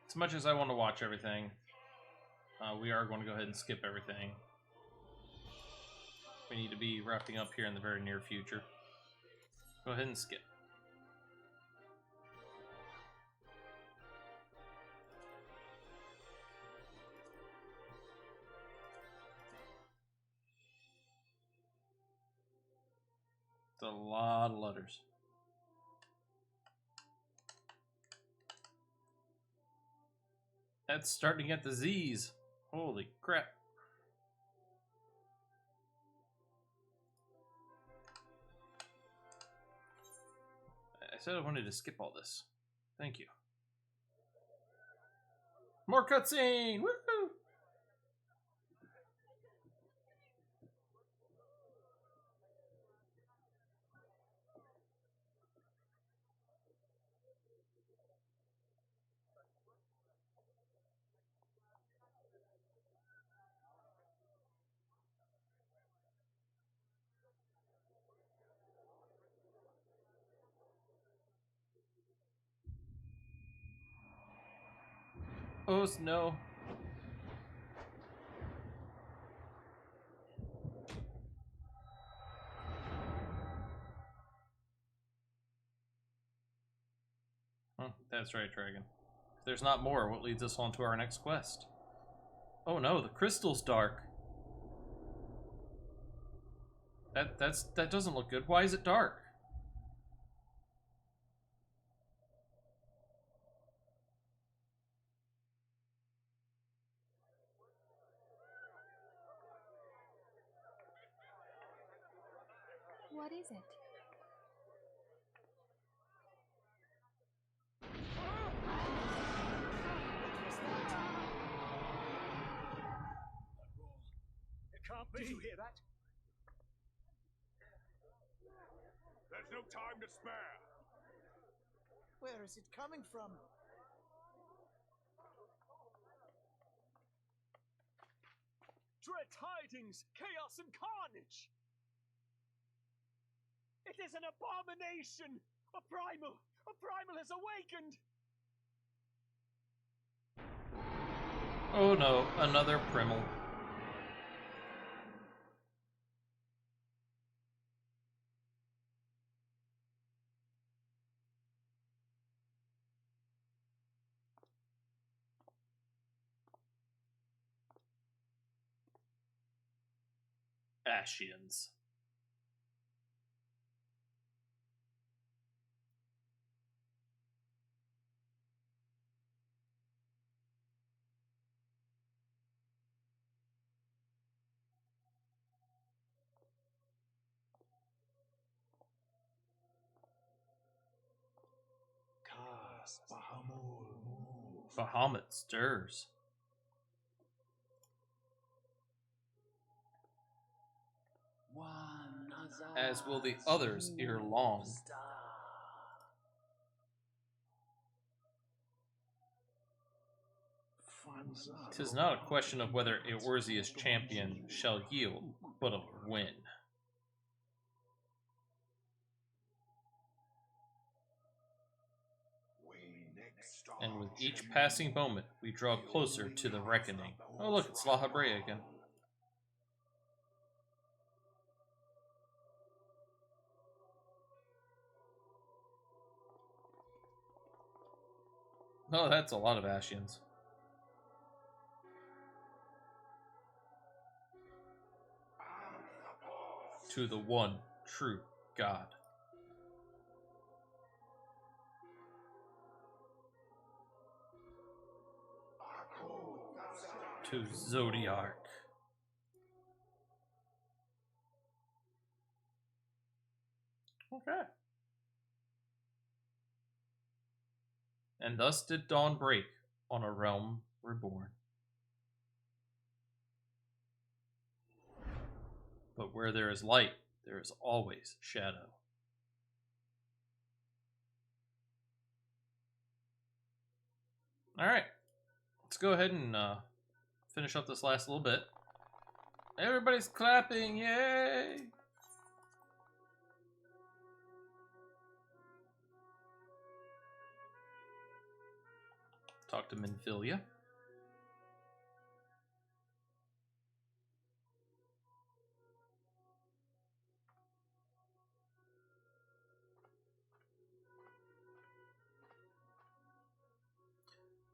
as much as I want to watch everything, we are going to go ahead and skip everything. We need to be wrapping up here in the very near future. Go ahead and skip. It's a lot of letters. That's starting to get the Z's. Holy crap. I said I wanted to skip all this. Thank you. More cutscene! Woohoo! Oh no. That's right, Dragon. If there's not more, what leads us on to our next quest? Oh no, the crystal's dark. That doesn't look good. Why is it dark? What is it? It can't be. Did you hear that? There's no time to spare. Where is it coming from? Dread tidings, chaos and carnage. It is an abomination. A primal has awakened. Oh no, another primal. Ashians. Bahamut stirs. As will the others ere long. Tis not a question of whether Eorzea's champion shall yield, but of when. And with each passing moment, we draw closer to the reckoning. Oh look, it's La Habrea again. Oh, that's a lot of Ashians. To the one true God. To Zodiark. Okay. And thus did dawn break on A Realm Reborn. But where there is light, there is always shadow. Alright. Let's go ahead and finish up this last little bit. Everybody's clapping, yay! Talk to Minfilia.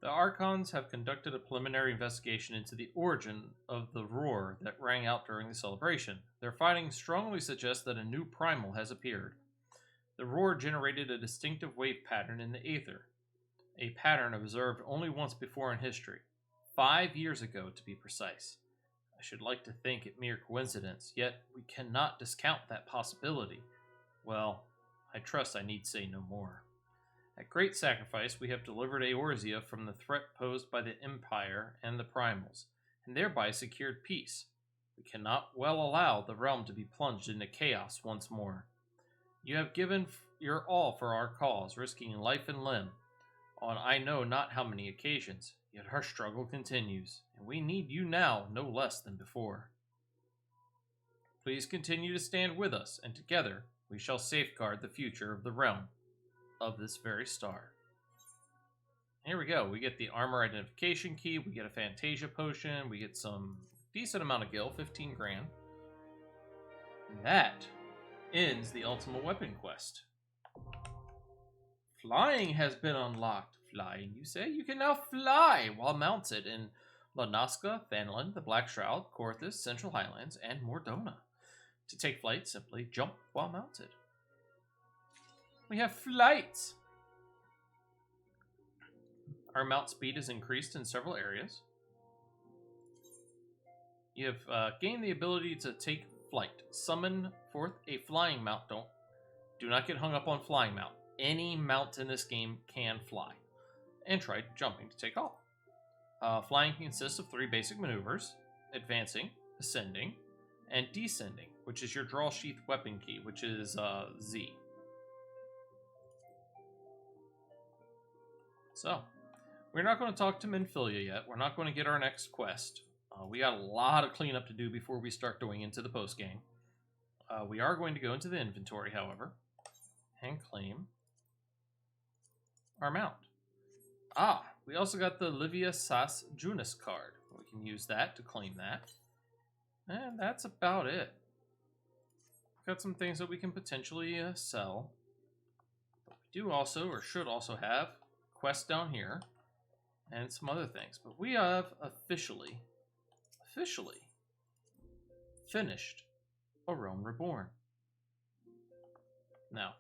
The Archons have conducted a preliminary investigation into the origin of the roar that rang out during the celebration. Their findings strongly suggest that a new primal has appeared. The roar generated a distinctive wave pattern in the aether, a pattern observed only once before in history, 5 years ago to be precise. I should like to think it mere coincidence, yet we cannot discount that possibility. Well, I trust I need say no more. At great sacrifice, we have delivered Eorzea from the threat posed by the Empire and the Primals, and thereby secured peace. We cannot well allow the realm to be plunged into chaos once more. You have given your all for our cause, risking life and limb, on I know not how many occasions, yet our struggle continues, and we need you now no less than before. Please continue to stand with us, and together we shall safeguard the future of the realm of this very star. Here we go. We get the armor identification key, we get a Fantasia potion, we get some decent amount of gil, 15 grand. And that ends the Ultimate Weapon quest. Flying has been unlocked. Flying, you say? You can now fly while mounted in Lanaska, Thanlin, the Black Shroud, Korthus, Central Highlands, and Mordona. To take flight, simply jump while mounted. We have flights! Our mount speed is increased in several areas. You have gained the ability to take flight. Summon forth a flying mount. Do not get hung up on flying mount. Any mount in this game can fly. And try jumping to take off. Flying consists of 3 basic maneuvers: advancing, ascending, and descending, which is your draw sheath weapon key, which is Z. So, we're not going to talk to Minfilia yet. We're not going to get our next quest. We got a lot of cleanup to do before we start going into the post-game. We are going to go into the inventory, however, and claim our mount. We also got the Livia Sas Junis card. We can use that to claim that. And that's about it. Got some things that we can potentially sell. But we do also, or should also have, quest down here and some other things, but we have officially finished A Realm Reborn. Now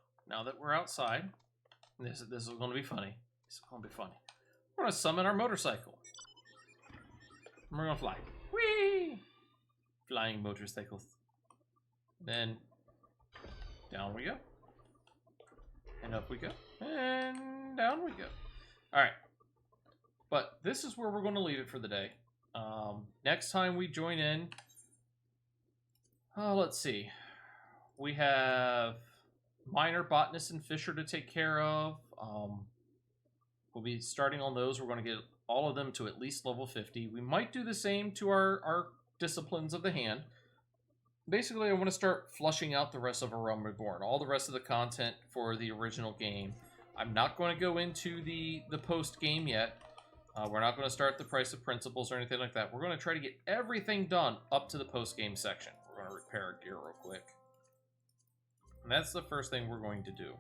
that we're outside, this is going to be funny. We're going to summon our motorcycle. And we're going to fly. Whee! Flying motorcycles. Then down we go. And up we go. And down we go. Alright. But this is where we're going to leave it for the day. Next time we join in, let's see. We have Minor, Botanist, and Fisher to take care of. We'll be starting on those. We're going to get all of them to at least level 50. We might do the same to our Disciplines of the Hand. Basically, I want to start flushing out the rest of A Realm Reborn. All the rest of the content for the original game. I'm not going to go into the post-game yet. We're not going to start the Price of Principles or anything like that. We're going to try to get everything done up to the post-game section. We're going to repair our gear real quick. And that's the first thing we're going to do.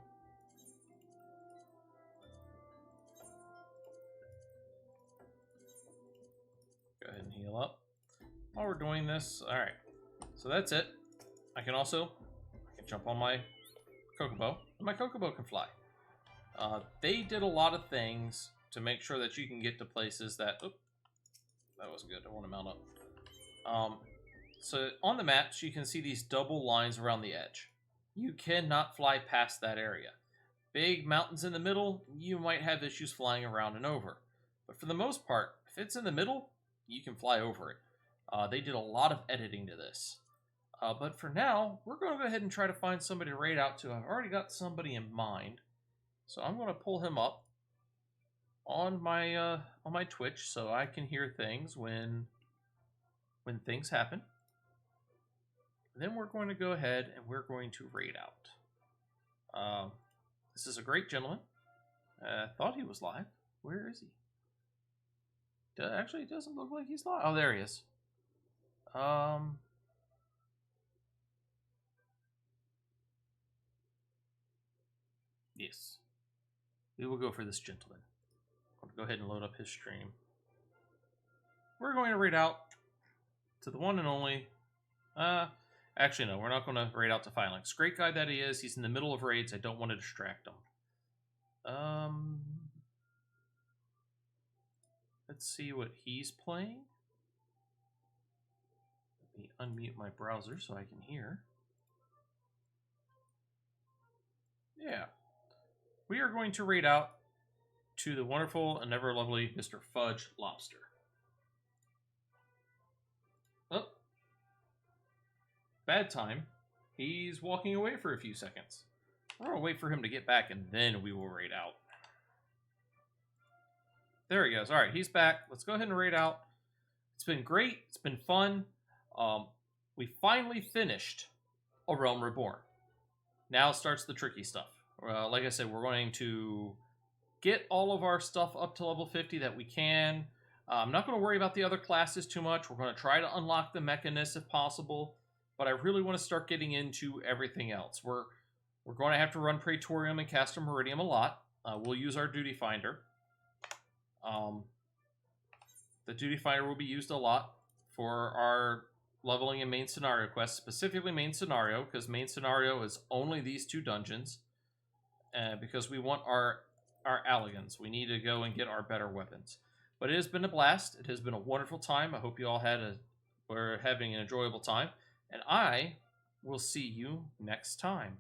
Go ahead and heal up. While we're doing this, alright. So that's it. I can jump on my Chocobo, and my Chocobo can fly. They did a lot of things to make sure that you can get to places that... Oop, that was good. I want to mount up. So on the maps, you can see these double lines around the edge. You cannot fly past that area. Big mountains in the middle, you might have issues flying around and over. But for the most part, if it's in the middle, you can fly over it. They did a lot of editing to this. But for now, we're going to go ahead and try to find somebody to raid out to. I've already got somebody in mind. So I'm going to pull him up on my Twitch so I can hear things when things happen. And then we're going to go ahead and we're going to raid out. This is a great gentleman. I thought he was live. Where is he? Actually, it doesn't look like he's lost. Oh, there he is. Yes. We will go for this gentleman. I'll go ahead and load up his stream. We're going to raid out to the one and only. Actually, no, we're not going to raid out to Phalanx. Great guy that he is. He's in the middle of raids. I don't want to distract him. Let's see what he's playing. Let me unmute my browser so I can hear. Yeah. We are going to raid out to the wonderful and ever lovely Mr. Fudge Lobster. Oh. Bad time. He's walking away for a few seconds. We're going to wait for him to get back, and then we will raid out. There he goes. All right, he's back. Let's go ahead and raid out. It's been great. It's been fun. We finally finished A Realm Reborn. Now starts the tricky stuff. Like I said, we're going to get all of our stuff up to level 50 that we can. I'm not going to worry about the other classes too much. We're going to try to unlock the Mechanist if possible, but I really want to start getting into everything else. We're going to have to run Praetorium and Castor Meridium a lot. We'll use our Duty Finder. The Duty Finder will be used a lot for our leveling in main scenario quests, specifically main scenario, because main scenario is only these 2 dungeons. Because we want our Alligans. We need to go and get our better weapons. But it has been a blast. It has been a wonderful time. I hope you all were having an enjoyable time. And I will see you next time.